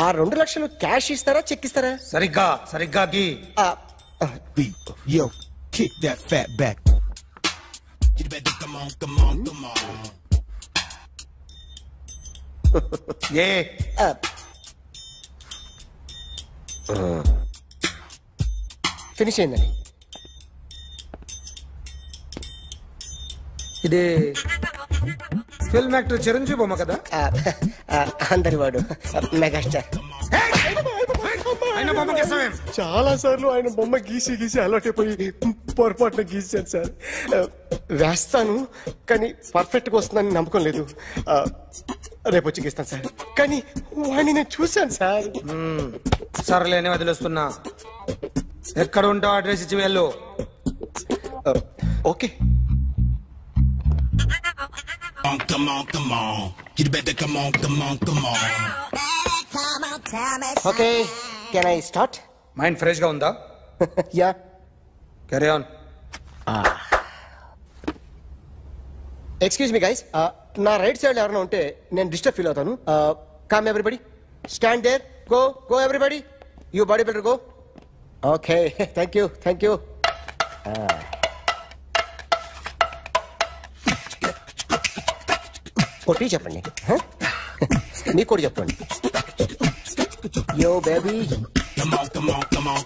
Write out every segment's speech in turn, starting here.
ఆ 2 లక్షలు క్యాష్ ఇస్తారా చెక్ ఇస్తారా? సరిగ్గా గీ. Yo, kick that fat back. You better come on. A finish అయిందండి. ఇది ఫిల్మ్ యాక్టర్ చిరంజీవి బొమ్మ కదా? అందరి వాడు మెగాస్టార్. చాలా సార్లు ఆయన బొమ్మ గీసి అలవాటైపోయి పొరపాటున గీసాను సార్. వేస్తాను కానీ పర్ఫెక్ట్ గా వస్తుందని నమ్మకం లేదు. రేపు వచ్చి గీస్తాను సార్. కానీ వాడిని నేను చూశాను సార్. సర్లేనే వదిలేస్తున్నా. ఎక్కడ ఉంటావు అడ్రస్ ఇచ్చి వెళ్ళు. Okay. Come on. You better come on. Okay, can I start? Mind fresh గా ఉందా? Yeah, carry on. Excuse me guys, నా రైట్ సైడ్ ఎవరైనా ఉంటే నేను డిస్టర్బ్ ఫీల్ అవుతాను. Come everybody, stand there, go everybody, you body builder go. Okay, thank you. కొట్టి చెప్పండి, మీకు కూడా చెప్పండి. Yo baby, Come on.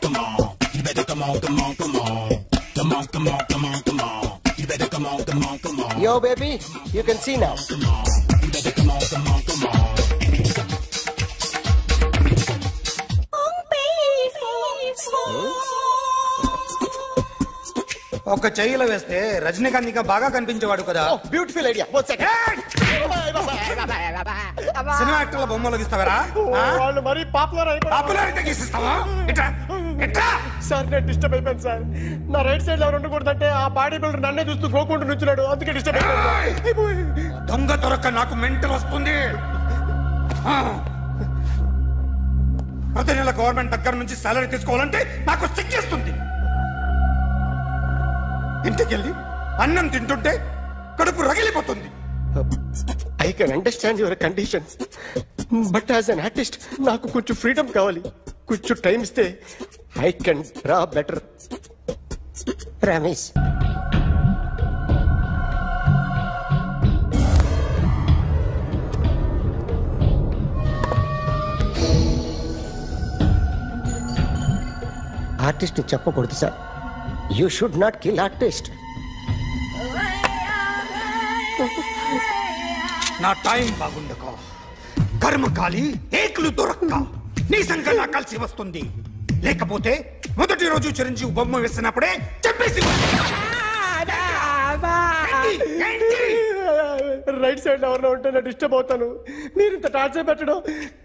You better come on. Come on. You better come on. yo baby, you can see now. You better come on. ఒక చెయ్యిలో వేస్తే రజనీకాంత్ ఇంకా బాగా కనిపించేవాడు కదా. Beautiful idea. సినిమా యాక్టర్ల బొమ్మలు గీస్తావరా? వాళ్ళు మరి పాపులారిటీ గీసిస్తావా? సార్ నేను డిస్టర్బ్ అయిపోయాను సార్. నా రైట్ సైడ్ ఎవరు ఉండకూడదంటే ఆ బాడీ బిల్డర్ నన్నే చూస్తూ గోకుంటూ నుంచున్నాడు, అందుకే డిస్టర్బ్ అయిపోయాను. దొంగ దొరక్క నాకు మెంటల్ వస్తుంది. ప్రతి నెల గవర్నమెంట్ దగ్గర నుంచి సాలరీ తీసుకోవాలంటే నాకు సిగ్గేస్తుంది. ఇంటికెళ్ళి అన్నం తింటుంటే కడుపు రగిలిపోతుంది. I can understand your conditions, but as an artist నాకు కొంచెం ఫ్రీడమ్ కావాలి. కొంచెం టైం ఇస్తే I can draw better. Ramesh, artist చెప్పకూడదు sir. You should not kill artist. నా టైం బాగుండక కర్మకాలి ఏకులు దొరక్క నీ సంకల్లా కలిసి వస్తుంది. లేకపోతే మొదటి రోజు చిరంజీవి బొమ్మ వేసినప్పుడే చెప్పేసి రైట్ సైడ్ ఎవరిలో ఉంటే నేను డిస్టర్బ్ అవుతాను. మీరు ఇంత టార్చర్ పెట్టడం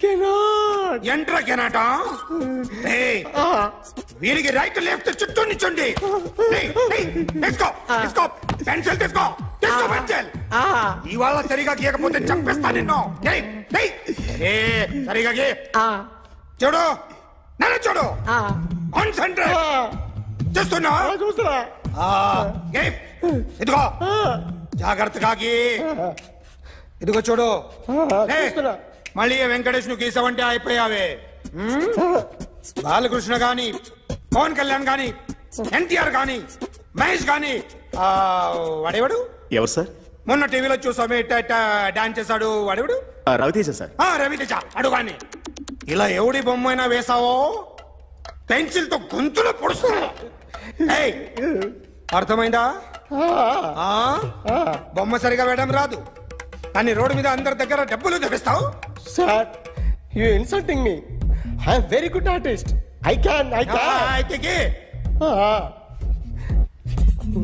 కెనాట. వీరికి రైట్ లెఫ్ట్ చుట్టూ నిచ్చండి. పెన్సిల్ తీసుకో పెన్సిల్. ఇవాళ సరిగా గీయకపోతే చంపేస్తా నిన్ను. సరిగా గీ. చూడు నన్ను చూడు. కాన్సంట్రేట్ చూస్తున్నా. ఇదిగో జాగ్రత్తగా గీ. ఇదిగో చూడు. మళ్ళీ వెంకటేష్ ను గీసావంటే అయిపోయావే. బాలకృష్ణ గాని, పవన్ కళ్యాణ్ గాని, ఎన్టీఆర్ గాని, మహేష్ గాని, వాడేవాడు ఎవరు సార్? మొన్న టీవీలో చూసామే డాన్స్ చేశాడు వాడేవాడు? రవితేజ సార్. రవితేజ అడుగాని. ఇలా ఎవడి బొమ్మ అయినా వేసావో పెన్సిల్ తో గొంతులో పొడుస్తా. అర్థమైందా? బొమ్మ సరిగా వేయడం రాదు కానీ రోడ్డు మీద అందరి దగ్గర డబ్బులు తెప్పిస్తావు. Sir, you insulting me. I am very good artist. I can.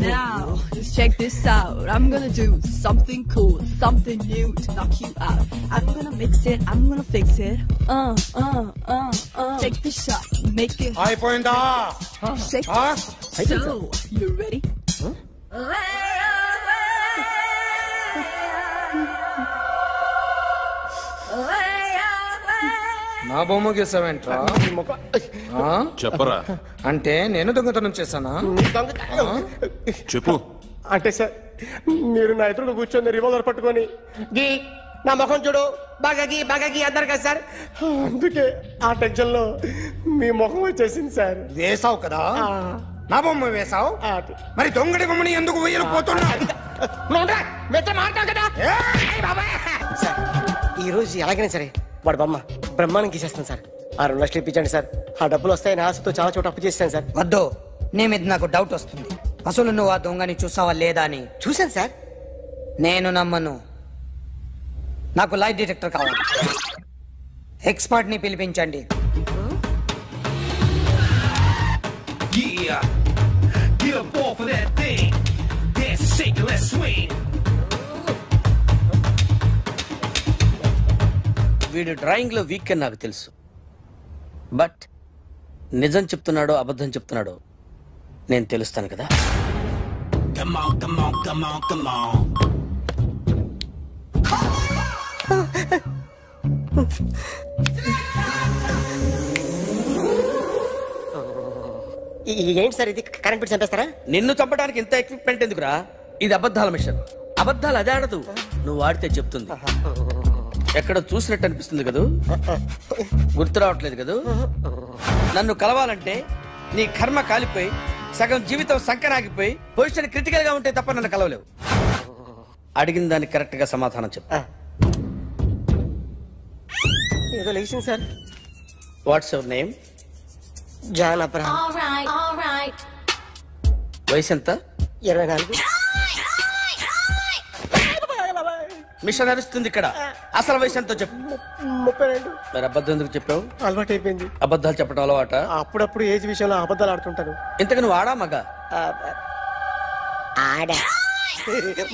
Now, just check this out. I'm gonna do something cool, something new to knock you out. I'm gonna mix it, I'm gonna fix it. Take the shot, make it. అయిపోయిందా? Shake it. So, you ready? నా బొమ్మ గీసావేంట్రా? చెప్పరా. అంటే నేను దొంగతనం చేశానా? చెప్పు. అంటే సార్, మీరు నా ఎదురుగా కూర్చొని రివాల్వర్ పట్టుకొని గీ నా ముఖం చూడు బాగాకి అన్నారు కదా సార్, అందుకే ఆ టెన్షన్ లో మీ ముఖం వచ్చేసింది సార్. వేసావు కదా, నా బొమ్మ వేసావు, మరి దొంగడి బొమ్మని ఎందుకు వేయకపోతున్నా? సార్ ఈ రోజు ఎలాగైనా సరే వాడు బొమ్మ బ్రహ్మాండం గీసేస్తాను సార్. 6 లక్షలు ఇప్పించండి సార్. ఆ డబ్బులు వస్తాయని ఆశతో చాలా చోట అప్పు చేస్తాను సార్. వద్దు, నీ మీద నాకు డౌట్ వస్తుంది. అసలు నువ్వు ఆ దొంగని చూసావా లేదా అని. చూశాను సార్. నేను నమ్మను. నాకు లైట్ డిటెక్టర్ కావాలి. ఎక్స్పర్ట్ ని పిలిపించండి. Yeah, get up off of that thing. Dance and shake and let's swing. వీడు డ్రాయింగ్ లో వీక్ అని నాకు తెలుసు. బట్ నిజం చెప్తున్నాడో అబద్ధం చెప్తున్నాడో నేను తెలుస్తాను కదా. Come on, come on, come on, come on. ఏంటి సార్ ఇది, కరెంట్ బిల్ చంపేస్తారా? నిన్ను చంపడానికి ఇంత ఎక్విప్మెంట్ ఎందుకురా? ఇది అబద్ధాల మిషన్. అబద్ధాలు అదే ఆడదు, నువ్వు ఆడితే చెప్తుంది. ఎక్కడ చూసినట్టు అనిపిస్తుంది కదూ, గుర్తు రావట్లేదు కదూ. నన్ను కలవాలంటే నీ కర్మ కాలిపోయి సగం జీవితం సంకరాగిపోయి పొజిషన్ క్రిటికల్ గా ఉంటే తప్ప నన్ను కలవలేవు. అడిగిన దానికి కరెక్ట్ గా సమాధానం చెప్పు. ఏదో లేచింది sir. What's your name? John Abraham. వయసు ఎంత? 24. మిషన్ నడుస్తుంది ఇక్కడ. అసలు వయసు ఎంతో చెప్పు. 32. మరి అబద్ధం ఎందుకు చెప్పావు? అలవాటు అయిపోయింది. అబద్ధాలు చెప్పడం అలవాట? అప్పుడప్పుడు ఏజ్ విషయంలో అబద్ధాలు ఆడుతుంటాను. ఇంతకు నువ్వు ఆడా మగ? ఆడా.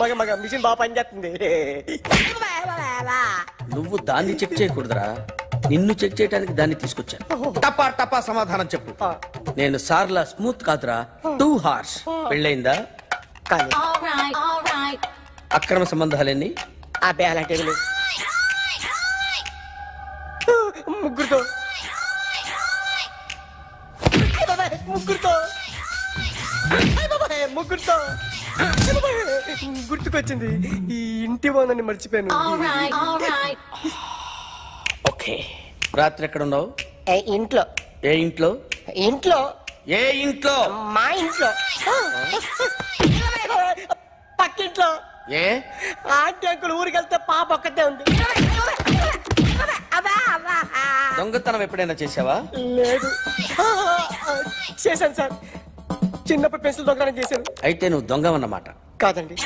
మగ మిషన్ బాగా పనిచేస్తుంది. నువ్వు దాన్ని చెక్ చేయకూడదురా, నిన్ను చెక్ చేయడానికి దాన్ని తీసుకొచ్చాను. టపా టపా సమాధానం చెప్పు. నేను సార్లా స్మూత్ కాదురా, టూ హార్ష్. పెళ్ళయిందా? అక్రమ సంబంధాలన్నీ? అబ్బే అలాంటి ముగ్గురుతో గుర్తుకొచ్చింది. ఈ ఇంటి బాగుందని మర్చిపోయాను. ఓకే, రాత్రి ఎక్కడ ఉన్నావు? ఇంట్లో. ఏ ఇంట్లో? ఇంట్లో. ఏ ఇంట్లో? మా ఇంట్లో. పక్కింట్లో. ఏ ఆంటీ అంకుల్ ఊరికి వెళ్తే పాప ఒక్కతే ఉంది. దొంగతనం ఎప్పుడైనా చేసావా? లేదు. చేశాను సార్, చిన్నప్పుడు పెన్సిల్ దొంగతనం చేశాను. అయితే నువ్వు దొంగవన్నమాట. కాదండి,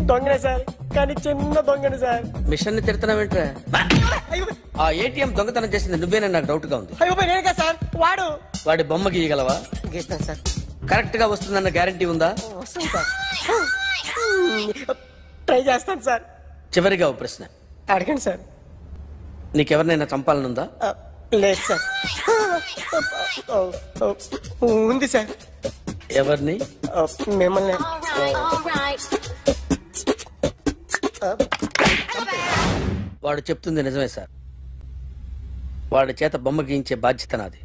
దొంగనే సార్, కానీ చిన్న దొంగని సార్. మిషన్ ని తిడుతున్నావేంట్రా? ఆ ఏటీఎం దొంగతనం చేసింది నువ్వేనని నాకు డౌట్ గా ఉంది. అయ్యో నేనే సార్. వాడి బొమ్మ గీయగలవా? గీస్తాను సార్. కరెక్ట్ గా వస్తుందన్న గ్యారంటీ ఉందా? వస్తాను సార్, ట్రై చేస్తాను సార్. చివరిగా ఓ ప్రశ్న అడగండి సార్. నీకెవరినైనా చంపాలనుందా? లేదు సార్. ఉంది సార్. ఎవరిని? మిమ్మల్ని. వాడు చెప్తుంది నిజమే సార్. వాడి చేత బొమ్మ గీయించే బాధ్యత నాది.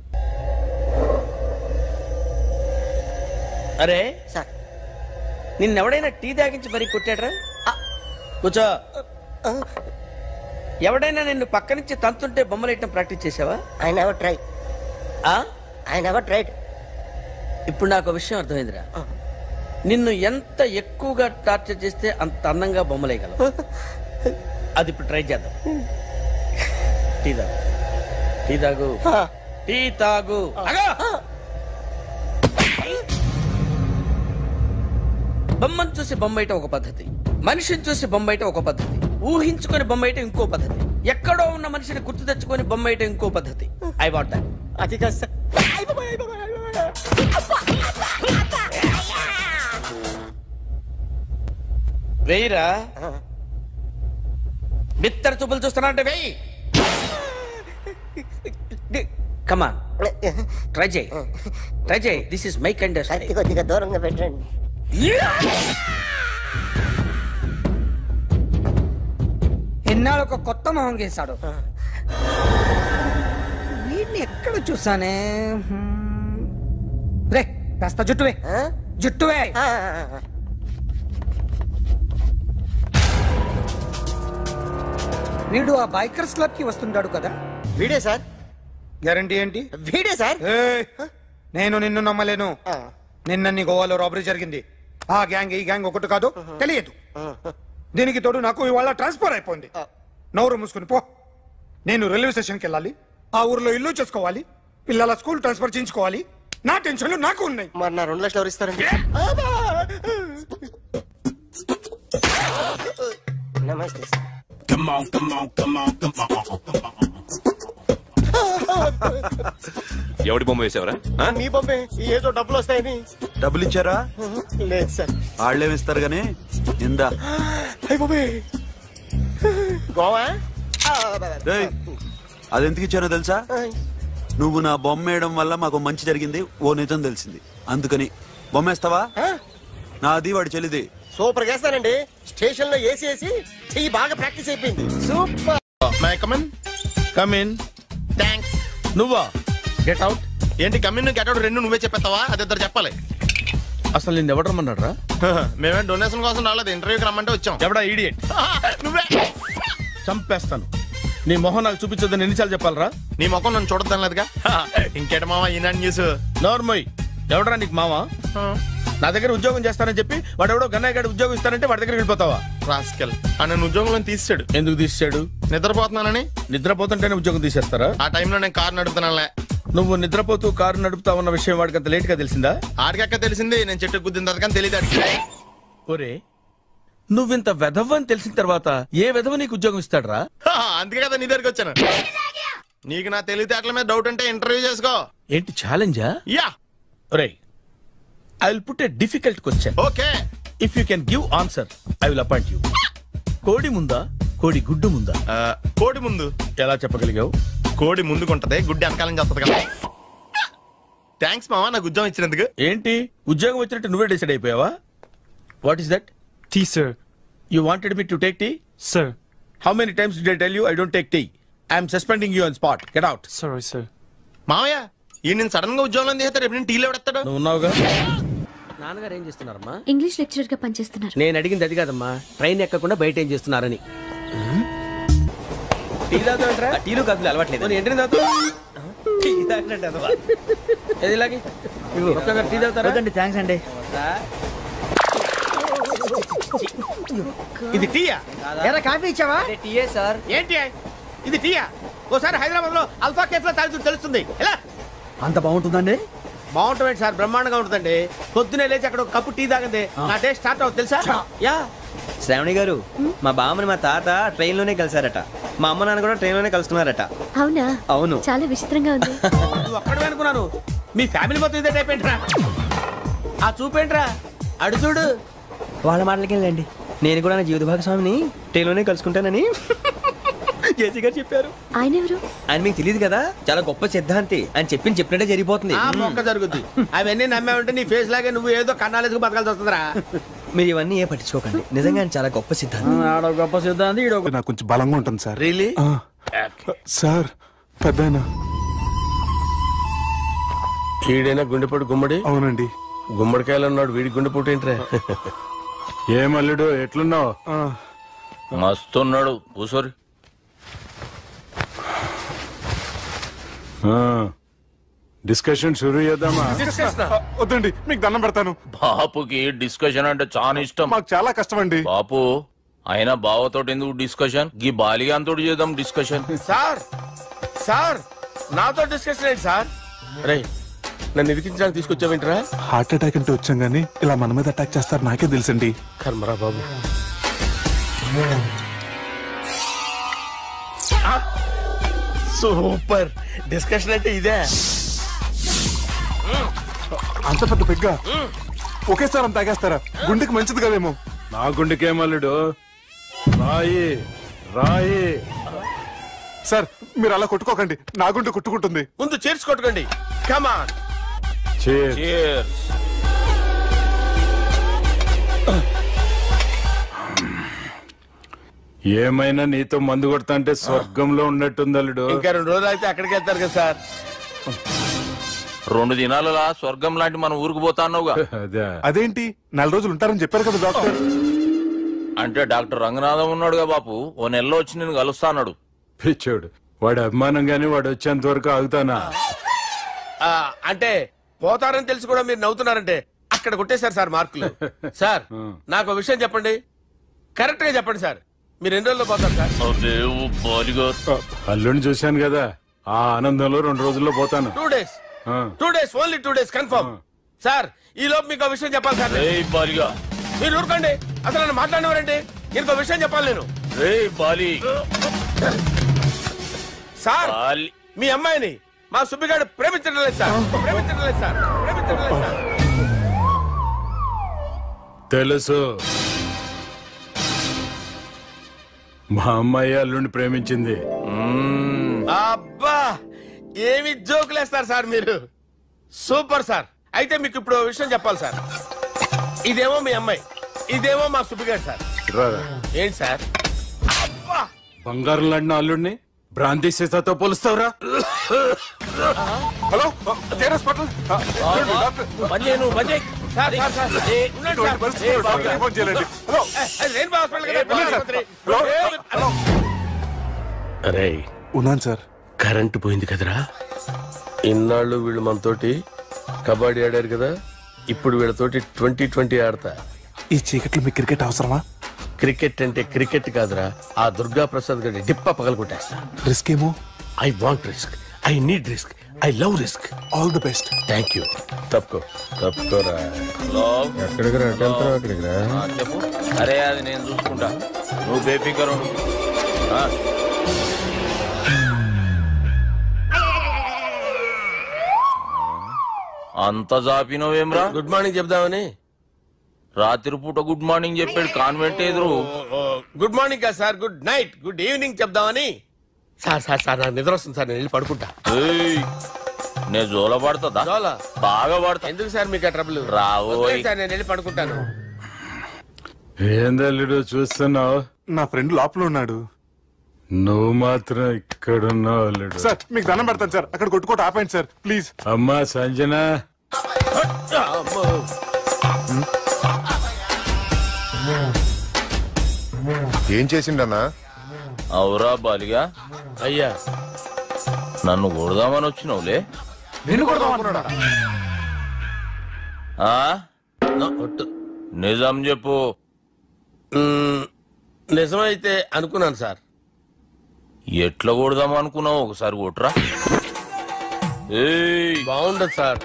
అరే సార్, నిన్నెవడైనా టీ తాగించి మరీ కొట్టాడ్రా? కూర్చో. ఎవడైనా నిన్ను పక్క నుంచి తంతుంటే బొమ్మలేయటం ప్రాక్టీస్ చేసావా? I never try. I never tried. ఇప్పుడు నాకు విషయం అర్థమైందిరా. నిన్ను ఎంత ఎక్కువగా టార్చర్ చేస్తే అంత అందంగా బొమ్మలేయగలవు. అది ఇప్పుడు ట్రై చేద్దాం. టీ తాగు, టీ తాగు, టీ తాగు. బొమ్మను చూసి బొమ్మయటం ఒక పద్ధతి, మనిషిని చూసి బొమ్మయటం ఒక పద్ధతి, ఊహించుకొని బొమ్మయటం ఇంకో పద్ధతి, ఎక్కడో ఉన్న మనిషిని గుర్తు తెచ్చుకొని బొమ్మయటం ఇంకో పద్ధతి. I want that. అది కాదు సార్. వెయ్యిరా. బిత్తర చూపులు చూస్తున్నా అంటే వెయ్యి. కమాన్, ట్రై చేయి, ట్రై చేయి. This is my kind of style. కొద్దిగా దూరంగా పెట్టండి. ఎన్నాళ్ళు ఒక కొత్త మొహం గీశాడు. వీడిని ఎక్కడ చూసానే? రే కాస్త జుట్టువే, జుట్టువే. వీడు ఆ బైకర్స్ క్లబ్ కి వస్తుంటాడు కదా? వీడే సార్. గ్యారంటీ ఏంటి? వీడే సార్. నేను నిన్ను నమ్మలేను. నిన్న గోవాలో రాబరీ జరిగింది. ఆ గ్యాంగ్ ఈ గ్యాంగ్ ఒకటి కాదు, తెలియదు. దీనికి తోడు నాకు ఇవాళ ట్రాన్స్ఫర్ అయిపోయింది. నోరు మూసుకుని పో. నేను రైల్వే స్టేషన్కి వెళ్ళాలి, ఆ ఊర్లో ఇల్లు చేసుకోవాలి, పిల్లల స్కూల్ ట్రాన్స్ఫర్ చేయించుకోవాలి. నా టెన్షన్లు నాకు ఉన్నాయి. మరి నా 2 లక్షలు ఎవరు ఇస్తారండి? నమస్తే. ఎవడి బొమ్మ వేసావరా? మీ బొమ్మే. ఏదో డబ్బులు వస్తాయని. డబ్బులు ఇచ్చారా? లేదు సార్. వాళ్ళేమి ఇస్తారు గానీ ఇందా. గోవా అదెందుకు ఇచ్చానో తెలుసా? నువ్వు నా బొమ్మ వేయడం వల్ల మాకు మంచి జరిగింది, ఓ నిజం తెలిసింది. అందుకని బొమ్మేస్తావా? నాది వాడి చెల్లిది. సూపర్ చేస్తానండి. స్టేషన్ లో ఏసీ వేసి చెయ్యి బాగా ప్రాక్టీస్ అయిపోయింది. సూపర్. థ్యాంక్స్. నువ్వా? Get out. ఏంటి కమిన్ గెట్ అవుట్ రెండు నువ్వే చెప్పేస్తావా? అది ఇద్దరు చెప్పాలి. అసలు నేను ఎవరు రమ్మన్నాడు రా? మేమే డొనేషన్ కోసం రాలేదు, ఇంటర్వ్యూకి రమ్మంటే వచ్చాం. ఎవడా ఈడియట్? నువ్వే. చంపేస్తాను. నీ మొహం నాకు చూపించొద్దని ఎన్నిసార్లు చెప్పాలరా? నీ మొహం నన్ను చూడద్దనలేదుగా. ఇంకేట మామ ఈనాడు న్యూస్. నోర్మోయ్. ఎవడరా నీకు మామ? నా దగ్గర ఉద్యోగం చేస్తానని చెప్పి వాడు ఎవడో గన్నయ్య గారి ఉద్యోగం ఇస్తానంటే వాడి దగ్గర వెళ్ళిపోతావా? రాస్కెల్. నన్ను ఉద్యోగంలో తీసాడు. ఎందుకు తీసాడు? నిద్రపోతున్నానని. నిద్రపోతుంటేనే ఉద్యోగం తీసేస్తారా? ఆ టైంలో నేను కారు నడుపుతున్నానులే. నువ్వు నిద్రపోతూ కారు నడుపుతా ఉన్న విషయం వాడికి అంత లేట్ గా తెలిసిందా? ఆడికక్క తెలిసింది, నేను చెట్టు గుద్దిన తర్వాత కానీ తెలియదు. ఒరే, నువ్వింత వెధవని తెలిసిన తర్వాత ఏ వెధవ నీకు ఉద్యోగం ఇస్తాడరా? అందుకే కదా నీ దగ్గరికి వచ్చాను. నీకు నా తెలివితేటల మీద డౌట్ అంటే ఇంటర్వ్యూ చేసుకో. ఏంటి ఛాలెంజా? యా. ఒరే, I will put a difficult question. Okay. If you can give answer, I will appoint you. కోడి ముందా, కోడి గుడ్డు ముందా? కోడి ముందు. ఎలా చెప్పగలిగావు? కోడి ముందుకుంటది, గుడ్డి వెనకాలని చెప్తుంది కదా. థ్యాంక్స్ మామా నాకు ఉద్యోగం ఇచ్చినందుకు. ఏంటి ఉద్యోగం వచ్చినట్టు నువ్వే డిసైడ్ అయిపోయావా? What is that? Tea sir. You wanted me to take tea? Sir. How many times did I tell you I don't take tea? I am suspending you on spot. Get out. Sorry sir. మామయ్య, ఈ నేను sudden గా ఉద్యోగంలో తీస్తాడు. రేపు నేను టీలో పెడతాడు. నువ్వు ఉన్నావుగా. నాన్నగారు ఏం చేస్తున్నారమ్మా? ఇంగ్లీష్ లెక్చరర్ గా పనిచేస్తున్నారు. నేను అడిగింది అది కాదమ్మా, ట్రైన్ ఎక్కకుండా బయట ఏం చేస్తున్నారని. టీ తాగుతాంట్రా? టీలు కాఫీలు అలవాట్లేదు. ఏంటి తాగుతావు? టీ తాగినట్టు ఏది ఇలాగే ఒక్కగారు టీ తాగుతారా? థ్యాంక్స్ అండి. ఇది టీయా? ఎరా కాఫీ ఇచ్చావా? టీయే సార్. ఏంటి ఇది టీయా? ఓసారి హైదరాబాద్ లో అల్ఫా కేఫ్ లో తాగుతూ తెలుస్తుంది. ఎలా అంత బాగుంటుందండి? బాగుంటుంది సార్, బ్రహ్మాండంగా ఉంటుందండి. పొద్దునే లేచి అక్కడ ఒక కప్పు టీ తాగండి నా టేస్ట్ స్టార్ట్ అవుతుంది తెలుసా? యా. శ్రావణి గారు, మా బామ్మని మా తాత ట్రైన్ లోనే కలిసారట, మా అమ్మ నాన్న కూడా ట్రైన్ లోనే కలుసుకున్నారట. అవునా? అవును. చాలా విచిత్రంగా ఉంది. నువ్వు ఒక్కడే అనుకున్నాను, మీ ఫ్యామిలీ మొత్తం ఇదే టైప్ ఏంట్రా? ఆ చూపేంట్రా, అడు చూడు. వాళ్ళ మాటలకి వెళ్ళండి, నేను కూడా నా జీవిత భాగస్వామిని ట్రైన్ లోనే కలుసుకుంటానని జేసీ గారు చెప్పారు. ఆయన ఎవరు? ఆయన మీకు తెలియదు కదా, చాలా గొప్ప సిద్ధాంతి. ఆయన చెప్పినట్టే జరిగిపోతుంది. మొక్క జరుగుద్ది. అవన్నీ నమ్మే ఉంటే నీ ఫేస్ లాగే నువ్వు ఏదో కన్నాలేసుకు బతకాల్సి వస్తుందిరా. మీరు ఇవన్నీ ఏ పట్టించుకోకండి, నిజంగా ఆయన చాలా గొప్ప సిద్ధాంతి. గొప్ప సిద్ధాంతి. నాకు కొంచెం బలంగా ఉంటుంది సార్. రియలీ? సార్ పెద్దయినా. ఈడైనా గుండెపోటు గుమ్మడి? అవునండి. గుమ్మడికాయలు ఉన్నాడు, వీడి గుండెపోటు ఏంట్రా? ఏమల్లుడు ఎట్లున్నావు? మస్తున్నాడు. కూసోరి. డిస్కషన్ షురూ చేద్దామా? వద్దండి, మీకు దండం పెడతాను. బాపుకి డిస్కషన్ అంటే చాలా ఇష్టం. మాకు చాలా కష్టం అండి. బాపు అయినా బావతోటి ఎందుకు డిస్కషన్? గీ బాలిగాంతో చేద్దాం డిస్కషన్. సార్ సార్ నాతో డిస్కషన్ ఏంటి సార్? రే నన్ను ఇరికించడానికి తీసుకొచ్చావేంట్రా? హార్ట్ అటాక్ అంటే వచ్చాం గానీ ఇలా మన మీద అటాక్ చేస్తారు నాకే తెలుసండి. కర్మరా బాబు. సూపర్ డిస్కషన్ అంటే ఇదే. అంత పెద్ద పెగ్గ ఒకేసారి అంత తాగేస్తారా? గుండెకి మంచిది కదేమో. నా గుండెకేమల్లుడు, రాయి రాయి. సార్ మీరు అలా కొట్టుకోకండి, నా గుండె కొట్టుకుంటుంది. ముందు చేర్చి కొట్టుకోండి. కమాన్. ఏమైనా నీతో మందు కొడతా అంటే స్వర్గంలో ఉన్నట్టుంది అల్లుడు. ఇంకా 2 రోజులు అయితే అక్కడికి వెళ్తారు కదా సార్. 2 దినాలలా స్వర్గం లాంటి మన ఊరికి పోతా అన్నావుగా. అదేంటి 4 రోజులు ఉంటారని చెప్పారు కదా డాక్టర్. అంటే డాక్టర్ రంగనాథం ఉన్నాడుగా బాపు, ఓ నెలలో వచ్చి నేను కలుస్తా అన్నాడు. పిచ్చోడు, వాడి అభిమానం గాని వాడు వచ్చేంత వరకు ఆగుతానా? అంటే పోతారని తెలిసి కూడా మీరు నవ్వుతున్నారంటే అక్కడ కొట్టేశారు సార్ మార్కులు. సార్ నాకు ఒక విషయం చెప్పండి, కరెక్ట్ గా చెప్పండి సార్, మీరు ఎన్ని రోజుల్లో పోతారు సార్? అల్లుడిని చూశాను కదా, ఆ ఆనందంలో 2 రోజుల్లో పోతాను. 2 days, 2 days, only 2 days confirm. Sir ఈ లోపు మీకు విషయం చెప్పాలి సార్. మీరు ఊరుకోండి, అసలు నన్ను మాట్లాడినవారండి, ఇంకో విషయం చెప్పాలి నేను. సార్ మీ అమ్మాయిని మా సుబ్బిగాడు ప్రేమించడం లేదు సార్, ప్రేమించడం లేదు సార్, ప్రేమించడం లేదు సార్. తెలుసు, మా అమ్మాయి అల్లుడిని ప్రేమించింది. అబ్బా ఏమి జోకులేస్తారు సార్ మీరు, సూపర్ సార్. అయితే మీకు ఇప్పుడు విషయం చెప్పాలి సార్. ఇదేమో మీ అమ్మాయి, ఇదేమో మా సుబ్బిగాడు సార్. ఏంటి సార్? బంగారం లాంటి అల్లుడిని బ్రాంతి సీతాతో పోలుస్తావురా? హలో హాస్పిటల్ అరే ఉన్నాను సార్. కరెంటు పోయింది కదరా, ఇన్నాళ్ళు వీళ్ళు మనతోటి కబడ్డీ ఆడారు కదా, ఇప్పుడు వీళ్ళతోటి 2020 ఆడతా. ఈ చీకట్లో మీ క్రికెట్ అవసరమా? క్రికెట్ అంటే క్రికెట్ కాదురా, ఆ దుర్గా ప్రసాద్ గారి డిప్ప పగల కొట్టేస్తా. రిస్క్ ఏమో? I want risk, I need risk, I love risk. All the best. Thank you. తప్పుకోరా. ఎక్కడికి రా, అక్కడికి రా. చెప్పు. అరే అది నేను చూసుకుంటా, నువ్వు బేఫికర్ ఉండు. అంత జాపినవేమ్రా? గుడ్ మార్నింగ్ చెప్దామని. రాత్రి పూట గుడ్ మార్నింగ్ చెప్పాడు కాన్వెంట్ ఎదురు. గుడ్ మార్నింగ్ కదా sir, good night, good evening చెప్దామని. సార్ సార్ సార్ నాకు నిద్ర వస్తుంది సార్, నేను వెళ్ళి పడుకుంటా. నేను జోల పడుతుందా? బాగా పడతా. ఎందుకు సార్ మీకు ట్రబుల్? రావు సార్, నేను వెళ్ళి పడుకుంటాను. ఏందల్లుడు చూస్తున్నావు? నా ఫ్రెండ్ లోపల ఉన్నాడు. నువ్వు మాత్రం ఇక్కడున్నావు అల్లుడు. సార్ మీకు దండం పెడతాను సార్, అక్కడ కొట్టుకోట ఆపండి సార్ ప్లీజ్. అమ్మా సంజన, ఏం చేసిండన్నా? అవురా బాలిగా, అయ్యా నన్ను కొడదామని వచ్చినావులే. నిజం చెప్పు. నిజమైతే అనుకున్నాను సార్. ఎట్లా కొడదాం అనుకున్నావు? ఒకసారి కొట్రా. బాగుండదు సార్,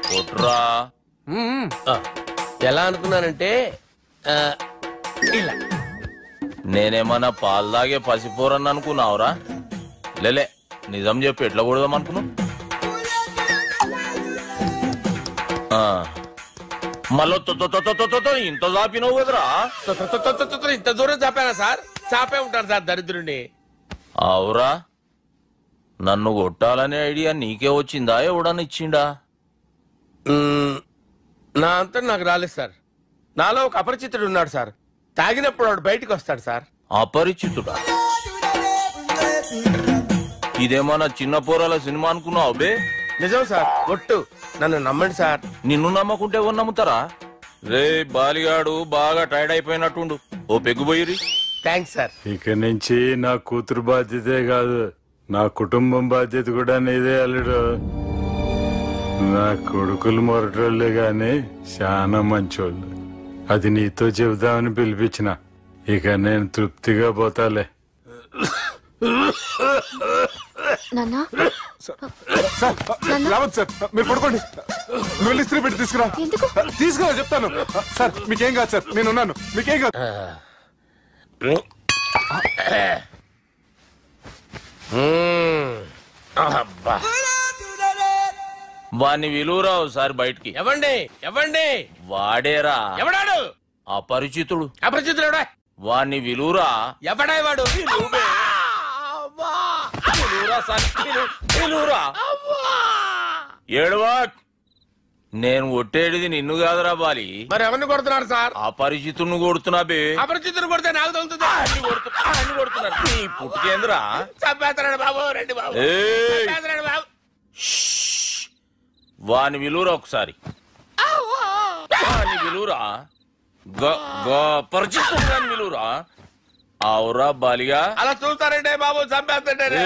కొట్రా. ఎలా అనుకున్నానంటే ఇలా. నేనేమన్నా పాలు తాగే పసిపోరని అనుకున్నావురా? లేలే, నిజం చెప్పి ఎట్లా కొడదాం అనుకున్నావు? మళ్ళీ ఇంత చాపినావు కదరా? ఇంత దూరం చాపానా సార్? చాపే ఉంటాను సార్ దరిద్రుడిని. అవురా, నన్ను కొట్టాలనే ఐడియా నీకే వచ్చిందా? ఎవడన్నా ఇచ్చిండా? నా అంతా నాకు రాలేదు సార్. నాలో ఒక అపరిచితుడు ఉన్నాడు సార్, తాగినప్పుడు వాడు బయటకు వస్తాడు సార్. అపరిచితుడా? ఇదేమన్నా చిన్న పోరాల సినిమా అనుకున్నావు బే? నిజం సార్, ఒట్టు, నన్ను నమ్మండి సార్. నిన్ను నమ్మకుంటే ఎవరు నమ్ముతారా? రే బాలిగాడు బాగా టైర్డ్ అయిపోయినట్టుండు, ఓ పెగ్గుబోయిరి. Thanks sir. ఇక నుంచి నా కూతురు బాధ్యతే కాదు, నా కుటుంబం బాధ్యత కూడా నీదే అల్లుడు. నా కొడుకులు మొరటోళ్ళే గాని చాలా మంచోళ్ళు. అది నీతో చెబుదామని పిలిపించిన. ఇక నేను తృప్తిగా పోతాలే. సార్ మీరు పడుకోండి, నువ్వు ఇస్త్రీ పెట్టి తీసుకురా. తీసుకురా చెప్తాను. సార్ మీకేం కాదు సార్, నేను ఉన్నాను, మీకేం కాదు. వాణ్ణి విలువరా ఒకసారి బయటికి. ఎవండి ఎవండి? వాడేరా. ఎవడాడు? అపరిచితుడు. అపరిచితుడు ఎవడా? వాణ్ణి విలువరా. ఎవడా వాడు? ఏడవా, నేను కొట్టేడిది నిన్ను కాదురా బాలి. మరి ఎవరిని కొడుతున్నారు సార్? అపరిచితుడిని కొడుతున్నా బే. అపరిచితుడు కొడితే నాకు తగులుతుంది. అన్ని కొడుతున్నారు. నీ పుట్టుకేంద్రా? చంపేస్తున్నాడు బాబు, రండి బాబు, చంపేస్తున్నాడు బాబు. వాని విలువరా ఒకసారి. వాని విలువరా. పరిచితుడు పిలువురా. అవురా బాలిగా అలా చూస్తారంటే బాబు చంపేస్తాడే.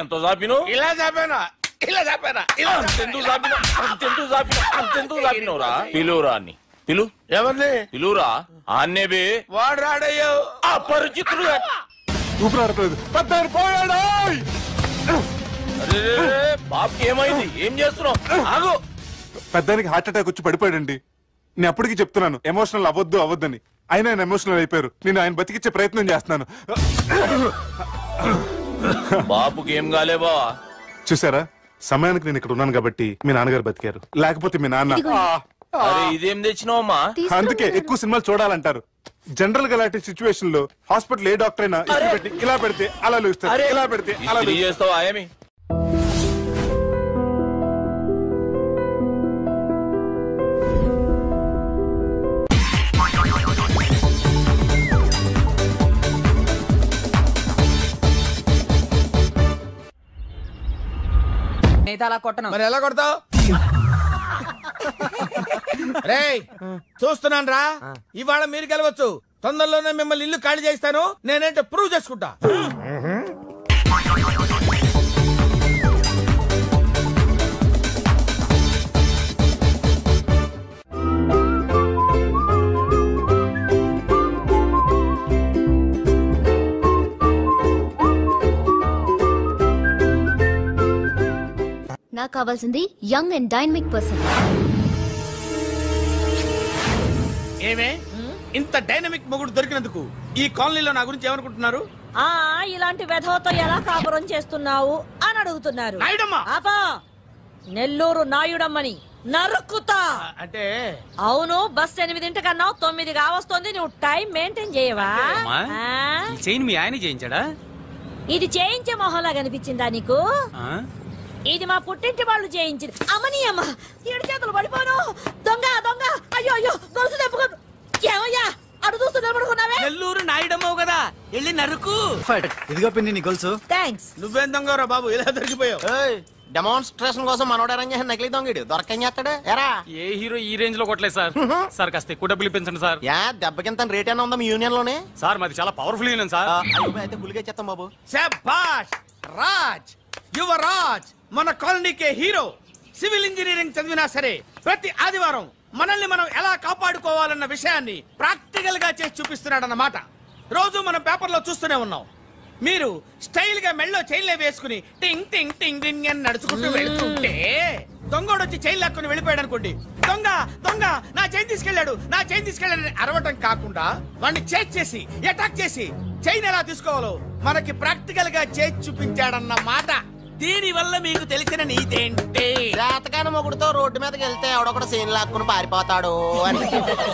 ఎంత చాపిను? ఇలా చంపానా ఇలా చంపానా అంతెందుకు చాపినవురా? పిలువురా అన్ని పిలు. ఎవరిని పిలువురా? అన్నేబే వాడు రాడయ్యో. అపరిచితుడు. ఊపిరాడట్లేదు. పోయాడు. బాబుకి ఏమైంది? ఏం చేస్తున్నావు? ఆగు. పెద్దానికి హార్ట్ అటాక్ వచ్చి పడిపోయాడండి. నేను అప్పటికి చెప్తున్నాను ఎమోషనల్ అవ్వద్దని. ఆయన ఎమోషనల్ అయిపోయారు. నేను ఆయన బతికిచ్చే ప్రయత్నం చేస్తున్నాను. బాబుకి ఏం కాలే బావా? చూసారా, సమయానికి నేను ఇక్కడ ఉన్నాను కాబట్టి మీ నాన్నగారు బతికారు. లేకపోతే మీ నాన్న. ఇదేం తెచ్చినావమ్మా? అందుకే ఎక్కువ సినిమాలు చూడాలంటారు. జనరల్ గా అలాంటి సిచ్యువేషన్ లో హాస్పిటల్ ఏ డాక్టర్ అయినా పెట్టి ఇలా పెడితే అలా లూస్తారు, ఇలా పెడితే అలా చేస్తావా? ఏమి అలా కొట్టను. మరి ఎలా కొడతావు? రేయ్ చూస్తున్నాను రా, ఇవాళ మీరు గెలవచ్చు. తొందరలోనే మిమ్మల్ని ఇల్లు ఖాళీ చేస్తాను. నేనేంటో ప్రూవ్ చేసుకుంటా. నాకు కావాల్సింది యంగ్ అండ్ డైనమిక్ పర్సన్. ఏమే ఇంత డైనమిక్ మొగుడు దొరికినందుకు ఈ కాలనీలో నా గురించి ఏమనుకుంటున్నారు? ఇలాంటి వెధవతో ఎలా కాపురం చేస్తున్నావు అని అడుగుతున్నారు. నెల్లూరు నాయుడమ్మని నరుక్కుతా అంటే. అవును, బస్ 8 కన్నావు, 9 కావస్తుంది. నువ్వు టైం మెయింటైన్ చేయవా? మీ ఆయన చేయించాడా? ఇది చేయించే మొహంలా కనిపించిందా నీకు? ఇది మా పుట్టింటి వాళ్ళు చేయించింది. అమ్మని అమ్మ 7 చేతులు పడిపోను. దొంగ దొంగ. అయ్యో అయ్యో గొలుసు తెప్పుకోను. ఏమయ్యా అడు చూస్తూ నిలబడుకున్నావే? నెల్లూరు నాయుడమ్మవు కదా, వెళ్ళి నరుకు. ఇదిగో పిన్ని నీ గొలుసు. థ్యాంక్స్. నువ్వేం దొంగరా బాబు, ఇలా దొరికిపోయావు? డెమాన్స్ట్రేషన్ కోసం మనోడు అరేంజ్ చేసిన నకిలీ దొంగడు దొరకని చేస్తాడు. ఎరా ఏ హీరో ఈ రేంజ్ లో కొట్టలేదు సార్. సార్ కాస్త ఎక్కువ డబ్బులు ఇప్పించండి సార్. దెబ్బకింత రేట్ అయినా ఉందా మీ యూనియన్ లోనే? సార్ మాది చాలా పవర్ఫుల్ యూనియన్ సార్. అయితే గులిగా చేస్తాం బాబు. శభాష్ రాజ్, యువరాజ్ మన కాలనీకే హీరో. సివిల్ ఇంజనీరింగ్ చదివినా సరే ప్రతి ఆదివారం మనల్ని మనం ఎలా కాపాడుకోవాలన్న విషయాన్ని ప్రాక్టికల్ గా చేసి చూపిస్తున్నాడన్నమాట. రోజు మనం పేపర్లో చూస్తూనే ఉన్నాం. మీరు స్టైల్ గా మెళ్ళో చైన్లే వేసుకుని టింగ్ టింగ్ టింగ్ టింగ్ అని నడుచుకుంటూ వెళ్తుంటే దొంగోడు వచ్చి చైన్ లాక్కుని వెళ్ళిపోయాడు అనుకోండి. దొంగ దొంగ నా చైన్ తీసుకెళ్లాడు, నా చైన్ తీసుకెళ్లాడని అరవటం కాకుండా వాడిని చేజ్ చేసి అటాక్ చేసి చైన్ ఎలా తీసుకోవాలో మనకి ప్రాక్టికల్ గా చేసి చూపించాడన్న మాట. దీని వల్ల మీకు తెలిసిన నీతేంటి? జాతకాన మొగుడుతో రోడ్డు మీదకి వెళ్తే ఎవడొకడు సీన్ లాక్కుని పారిపోతాడు అని.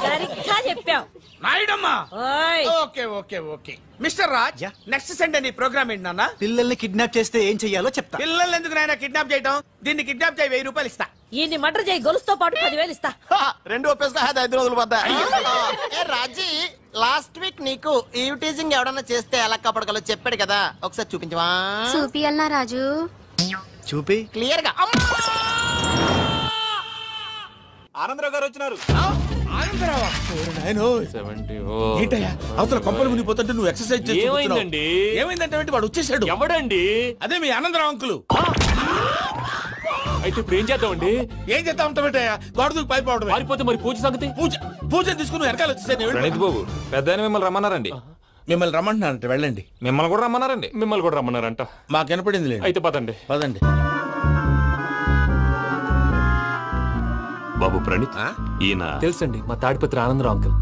సరిగ్గా చెప్పావు నాయుడమ్మా. Okay okay okay mister Raj, next Sunday నీ ప్రోగ్రామ్ ఏంటి నాన్న? పిల్లల్ని కిడ్నాప్ చేస్తే ఏం చెయ్యాలో చెప్తా. పిల్లల్ని ఎందుకు నాయన కిడ్నాప్ చేయటం? దీన్ని కిడ్నాప్ చేయి 1000 రూపాయలు ఇస్తా. ఈయన్ని మర్డర్ చేయి, గొలుసుతో పాటు 10,000 ఇస్తా. 2 ఒప్పేస్తా, 5 రోజులు పడ్డా. రాజీ, లాస్ట్ వీక్ నీకు ఈ టీజింగ్ ఎవడన్నా చేస్తే ఎలా కాపాడగలో చెప్పాడు కదా, ఒకసారి చూపించవా? చూపియల్నా రాజు? చూపి క్లియర్ గా. ఆనందరావు గారు వచ్చినారు. ఏంటయ్యా అవతల కొంపలు మునిగిపోతుంటే నువ్వు ఎక్సర్సైజ్ చేస్తున్నావు? ఏమైందంటే వాడు వచ్చేసాడు. ఎవడండి? అదే మీ ఆనందరావు అంకులు. అయితే ఇప్పుడు ఏం చేద్దామండి? ఏం చేద్దాం ఉంటావేటయ్యా, గొడవకు పైపోవడం. పారిపోతే మరి పూజ సంగతి? పూజ తీసుకుని వెనకాల వచ్చేసాడు. ప్రణీత్ బాబు, పెద్ద మిమ్మల్ని రమ్మన్నారండి. మిమ్మల్ని రమ్మంటున్నారంట, వెళ్ళండి. మిమ్మల్ని కూడా రమ్మన్నారండి. మిమ్మల్ని కూడా రమ్మన్నారంట. మాకు వినపడింది. అయితే పదండి. పదండి. బాబు ప్రణీత్, ఈయన తెలుసండి, మా తాడిపత్రి ఆనందరావు అంకుల్.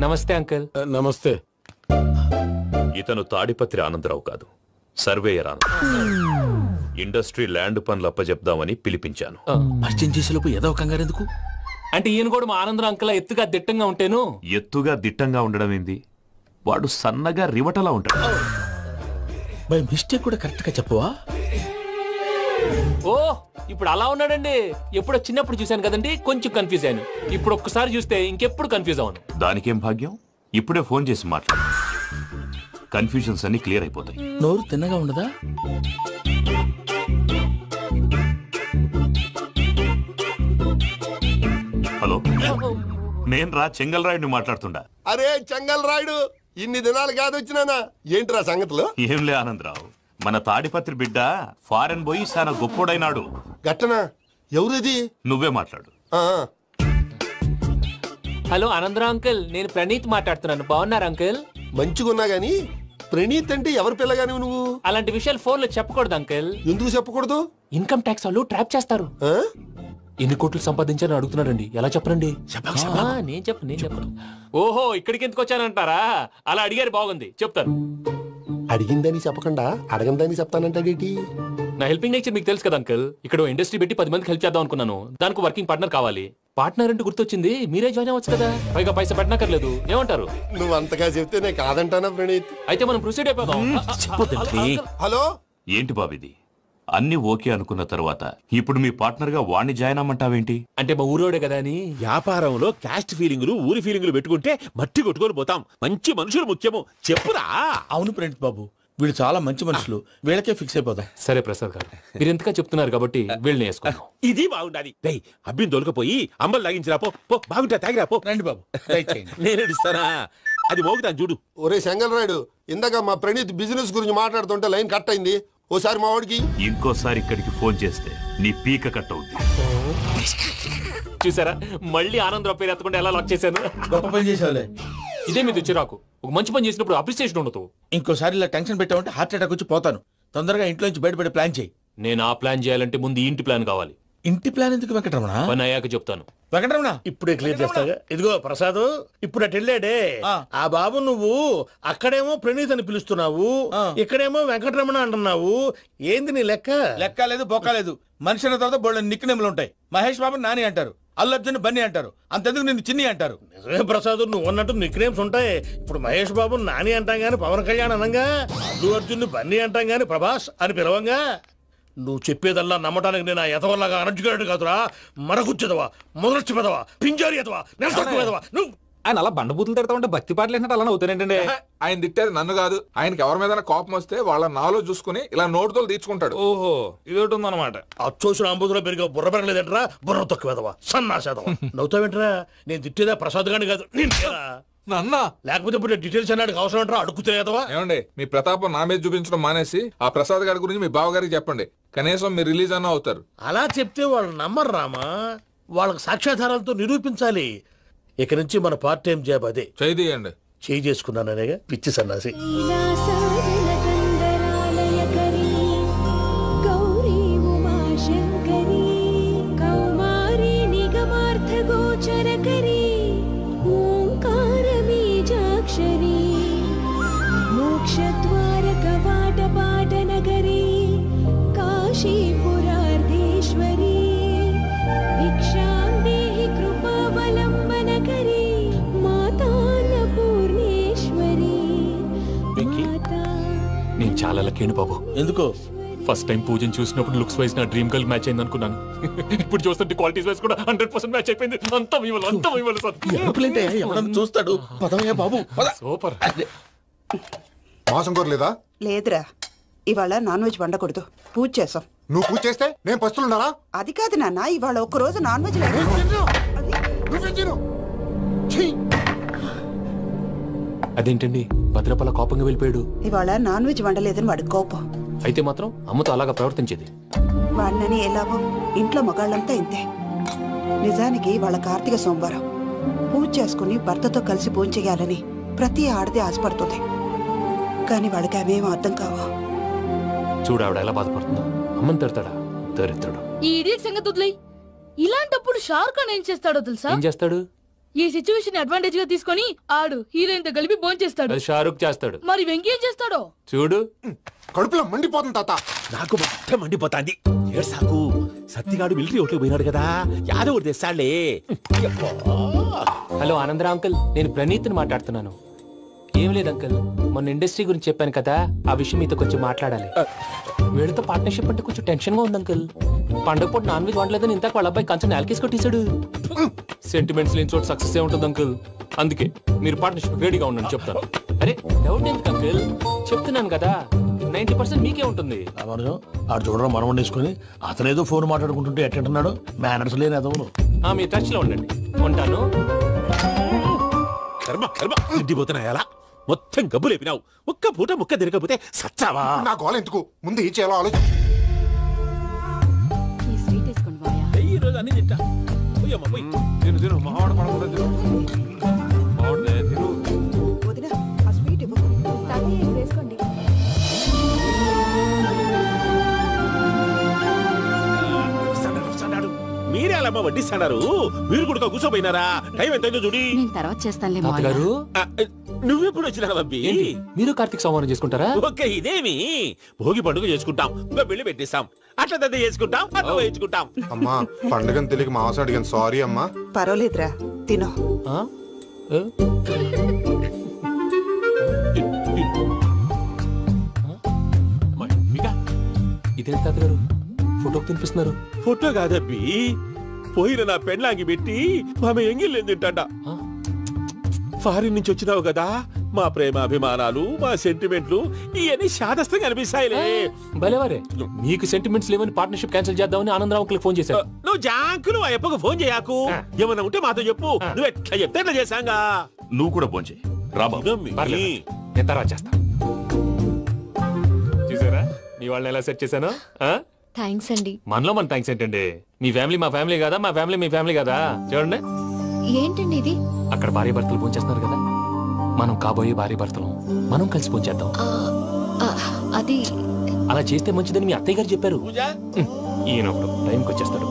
నమస్తే అంకుల్. నమస్తే. ఇతను తాడిపత్రి ఆనందరావు కాదు, సర్వేయర్ ఆనందరావు. ఇండస్ట్రీ ల్యాండ్ పనులు అప్పచెప్దామని పిలిపించాను. పరిచయం చేసేలోపు ఏదో కంగారు ఎందుకు? అంటే ఈయన కూడా మా ఆనందరావు అంకుల్ ఎత్తుగా దిట్టంగా ఉంటాను. ఎత్తుగా దిట్టంగా ఉండడం ఏంది, వాడు సన్నగా రివటలా ఉంటాడు. బై మిస్టేక్ కూడా కరెక్ట్ గా చెప్పవా? ఓ ఇప్పుడు అలా ఉన్నాడండి. ఎప్పుడో చిన్నప్పుడు చూశాను కదండి, కొంచెం కన్ఫ్యూజ్ అయ్యాను. ఇప్పుడు ఒక్కసారి చూస్తే ఇంకెప్పుడు కన్ఫ్యూజ్ అవ్వను. దానికేం భాగ్యం, ఇప్పుడే ఫోన్ చేసి మాట్లాడు. కన్ఫ్యూజన్స్ అన్ని క్లియర్ అయిపోతాయి. నోరు తిన్నగా ఉండదా? హలో నేను రా చెంగల్రాయుడిని మాట్లాడుతుండా. అరే చెంగల్ రాయుడు, ఇన్ని దినాలు కాదు వచ్చినానా? ఏంట్రా సంగతులు? ఏంలే ఆనందరావు, మన తాడిపత్రి బిడ్డ ఫారెన్ పోయి చాలా గొప్పోడైనాడు. గట్టనా? ఎవరిది? నువ్వే మాట్లాడు. హలో ఆనందరావు అంకుల్, నేను ప్రణీత్ మాట్లాడుతున్నాను. బాగున్నారు అంకుల్? మంచిగున్నా గాని ప్రణీత్ అంటే ఎవరి పిల్లగాని నువ్వు? అలాంటి విషయాలు ఫోన్ లో చెప్పకూడదు అంకుల్. ఎందుకు చెప్పకూడదు? ఇన్కమ్ ట్యాక్స్ వాళ్ళు ట్రాప్ చేస్తారు. ఎన్ని కోట్లు సంపాదించారని అడుగుతున్నారండి, ఎలా చెప్పరండి? నేను చెప్పను. ఓహో, ఇక్కడికి ఎందుకు వచ్చానంటారా? అలా అడిగారు, బాగుంది, చెప్తాను. అడిగిందని చెప్పకుండా అడగందని చెప్తానంటాడేటి? నా హెల్పింగ్ నేచర్ మీకు తెలుసు కదా అంకుల్. ఇక్కడ ఇండస్ట్రీ పెట్టి 10 మందికి హెల్ప్ చేద్దాం అనుకున్నాను. దానికి వర్కింగ్ పార్ట్నర్ కావాలి. పార్ట్నర్ అంటే గుర్తొచ్చింది, మీరే జాయిన్ అవ్వచ్చు కదా, పైగా పైసా పెట్టనక్కర్లేదు. ఏమంటారు? నువ్వు అంతగా చెప్తే నేను కాదంటానా ప్రణీత్? అయితే మనం ప్రొసీడ్ అయిపోదాం. హలో, ఏంటి బాబిది? అన్ని ఓకే అనుకున్న తర్వాత ఇప్పుడు మీ పార్ట్నర్ గా వాణ్ణి జాయిన్ అమ్మంటావేంటి? అంటే మా ఊరోడే కదా అని. వ్యాపారంలో క్యాస్ట్ ఫీలింగులు, ఊరి ఫీలింగులు పెట్టుకుంటే మట్టి కొట్టుకొని పోతాం. మంచి మనుషులు ముఖ్యము, చెప్పురా. అవును ప్రణీత్ బాబు, వీళ్ళు చాలా మంచి మనుషులు, వీళ్ళకే ఫిక్స్ అయిపోదాం. సరే ప్రసాద్ గారు, మీరు ఎంతగా చెప్తున్నారు కాబట్టి వీళ్ళని వేసుకుందాం. ఇది బాగుండాలి. అబ్బిని దొలకపోయి అమ్మలు లాగించిరా పో. బాగుంటా తాగిరా పో. రండి బాబు, నేను ఇస్తానా? అది మోగుతాను చూడు. ఒరే చెంగల్ రాయుడు, ఇందాక మా ప్రణీత్ బిజినెస్ గురించి మాట్లాడుతుంటే లైన్ కట్ అయింది. ఓసారి మా వాడికి ఇంకోసారి ఇక్కడికి ఫోన్ చేస్తే నీ పీక కట్ అవుద్ది. చూసారా, మళ్ళీ ఆనందరావు పేరు ఎత్తకుండా ఎలా లాక్ చేశాను. గొప్ప పని చేసావులే. ఇదే మీద చిరాకు. ఒక మంచి పని చేసినప్పుడు అప్రిసియేషన్ ఉండదు. ఇంకోసారి ఇలా టెన్షన్ పెట్టామంటే హార్ట్ అటాక్ వచ్చి పోతాను. తొందరగా ఇంట్లో నుంచి బయటపడే ప్లాన్ చేయి. నేను ఆ ప్లాన్ చేయాలంటే ముందు ఈ ఇంటి ప్లాన్ కావాలి. ఇంటి ప్లాన్ ఎందుకు వెంకటరమణ? పని అయ్యాక చెప్తాను. వెంకటరమణ ఇప్పుడే క్లియర్ చేస్తాగా. ఇదిగో ప్రసాద్, ఇప్పుడు అటు వెళ్ళాడే ఆ బాబు, నువ్వు అక్కడేమో ప్రణీత్ అని పిలుస్తున్నావు, ఇక్కడేమో వెంకటరమణ అంటున్నావు. ఏంది నీ లెక్క? లెక్క లేదు, బొక్క లేదు. మనిషి అన్న తర్వాత బోళ్ళ నిక్నెములు ఉంటాయి. మహేష్ బాబు నాని అంటారు, అల్లు అర్జున్ బన్నీ అంటారు, అంతెందుకు నిన్ను చిన్ని అంటారు. నిజమే ప్రసాద్, నువ్వు అన్నట్టు నిక్నేమ్స్ ఉంటాయి. ఇప్పుడు మహేష్ బాబు నాని అంటాం గాని పవన్ కళ్యాణ్ అనంగా, అల్లు అర్జున్ బన్నీ అంటాం గాని ప్రభాస్ అని పిలవంగా. నువ్వు చెప్పేదల్లా నమ్మటానికి నేను ఎతవల్లాగా అనర్జుగాడు కాదురా. మరగుచ్చదవా, మొదలచ్చి పెదవా, పింజారి ఎదవా, నెలసొక్కుదవా. నువ్వు ఆయన అలా బండబూతులు తిడతా ఉంటే భక్తి పాటలు ఏంటంటే అలా అవుతానంటే. ఆయన తిట్టేది నన్ను కాదు, ఆయనకి ఎవరి మీద కోపం వస్తే వాళ్ళ నాలో చూసుకుని ఇలా నోటుతో తీర్చుకుంటాడు. ఓహో, ఇదొకటి ఉందన్నమాట. అచ్చోసిన అంబుధులో పెరిగే బుర్ర పెరగలేదంటరా, బుర్ర తొక్కువేదవా, సన్నాసేదవా. నవ్వుతావేంట్రా? నేను తిట్టేదా ప్రసాద్ గాని కాదు, నన్నా. లేకపోతే ఇప్పుడు డీటెయిల్స్ అన్నాడు అవసరం అంటారా? అడుగుతలేదవా? ఏమండి, మీ ప్రతాపం నా మీద చూపించడం మానేసి ఆ ప్రసాద్ గారి గురించి మీ బావగారికి చెప్పండి. కనీసం మీరు రిలీజ్ అన్న అవుతారు. అలా చెప్తే వాళ్ళు నమ్మరు రామా. వాళ్ళకి సాక్ష్యాధారాలతో నిరూపించాలి. ఇక నుంచి మన పార్ట్ టైం జాబ్ అదే. చేయండి. చేయి చేసుకున్నాననేగా పిచ్చి సన్నాసి. నేను చాలా లక్కీని బాబు. ఎందుకో? ఫస్ట్ టైం పూజను చూసినప్పుడు లుక్స్ వైజ్ నా డ్రీమ్ గర్ల్ మ్యాచ్ అయింది అనుకున్నాను. ఇప్పుడు చూస్తుంటే క్వాలిటీస్ వైజ్ కూడా 100% మ్యాచ్ అయిపోయింది. అంతా ఇవ్వాలి సార్. ఎవడన్నా చూస్తాడు. పదవయ్యా బాబు, సూపర్. మాసం కోరలేదా? లేదురా, ఇవాళ నాన్ వెజ్ వండకూడదు, పూజ చేసాం. నువ్వు పూజ చేస్తే నేను పస్తులున్నారా? అది కాదు నాన్న, ఇవాళ ఒక్కరోజు నాన్ వెజ్ లేదు. అదేంటండి భద్రపల కోపంగా వెళ్ళిపోయాడు? ఇవాళ నాన్ వెజ్ వండలేదని వాడి కోపం. అయితే మాత్రం అమ్మతో అలాగా ప్రవర్తించేది. వాడినని ఎలాగో ఇంట్లో మగాళ్ళంతా ఇంతే. నిజానికి వాళ్ళ కార్తీక సోమవారం పూజ చేసుకుని భర్తతో కలిసి పూజ చేయాలని ప్రతి ఆడది ఆశపడుతుంది. కానీ వాడికి అవేం అర్థం కావా. చూడు ఆవిడ ఎలా బాధపడుతుందో. అమ్మని తిడతాడా? దరిద్రుడు. ఈ ఇడియట్ సంగతి వదిలేయ్. ఇలాంటప్పుడు షారుఖ్ ఖాన్ ఏం చేస్తాడో తెలుసా? ఏం చేస్తాడు? ఈ సిచ్యువేషన్ అడ్వాంటేజ్ గా తీసుకొని ఆడు హీరోయిన్ తో కలిపి బోన్ చేస్తాడు. షారుఖ్ చేస్తాడు. మరి వెంకీ ఏం చేస్తాడో చూడు. కడుపులో మండిపోతుంది తాత. నాకు మొత్తం మండిపోతాంది. సాకు సత్తిగాడు మిలిటరీ ఓట్లు పోయినాడు కదా, యాదవ్ తెస్తాడులే. హలో ఆనందరావు అంకుల్, నేను ప్రణీత్ని మాట్లాడుతున్నాను. ఏం లేదు అంకుల్, మొన్న ఇండస్ట్రీ గురించి చెప్పాను కదా, ఆ విషయం మీతో కొంచెం మాట్లాడాలి. వీడితో పార్ట్నర్షిప్ అంటే కొంచెం టెన్షన్ గా ఉంది అంకుల్. పండుగ పూట నాన్ వెజ్ వండలేదని ఇంతకు వాళ్ళ అబ్బాయి కంచెం నేలకేసి కొట్టేశాడు. సెంటిమెంట్స్ లేని చోట సక్సెస్ ఏ ఉంటుంది అంకుల్. అందుకే మీరు పార్ట్నర్షిప్ రెడీగా ఉండండి చెప్తాను. అరే డౌట్ ఎందుకు అంకుల్, చెప్తున్నాను కదా 90% మీకే ఉంటుంది. ఆడు చూడడం మనం వండేసుకుని అతనేదో ఫోన్ మాట్లాడుకుంటుంటే ఎట్టంటున్నాడు. మేనర్స్ లేని అదవును. మీరు టచ్ లో ఉండండి. ఉంటాను. కర్మ కర్మ తిండిపోతున్నా ఎలా మొత్తం గబ్బు లేపినావు. ఒక్క పూట ముక్క తిరగకపోతే సచ్చావా? నా గోల ఎందుకు, ముందు ఏం చేయాలో ఆలోచించు. ఈ రోజు అన్ని తింటా. పోయమ్మ పోయి తిను తిను మావాడ పడకుండా తిను. మావాడనే తిను. మీరే అలా వడ్డిస్తాడారు, మీరు కూడా కూర్చోపోయినారా? టైం ఎంతైందో చూడి. తర్వాత చేస్తానులే తాతగారు. నువ్వెప్పుడు వచ్చినా అబ్బి? మీరు కార్తీక్ సంహారం చేసుకుంటారా? ఓకే, ఇదేమి భోగి పండుగ చేసుకుంటాం, ఇంకా పెళ్లి పెట్టేస్తాం, అట్లా దద్ద చేసుకుంటాం, అట్లా వేయించుకుంటాం. అమ్మా పండుగని తెలియక మావస అడిగాను, సారీ అమ్మా. పర్వాలేదురా, తినో. ఇదే తాతగారు ఫోటోకి తినిపిస్తున్నారు. ఫోటో కాదబ్బి, పోయిన నా పెళ్ళాంగి పెట్టి ఆమె ఎంగిల్లేం తింటాడ. ఫారిన్ నుంచి వచ్చినావు కదా, మా ప్రేమ అభిమానాలు, మా సెంటిమెంట్లు ఇవన్నీ శాదస్తంగా అనిపిస్తాయిలే. భలేవారే, మీకు సెంటిమెంట్స్ లేవని పార్ట్నర్షిప్ క్యాన్సిల్ చేద్దామని ఆనందరావు అంకుల్ ఫోన్ చేశారు. నువ్వు జాంకులు ఆ ఎప్పకు ఫోన్ చేయకు, ఏమన్నా ఉంటే మాతో చెప్పు. నువ్వు ఎట్లా చెప్తే ఎట్లా చేశాంగా. నువ్వు కూడా ఫోన్ చేయి రాబాబు. నేను తర్వాత చేస్తా. చూసారా మీ వాళ్ళని ఎలా సెట్ చేశాను? థ్యాంక్స్ అండి. మనలో మన థ్యాంక్స్ ఏంటండి? మీ ఫ్యామిలీ మా ఫ్యామిలీ కదా, మా ఫ్యామిలీ మీ ఫ్యామిలీ కదా. చూడండి ఏంటండి ఇది? అక్కడ భార్య భర్తలు పోంచేస్తున్నారు కదా, మనం కాబోయే భార్య భర్తలు మనం కలిసి పోంచేద్దాం. అది అలా చేస్తే మంచిదని మీ అత్తయ్య గారు చెప్పారు. ఈయన ఒకడు టైంకి వచ్చేస్తాడు.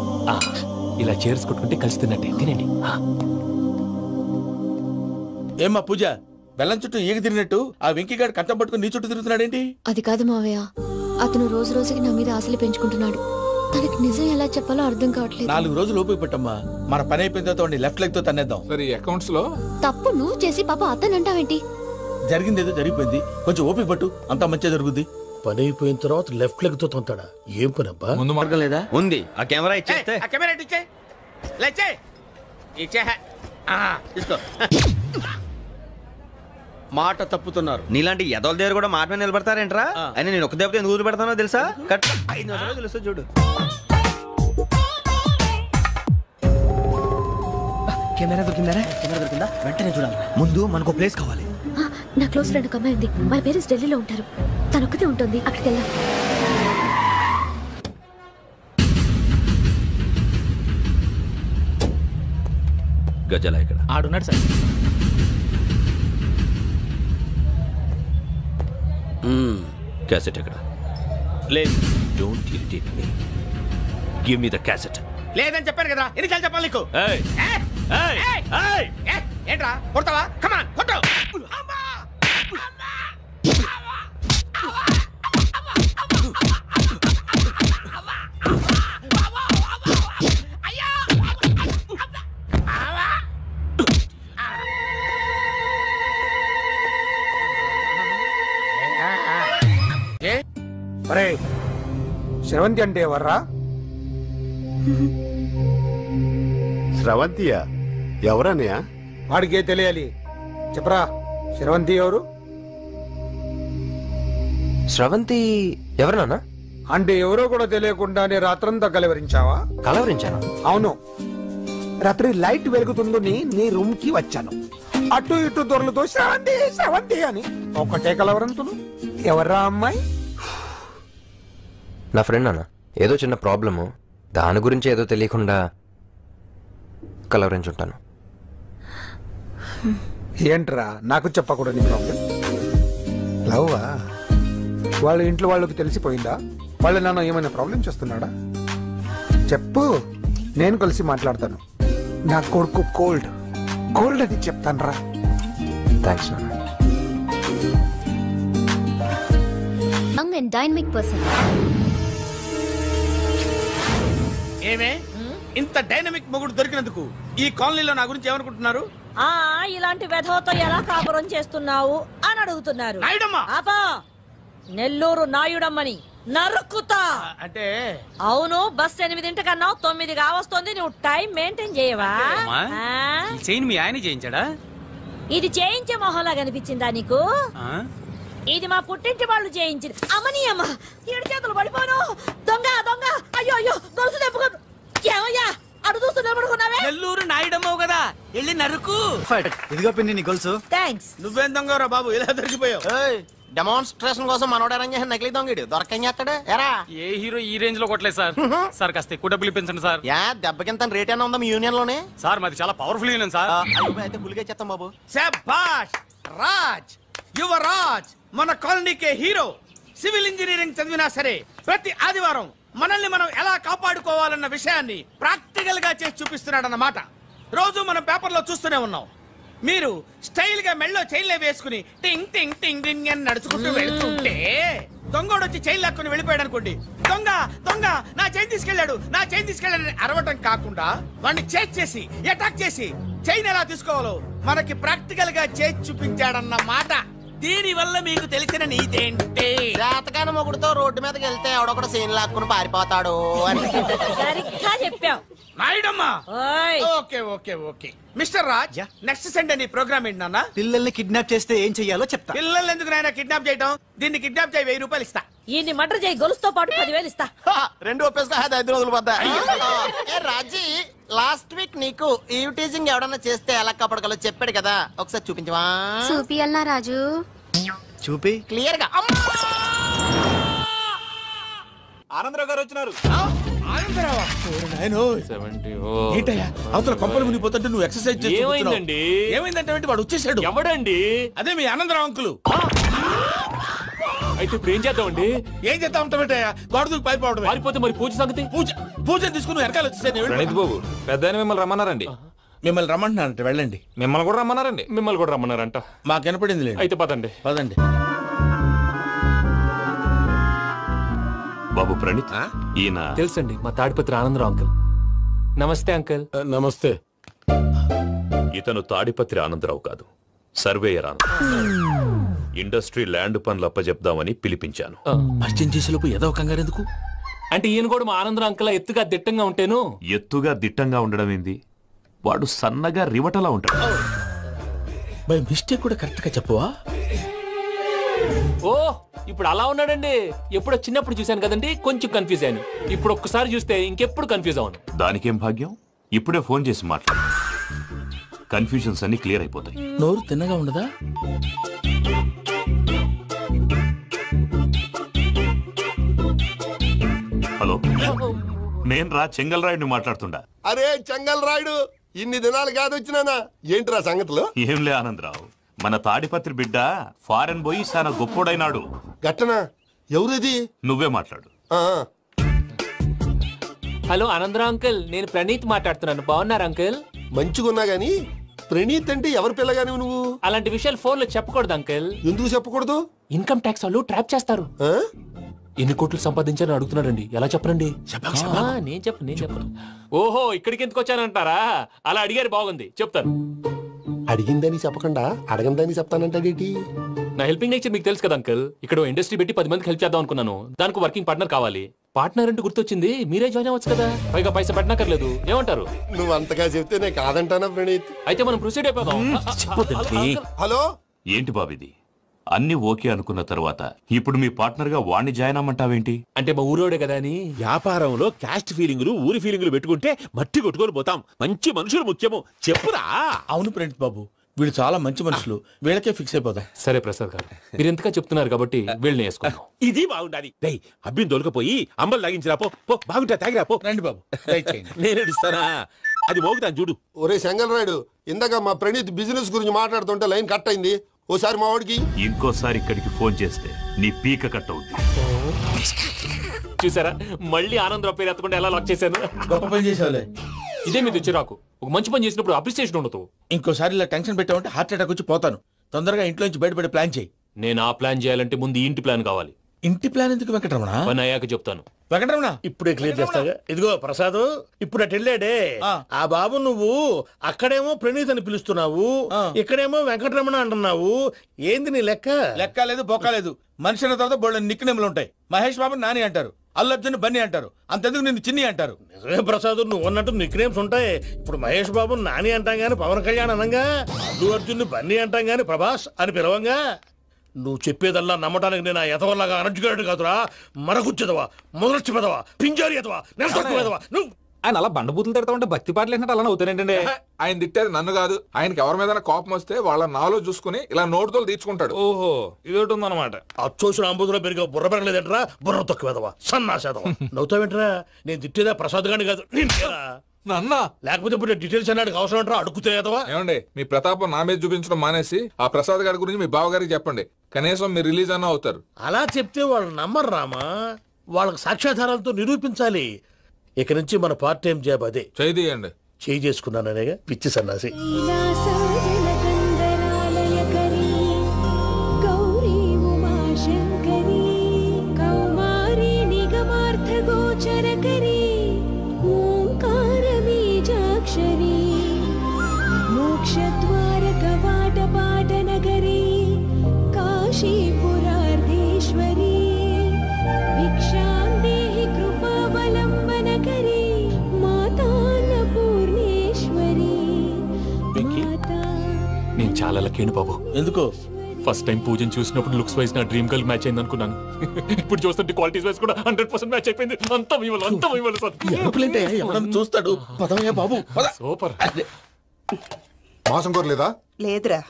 ఇలా చేర్స్ కొట్టుకుంటే కలిసి తిన్నట్టే. తినండి. ఏమ్మా పూజ, బెల్లం చుట్టూ ఈగ తిరిగినట్టు ఆ వెంకీగాడు కట్టం పట్టుకుని నీ చుట్టూ తిరుగుతున్నాడేంటి? అది కాదు మావయ్య, అతను రోజు రోజుకి నా మీద ఆశలు పెంచుకుంటున్నాడు. తనకి నిజం ఎలా చెప్పాలో అర్థం కావట్లేదు. 4 రోజులు ఓపిక పట్టమ్మా, మన పని అయిపోయిన తర్వాత లెఫ్ట్ లెగ్ తో తన్నేద్దాం. సరే అకౌంట్స్ లో తప్పు నువ్వు చేసి పాప అతను అంటావేంటి? జరిగింది ఏదో జరిగిపోయింది, కొంచెం ఓపిక పట్టు, అంతా మంచిగా జరుగుద్ది. పని అయిపోయిన తర్వాత లెఫ్ట్ లెగ్ తో తొంతాడా? ఏం పని అబ్బా? ముందు మార్గం లేదా? ఉంది. ఆ కెమెరా ఇచ్చేస్తే తీసుకో. మాట తప్పుతున్నారు. నీలాంటి ఎదల దగ్గర కూడా మాట మీద నిలబడతారేంట్రా? అయినా నేను ఒక దెబ్బతో ఎందుకు పెడతానో తెలుసా? కట్ 5 నిమిషాలు తెలుసు చూడు. కెమెరా దొరికిందా? కెమెరా దొరికిందా? వెంటనే చూడాలి. ముందు మనకు ప్లేస్ కావాలి. నా క్లోజ్ ఫ్రెండ్ ఒక అమ్మాయి ఉంది. వాళ్ళ పేరెంట్స్ ఢిల్లీలో ఉంటారు. తను ఒక్కతే ఉంటుంది. అక్కడికి వెళ్దాం. గజల ఇక్కడ ఆడున్నాడు సార్. క్యాసెట్ ఎక్కడ? లేదు. Don't irritate me. Give me the cassette. లేదని చెప్పాను కదా, ఎన్నిసార్లు చెప్పాలి నీకు? ఏంట్రా కొడతావా? కమాన్ కొట్టు. శ్రవంతి అంటే ఎవర్రా? స్రవంతియా? ఎవరన్నయ్యా? వాడికే తెలియాలి. చెప్పరా, శ్రవంతి ఎవరు? స్రవంతి ఎవరు నాన్న? అంటే ఎవరో కూడా తెలియకుండానే రాత్రంతా కలవరించావా? కలవరించాను. అవును, రాత్రి లైట్ వెలుగుతుందని నీ రూమ్ కి వచ్చాను. అటు ఇటు దొరలతో శ్రవంతి శ్రవంతి అని ఒకటే కలవరంతులు. ఎవర్రా అమ్మాయి? నా ఫ్రెండ్ అన్న. ఏదో చిన్న ప్రాబ్లము, దాని గురించి ఏదో తెలియకుండా కలవరించుంటాను. ఏంట్రా నాకు చెప్పకూడదు నీ ప్రాబ్లం? లవ్వా? వాళ్ళ ఇంట్లో వాళ్ళకి తెలిసిపోయిందా? వాళ్ళ నాన్న ఏమైనా ప్రాబ్లం చేస్తున్నాడా? చెప్పు, నేను కలిసి మాట్లాడతాను. నా కొడుకు కోల్డ్ కోల్డ్ అని చెప్తాను రా. థ్యాంక్స్ నాన్న. Young and dynamic person. ఏమే ఇంత డైనమిక్ మొగుడు దొరికినందుకు ఈ కాలనీలో నా గురించి ఏమనుకుంటున్నారు? ఇలాంటి వెధవతో ఎలా కాపురం చేస్తున్నావు అని అడుగుతున్నారు. ఆపా, నెల్లూరు నాయుడమ్మని నరుక్కుతా. అంటే అవును, బస్ 8 కన్నా 9 కావస్తుంది. నువ్వు టైం మెయింటైన్ చేయవా? చైన్ మీ ఆయన చేయించాడా? ఇది చేయించే మొహంలా కనిపించిందా నీకు? ఇది మా పుట్టింటి వాళ్ళు చేయించింది. అమ్మని అమ్మ, 7 చేతులు పడిపోను. దొంగ దొంగ, అయ్యో అయ్యో, గొలుసు తెప్పుకోను. ఏమయ్యా, ఆ అడు చూస్తూ నిలబడుకున్నావే? నెల్లూరు నాయుడమ్మవు కదా, వెళ్ళి నరుకు. ఇదిగో పిన్ని నీ గొలుసు. థ్యాంక్స్. నువ్వేం దొంగరా బాబు, ఇలా దొరికిపోయావు. డెమాన్స్ట్రేషన్ కోసం మనోడు అరేంజ్ చేసిన నకిలీ దొంగడు దొరకని చేస్తాడు. ఎరా ఏ హీరో ఈ రేంజ్ లో కొట్టలేదు సార్. సార్ కాస్త ఎక్కువ డబ్బులు ఇప్పించండి సార్. యా దెబ్బకింత రేట్ అయినా ఉందా మీ యూనియన్ లోనే? సార్ మాది చాలా పవర్ఫుల్ యూనియన్ సార్. అయితే గులిగా చేస్తాం బాబు. శభాష్ రాజ్, యువరాజ్, మన కాలనీకే హీరో. సివిల్ ఇంజనీరింగ్ చదివినా సరే ప్రతి ఆదివారం మనల్ని మనం ఎలా కాపాడుకోవాలన్న విషయాన్ని ప్రాక్టికల్ గా చేసి చూపిస్తున్నాడన్నమాట. రోజు మనం పేపర్లో చూస్తూనే ఉన్నాం. మీరు స్టైల్ గా మెళ్ళో చైన్లే వేసుకుని టింగ్ టింగ్ టింగ్ టింగ్ అని నడుచుకుంటూ వెళ్తుంటే దొంగోడు వచ్చి చైన్ లాక్కుని వెళ్ళిపోయాడు అనుకోండి. దొంగ దొంగ నా చైన్ తీసుకెళ్ళాడు, నా చైన్ తీసుకెళ్ళాడని అరవటం కాకుండా వాడిని చేజ్ చేసి అటాక్ చేసి చైన్ ఎలా తీసుకోవాలో మనకి ప్రాక్టికల్ గా చేసి చూపించాడన్న మాట. దీని వల్ల మీకు తెలిసిన నీతేంటి? జాతకాన మొగుడుతో రోడ్డు మీదకి వెళ్తే ఎవడొకడు సీన్ లాక్కుని పారిపోతాడు అని. సరిగ్గా చెప్పావు నాయుడమ్మా. Okay okay okay mister Raj, next Sunday నీ ప్రోగ్రామ్ ఏంటి నాన్న? పిల్లల్ని కిడ్నాప్ చేస్తే ఏం చెయ్యాలో చెప్తా. పిల్లల్ని ఎందుకు నాయన కిడ్నాప్ చేయటం? దీన్ని కిడ్నాప్ చేయి, 1000 రూపాయలు ఇస్తా. ఈయన్ని మర్డర్ చేయి, గొలుసుతో పాటు 10,000 ఇస్తా. రెండు ఒప్పేస్తా, 5 రోజులు పడ్డా. రాజీ, లాస్ట్ వీక్ నీకు ఈ టీజింగ్ ఎవడన్నా చేస్తే ఎలా కాపాడగలో చెప్పాడు కదా, ఒకసారి చూపించవా? చూపియల్నా రాజు? చూపి క్లియర్ గా. ఆనందరావు గారు వచ్చినారు. ఏంటయ్యా అవతల కొంపలు మునిగిపోతుంటే నువ్వు ఎక్సర్సైజ్ చేస్తున్నావు. ఏమైందండి? ఏమైందంటే వాడు వచ్చేసాడు. ఎవడండి? అదే మీ ఆనందరావు అంకులు. అయితే ఇప్పుడు ఏం చేద్దామండి? ఏం చేద్దాం ఉంటావేటయ్యా, వాడుదూకి పైపోవడం. పారిపోతే మరి పూజ సంగతి? పూజ తీసుకుని వెనకాల వచ్చేసాను. ప్రణీత్ బాబు, పెద్ద మిమ్మల్ని రమ్మన్నారండి. మిమ్మల్ని రమ్మంటున్నారంట, వెళ్ళండి. మిమ్మల్ని కూడా రమ్మన్నారండి. మిమ్మల్ని కూడా రమ్మన్నారంట. మాకు వినపడింది లేదు. అయితే పదండి. పదండి. బాబు ప్రణీత్, ఈయన తెలుసండి, మా తాడిపత్రి ఆనందరావు అంకుల్. నమస్తే అంకుల్. నమస్తే. ఇతను తాడిపత్రి ఆనందరావు కాదు, సర్వేయర్ ఆనందరావు. ఇండస్ట్రీ ల్యాండ్ పనులు అప్పచెప్దామని పిలిపించాను. పరిచయం చేసేలోపు ఏదో కంగారు ఎందుకు? అంటే ఈయన కూడా మా ఆనందరావు అంకుల్ ఎత్తుగా దిట్టంగా ఉంటాను. ఎత్తుగా దిట్టంగా ఉండడం ఏంది? వాడు సన్నగా రివటలా ఉంటాడు. బై మిస్టేక్ కూడా కరెక్ట్ గా చెప్పవా? ఓ ఇప్పుడు అలా ఉన్నాడండి. ఎప్పుడో చిన్నప్పుడు చూశాను కదండి, కొంచెం కన్ఫ్యూజ్ అయ్యాను. ఇప్పుడు ఒక్కసారి చూస్తే ఇంకెప్పుడు కన్ఫ్యూజ్ అవ్వను. దానికేం భాగ్యం, ఇప్పుడే ఫోన్ చేసి మాట్లాడు. కన్ఫ్యూజన్స్ అన్ని క్లియర్ అయిపోతాయి. నోరు తిన్నగా ఉండదా? హలో, నేను రా చెంగల్ రాయుడిని మాట్లాడుతుండా. అరే చెంగల్ రాయుడు, ఇన్ని దినాలు కాదు వచ్చినానా? ఏంట్రా సంగతులు? ఏంలే ఆనందరావు, మన తాడిపత్రి బిడ్డ ఫారెన్ పోయి చాలా గొప్పోడైనాడు. గట్టనా? ఎవరిది? నువ్వే మాట్లాడు. హలో ఆనందరావు అంకుల్, నేను ప్రణీత్ మాట్లాడుతున్నాను. బాగున్నారు అంకుల్? మంచిగున్నా గాని ప్రణీత్ అంటే ఎవరి పిల్లగాని నువ్వు? అలాంటి విషయాలు ఫోన్ లో చెప్పకూడదు అంకుల్. ఎందుకు చెప్పకూడదు? ఇన్కమ్ ట్యాక్స్ వాళ్ళు ట్రాప్ చేస్తారు. ఎన్ని కోట్లు సంపాదించాలని అడుగుతున్నారండి, ఎలా చెప్పరండి? నేను చెప్పను. ఓహో, ఇక్కడికి ఎందుకు వచ్చానంటారా? అలా అడిగారు, బాగుంది, చెప్తాను. అడిగిందని చెప్పకుండా అడగందని చెప్తానంటాడేటి? నా హెల్పింగ్ నేచర్ మీకు తెలుసు కదా అంకుల్. ఇక్కడ ఇండస్ట్రీ పెట్టి 10 మందికి హెల్ప్ చేద్దాం అనుకున్నాను. దానికి వర్కింగ్ పార్ట్నర్ కావాలి. పార్ట్నర్ అంటే గుర్తొచ్చింది, మీరే జాయిన్ అవ్వచ్చు కదా, పైగా పైసా పెట్టనక్కర్లేదు. ఏమంటారు? నువ్వు అంతగా చెప్తే నేను కాదంటానా ప్రణీత్? అయితే మనం ప్రొసీడ్ అయిపోదాం. హలో, ఏంటి బాబిది? అన్ని ఓకే అనుకున్న తర్వాత ఇప్పుడు మీ పార్ట్నర్ గా వాణ్ణి జాయిన్ అమ్మంటావేంటి? అంటే మా ఊరోడే కదా అని. వ్యాపారంలో క్యాస్ట్ ఫీలింగులు, ఊరి ఫీలింగులు పెట్టుకుంటే మట్టి కొట్టుకొని పోతాం. మంచి మనుషులు ముఖ్యము, చెప్పురా. అవును ప్రణీత్ బాబు, వీళ్ళు చాలా మంచి మనుషులు, వీళ్ళకే ఫిక్స్ అయిపోదాం. సరే ప్రసాద్ గారు, మీరు ఎంతగా చెప్తున్నారు కాబట్టి వీళ్ళని వేసుకుందాం. ఇది బాగుండాలి. డై అబ్బిని దొలకపోయి అంబలు లాగించిరా పో. బాగుంటా, తాగిరా పో. రండి బాబు, నేను ఇస్తానా? అది మోగుతాను చూడు. ఒరే చెంగల్ రాయుడు, ఇందాక మా ప్రణీత్ బిజినెస్ గురించి మాట్లాడుతుంటే లైన్ కట్ అయింది. ఓసారి మా వాడికి ఇంకోసారి ఇక్కడికి ఫోన్ చేస్తే నీ పీక కట్ అవుద్ది. చూసారా, మళ్ళీ ఆనందరావు పేరు ఎత్తకుండా ఎలా లాక్ చేశాను. గొప్ప పని చేసేవాళ్ళే. ఇదే మీద చిరాకు. ఒక మంచి పని చేసినప్పుడు అప్రిసియేషన్ ఉండదు. ఇంకోసారి ఇలా టెన్షన్ పెట్టామంటే హార్ట్ అటాక్ వచ్చి పోతాను. తొందరగా ఇంట్లో నుంచి బయటపడే ప్లాన్ చేయి. నేను ఆ ప్లాన్ చేయాలంటే ముందు ఈ ఇంటి ప్లాన్ కావాలి. ఇంటి ప్లాన్ ఎందుకు వెంకటరమణ? పని అయ్యాక చెప్తాను. వెంకటరమణ ఇప్పుడే క్లియర్ చేస్తాగా. ఇదిగో ప్రసాద్, ఇప్పుడు అటు వెళ్ళాడే ఆ బాబు, నువ్వు అక్కడేమో ప్రణీత్ అని పిలుస్తున్నావు, ఇక్కడేమో వెంకటరమణ అంటున్నావు. ఏంది నీ లెక్క? లెక్క లేదు, బొక్క లేదు. మనిషి అన్న తర్వాత బోళ్ళ నిక్ నేమ్లు ఉంటాయి. మహేష్ బాబు నాని అంటారు, అల్లు అర్జున్ బన్నీ అంటారు, అంతెందుకు నిన్ను చిన్ని అంటారు. నిజమే ప్రసాద్, నువ్వు అన్నట్టు నిక్ నేమ్స్ ఉంటాయి. ఇప్పుడు మహేష్ బాబు నాని అంటాం గాని పవన్ కళ్యాణ్ అనంగా, అల్లు అర్జున్ బన్నీ అంటాం గాని ప్రభాస్ అని పిలవంగా. నువ్వు చెప్పేదల్లా నమ్మటానికి నేను ఎతవల్లాగా అనర్జుకేటెడ్ కాదురా. మరగుచ్చదవా, మొదలచ్చి పెదవా, పింజారి ఎదవా, నెలసొక్కు పెదవా. నువ్వు ఆయన అలా బండబూతులు తిడతా ఉంటే భక్తి పాటలు ఏంటంటే అలా అవుతానేంటండి. ఆయన తిట్టేది నన్ను కాదు, ఆయనకి ఎవరి మీద కోపం వస్తే వాళ్ళ నాలో చూసుకుని ఇలా నోటుతో తీర్చుకుంటాడు. ఓహో ఇదొకటి ఉందన్నమాట. అచ్చోసిన అంబుధులో పెరిగే బుర్ర పెరగలేదంటరా, బుర్ర తొక్కువేదవా సన్నాసేదవా. నవ్వుతావేంట్రా? నేను తిట్టేదా ప్రసాద్ గాని కాదు నన్నా, లేకపోతే ఇప్పుడు డీటెయిల్స్ అన్నాడు అవసరం అంటారా? అడుగుతాయేదవా. ఏమండి మీ ప్రతాపం నా మీద చూపించడం మానేసి ఆ ప్రసాద్ గారి గురించి మీ బావగారికి చెప్పండి. కనీసం మీరు రిలీజ్ అన్న అవుతారు. అలా చెప్తే వాళ్ళు నమ్మరు రామా, వాళ్ళకి సాక్ష్యాధారాలతో నిరూపించాలి. ఇక నుంచి మన పార్ట్ టైం జాబ్ అదే. చేయండి. చేయి చేసుకున్నాననేగా పిచ్చి సన్నాసి. నేను చాలా లక్కీని బాబు. ఎందుకో? ఫస్ట్ టైం పూజను చూసినప్పుడు లుక్స్ వైజ్ నా డ్రీమ్ గర్ల్ మ్యాచ్ అయింది అనుకున్నాను. ఇప్పుడు చూస్తుంటే క్వాలిటీస్ వైజ్ కూడా 100% మ్యాచ్ అయిపోయింది. అంతా ఇవ్వాలి సార్. చూస్తాడు. పదవయ్యా బాబు, సూపర్. మాసం కోరలేదా? లేదురా,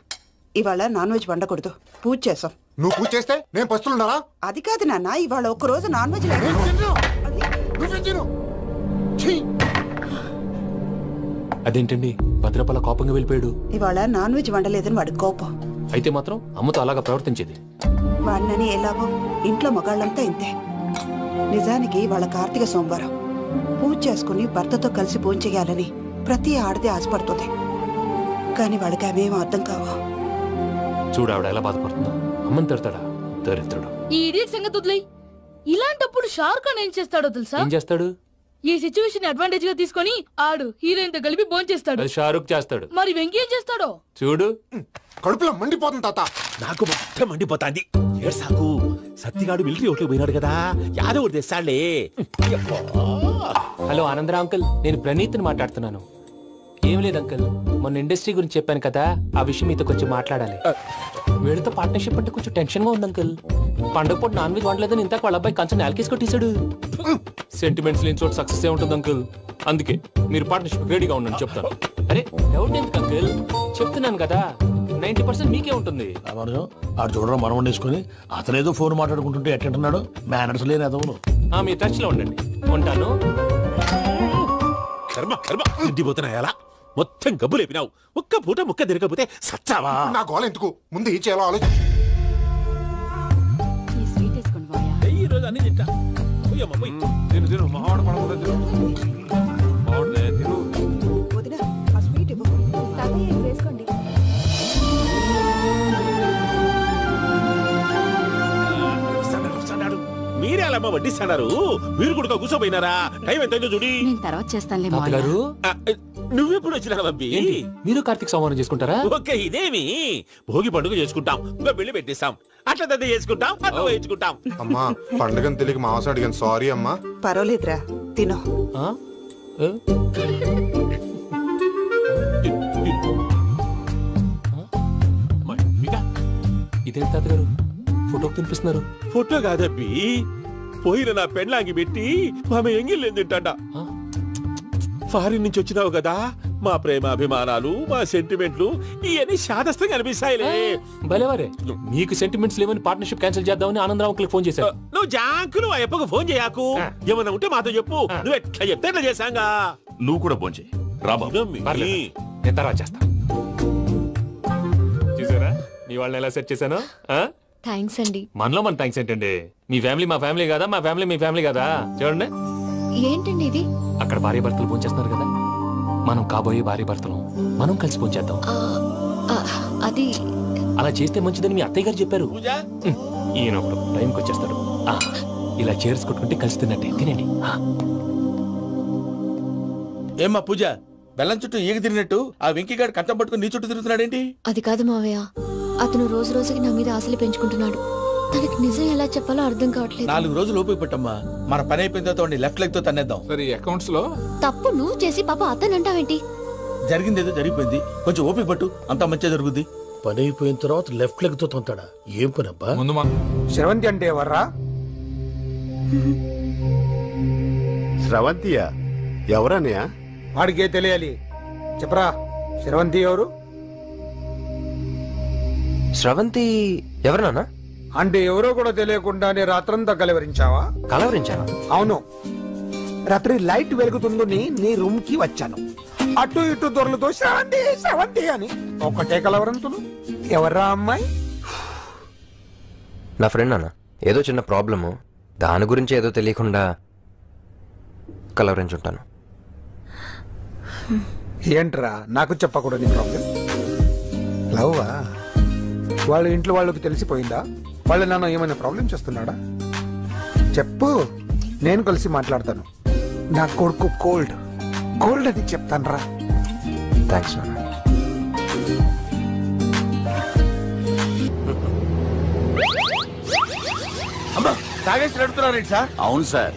ఇవాళ నాన్ వెజ్ వండకూడదు, పూజ చేసాం. నువ్వు పూజ చేస్తే నేను పస్తులున్నారా? అది కాదు నాన్న, ఇవాళ ఒక్క రోజు నాన్ వెజ్ లేదు. అదేంటండి భద్రపల కోపంగా వెళ్ళిపోయాడు? ఇవాళ నాన్ వెజ్ వండలేదని వాడి కోపం. అయితే మాత్రం అమ్మతో అలాగా ప్రవర్తించేది. వాడినని ఎలాగో ఇంట్లో మగాళ్ళంతా ఇంతే. నిజానికి వాళ్ళ కార్తీక సోమవారం పూజ చేసుకుని భర్తతో కలిసి భోంచేయాలని ప్రతి ఆడది ఆశపడుతుంది. కానీ వాడికి అవేం అర్థం కావా. చూడు ఆవిడ ఎలా బాధపడుతుందో. అమ్మని తిడతాడా దరిద్రుడు. ఈ ఇడియట్ సంగతి వదిలేయ్. ఇలాంటప్పుడు షారుఖ్ ఖాన్ ఏం చేస్తాడో తెలుసా? ఏం చేస్తాడు? ఈ సిచ్యువేషన్ అడ్వాంటేజ్ గా తీసుకొని ఆడు హీరోయిన్ తో కలిపి భోంచేస్తాడు. అది షారుఖ్ చేస్తాడు. మరి వెంకీ ఏం చేస్తాడో చూడు. కడుపులో మండిపోతుంది తాత. నాకు మొత్తం మండిపోతాంది. ఏడ్సాకు, సత్తిగాడు మిలిటరీ ఓట్లు పోయినాడు కదా, యాదవ్ తెస్తాడులే. హలో ఆనందరా అంకుల్, నేను ప్రణీత్ని మాట్లాడుతున్నాను. ఏం లేదు అంకుల్, మొన్న ఇండస్ట్రీ గురించి చెప్పాను కదా, ఆ విషయం మీతో కొంచెం మాట్లాడాలి. వీడితో పార్ట్నర్షిప్ అంటే కొంచెం టెన్షన్ గా ఉంది అంకుల్. పండుగ పూట నాన్ వెజ్ వండలేదని ఇంతకు వాళ్ళ అబ్బాయి కంచెం నేలకేసి కొట్టేశాడు. సెంటిమెంట్స్ లేని చోట సక్సెస్ ఏ ఉంటుంది అంకుల్. అందుకే మీరు పార్ట్నర్షిప్ రెడీగా ఉండండి చెప్తాను. అరే డౌట్ ఎందుకు అంకుల్, చెప్తున్నాను కదా 90% మీకే ఉంటుంది. ఆడు చూడడం మనం వండేసుకుని అతనేదో ఫోన్ మాట్లాడుకుంటుంటే ఎట్టుంటున్నాడు. మేనర్స్ లేని అదవును. మీ టచ్ లో ఉండండి. ఉంటాను. కర్మ కర్మ తిండిపోతున్నాయా? మొత్తం గబ్బు లేపినావు. ఒక్క పూట ముక్క తిరగకపోతే సచ్చావా? నా గోల ఎందుకు, ముందు ఈ చేయాలో ఆలోచించు. ఈ రోజు అన్ని తింటా. తిను తిను, మహావాడ పడకూడదు. తిను. మీరే అలా వడ్డిస్తున్నారు. మీరు కూడా కూర్చోపోయినారా? టైం ఎంతైందో చూడి. తర్వాత చేస్తానులే తాతగారు. నువ్వెప్పుడు వచ్చినా అబ్బి? మీరు కార్తీక్ సంహారం చేసుకుంటారా? ఓకే, ఇదేమి భోగి పండుగ చేసుకుంటాం, ఇంకా పెళ్లి పెట్టేస్తాం, అట్లా దద్ద చేసుకుంటాం, అట్లా వేయించుకుంటాం. అమ్మా పండుగని తెలియక మాసం అడిగాను, సారీ అమ్మా. పర్వాలేదురా, తినో. ఇదేం తాతగారు ఫోటోకి తినిపిస్తున్నారు? ఫోటో కాదబ్బి, పోయిన నా పెళ్ళాంగి పెట్టి ఆమె ఎంగిల్లేం తింటాడ. ఫారిన్ నుంచి వచ్చినావు కదా, మా ప్రేమ అభిమానాలు, మా సెంటిమెంట్లు ఇవన్నీ శాదస్తంగా అనిపిస్తాయిలే. భలేవారే, మీకు సెంటిమెంట్స్ లేవని పార్ట్నర్షిప్ క్యాన్సిల్ చేద్దామని ఆనందరావు అంకుల్ ఫోన్ చేశారు. నువ్వు జాంకులు ఆ ఎప్పకు ఫోన్ చేయకు. ఏమన్నా ఉంటే మాతో చెప్పు. నువ్వు ఎట్లా చెప్తే ఎట్లా చేశాంగా. నువ్వు కూడా ఫోన్ చేయి రాబాబు. నేను తర్వాత చేస్తా. చూసారా మీ వాళ్ళని ఎలా సెట్ చేశాను? థ్యాంక్స్ అండి. మనలో మన థ్యాంక్స్ ఏంటండి? మీ ఫ్యామిలీ మా ఫ్యామిలీ కదా, మా ఫ్యామిలీ మీ ఫ్యామిలీ కదా. చూడండి ఏంటండి ఇది? అక్కడ భార్య భర్తలు పోంచేస్తున్నారు కదా, మనం కాబోయే భార్య భర్తలు మనం కలిసి పోంచేద్దాం. అది అలా చేస్తే మంచిదని మీ అత్తయ్య గారు చెప్పారు. ఈయన ఒకడు టైంకి వచ్చేస్తాడు. ఇలా చేర్స్ కొట్టుకుంటే కలిసి తిన్నట్టే. తినండి. ఏమ్మా పూజ, బెల్లం చుట్టూ ఈగ తిరిగినట్టు ఆ వెంకీగాడు కంటం పట్టుకుని నీ చుట్టూ తిరుగుతున్నాడేంటి? అది కాదు మావయ్య, అతను రోజు రోజుకి నా మీద ఆశలు పెంచుకుంటున్నాడు. తనకి నిజం ఎలా చెప్పాలో అర్థం కావట్లేదు. 4 రోజులు ఓపిక పట్టమ్మా, మన పని అయిపోయిన తర్వాత లెఫ్ట్ లెగ్ తో తన్నేద్దాం. సరే అకౌంట్స్ లో తప్పు నువ్వు చేసి పాప అతను అంటావేంటి? జరిగింది ఏదో జరిగిపోయింది, కొంచెం ఓపిక పట్టు, అంతా మంచిగా జరుగుద్ది. పని అయిపోయిన తర్వాత లెఫ్ట్ లెగ్ తో తొంతాడా? ఏం పని అబ్బా? ముందు శ్రవంతి అంటే ఎవర్రా? స్రవంతియా? ఎవరన్నయ్య? వాడికే తెలియాలి. చెప్పరా, శ్రవంతి ఎవరు? స్రవంతి ఎవరు నాన్న? అంటే ఎవరో కూడా తెలియకుండానే రాత్రంతా కలవరించావా? కలవరించావా? అవును. రాత్రి లైట్ వెలుగుతుందని నీ రూమ్ కి వచ్చాను. అటు ఇటు దొరలతో శ్రవంతి శ్రవంతి అని ఒకటే కలవరంతులు. ఎవర్రా అమ్మాయి? నా ఫ్రెండ్ నాన్న. ఏదో చిన్న ప్రాబ్లము, దాని గురించి ఏదో తెలియకుండా కలవరించుంటాను. ఏంట్రా నాకు చెప్పకూడదు ప్రాబ్లం? లవ్వా? వాళ్ళ ఇంట్లో వాళ్ళకి తెలిసిపోయిందా? వాళ్ళ నాన్న ఏమైనా ప్రాబ్లం చేస్తున్నాడా? చెప్పు, నేను కలిసి మాట్లాడతాను. నా కొడుకు కోల్డ్ కోల్డ్ అని చెప్తాను రా. థ్యాంక్స్ నాన్న. అమ్మా తాగేసి నడుపుతున్నారేంటి సార్? అవును సార్,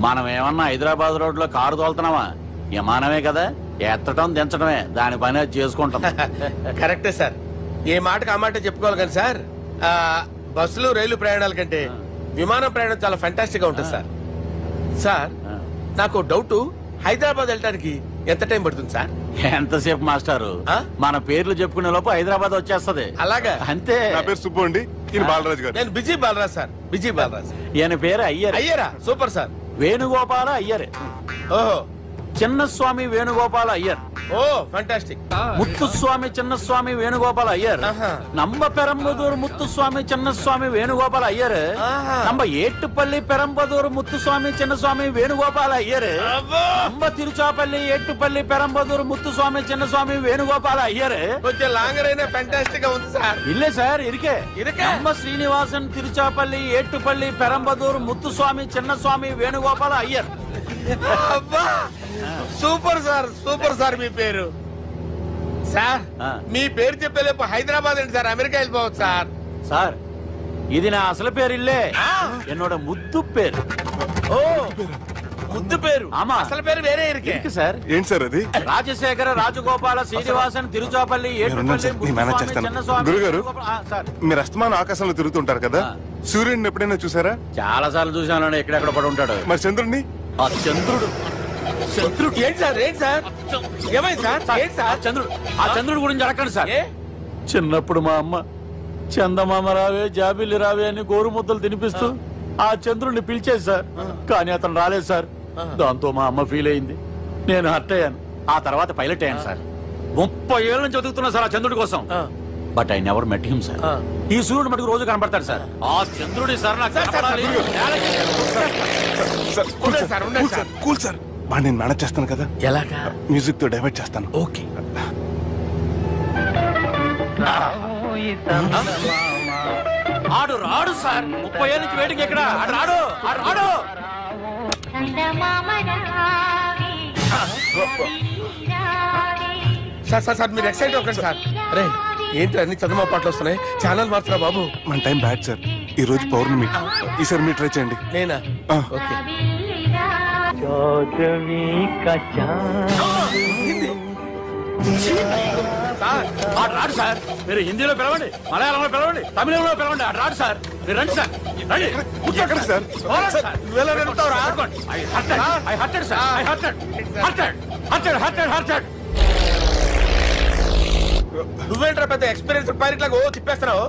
మనం ఏమన్నా హైదరాబాద్ రోడ్ లో కారు తోలుతున్నామా? విమానమే కదా, ఎత్తడం దించడమే, దాని పని అది చేసుకుంటాం. కరెక్టే సార్, ఏ మాటకు ఆ మాట చెప్పుకోవాలి కానీ సార్, బస్సులు రైలు ప్రయాణాల కంటే విమానం ప్రయాణం చాలా ఫెంటాస్టిక్ గా ఉంటుంది సార్. సార్ నాకు డౌట్, హైదరాబాద్ వెళ్ళడానికి ఎంత టైం పడుతుంది సార్? ఎంతసేపు మాస్టారు, మన పేర్లు చెప్పుకునే లోపు హైదరాబాద్ వచ్చేస్తది. అలాగా? అంతే. నా పేరు సుబ్బు అండి, ఈయన బాలరాజు గారు. నేను busy Balaraj sir, busy Balaraj. ఈయన పేరు అయ్యర్. అయ్యరా? Super sir. వేణుగోపాల అయ్యర్. ఓహో. చిన్నస్వామి వేణుగోపాల అయ్యర్. Oh fantastic. ముత్తుస్వామి చిన్నస్వామి వేణుగోపాల అయ్యర్. நம்ம பெரம்பதூர் முத்துசுவாமி சின்னசுவாமி வேணுகோபால ஐயர். நம்ம ஏட்டுப்பள்ளி பெரம்பதூர் முத்துசுவாமி சின்னசுவாமி வேணுகோபால ஐயர். நம்ம திருச்சாப்பள்ளி ஏட்டுப்பள்ளி பெரம்பதூர் முத்துசுவாமி சின்னசுவாమి వేణుగోపాల ஐயர். కొంచెం లాంగర్ అయినా ఫంటాస్టిక్ గా ఉంది సార్. இல்ல சார், இருக்கே. நம்ம ஸ்ரீனிவாசன் திருச்சாப்பள்ளி ஏட்டுப்பள்ளி பெரம்பதூர் முத்துசுவாమి చిన్నస్వామి వేణుగోపాల ஐயர். అబ్బా సూపర్ సార్, సూపర్ సార్. మీ పేరు సార్, మీ పేరు చెప్పేలేపు హైదరాబాద్ ఏంటి సార్, అమెరికా వెళ్ళిపోవచ్చు సార్. సార్ ఇది నా అసలు పేరు ఇల్లే, என்னோட ముద్దు పేరు. ఓ ముద్దు పేరు? ఆమా, అసలు పేరు వేరే ఇருக்கு సార్. ఏంటి సార్ అది? రాజశేఖర రాజగోపాల శ్రీనివాసన్ తిరుచాపల్లి గురుగారు, మీరు అస్తమానం ఆకాశంలో తిరుగుతుంటారు కదా, సూర్యుడిని ఎప్పుడైనా చూసారా? చాలా సార్లు చూసాను, ఎక్కడెక్కడ పడి ఉంటాడు. మరి చంద్రుడిని? ఆ చంద్రుడు ఏంటి సార్, ఏంటి సార్, ఏమైంది సార్? ఏంటి సార్? ఆ చంద్రుడు గురించి అడగండి సార్. చిన్నప్పుడు మా అమ్మ చందమామ రావే జాబిల్లి రావే అని గోరు ముద్దలు తినిపిస్తూ ఆ చంద్రుడిని పిలిచేది సార్, కానీ అతను రాలేదు సార్. దాంతో మా అమ్మ ఫీల్ అయింది, నేను హర్ట్ అయ్యాను. ఆ తర్వాత పైలట్ అయ్యాను సార్. 30 ఏళ్ళ నుంచి చదువుతున్నా సార్ ఆ చంద్రుడి కోసం. But I never met him sir. ఈ సూర్యుడు మటుకు రోజు కనబడతాడు సార్. ఆ చంద్రుడి సార్ నాకు కనపడాలి. కూల్ సార్, వాడు నేను మేనేజ్ చేస్తాను కదా. ఎలాగా? మ్యూజిక్ తో డైవర్ట్ చేస్తాను. ఓకే. ఆడు రాడు సార్, 30 ఏళ్ళ నుంచి వేటికి ఎక్కడ ఆడు రాడు, ఆడు రాడు. సార్ సార్ సార్ మీరు ఎక్సైట్ అవ్వకండి సార్. అరే ఏంటి అన్ని చదువు పాటలు వస్తున్నాయి, ఛానల్ మార్చరా బాబు. మన టైం బ్యాడ్ సార్, ఈ రోజు పౌర్ణమి. ఈసారి మీరు ట్రై చేయండి. నేనా? ఓకే. ఆడు రాడు సార్, మీరు హిందీలో పిలవండి, మలయాళంలో పిలవండి, తమిళంలో పిలవండి, ఆడు రాడు సార్. మీరు రండి సార్, రండి. ఎక్కడ సార్? నువ్వేంట్రా పెద్ద ఎక్స్పీరియన్స్ పైరెట్ లాగా ఓ తిప్పేస్తున్నావు?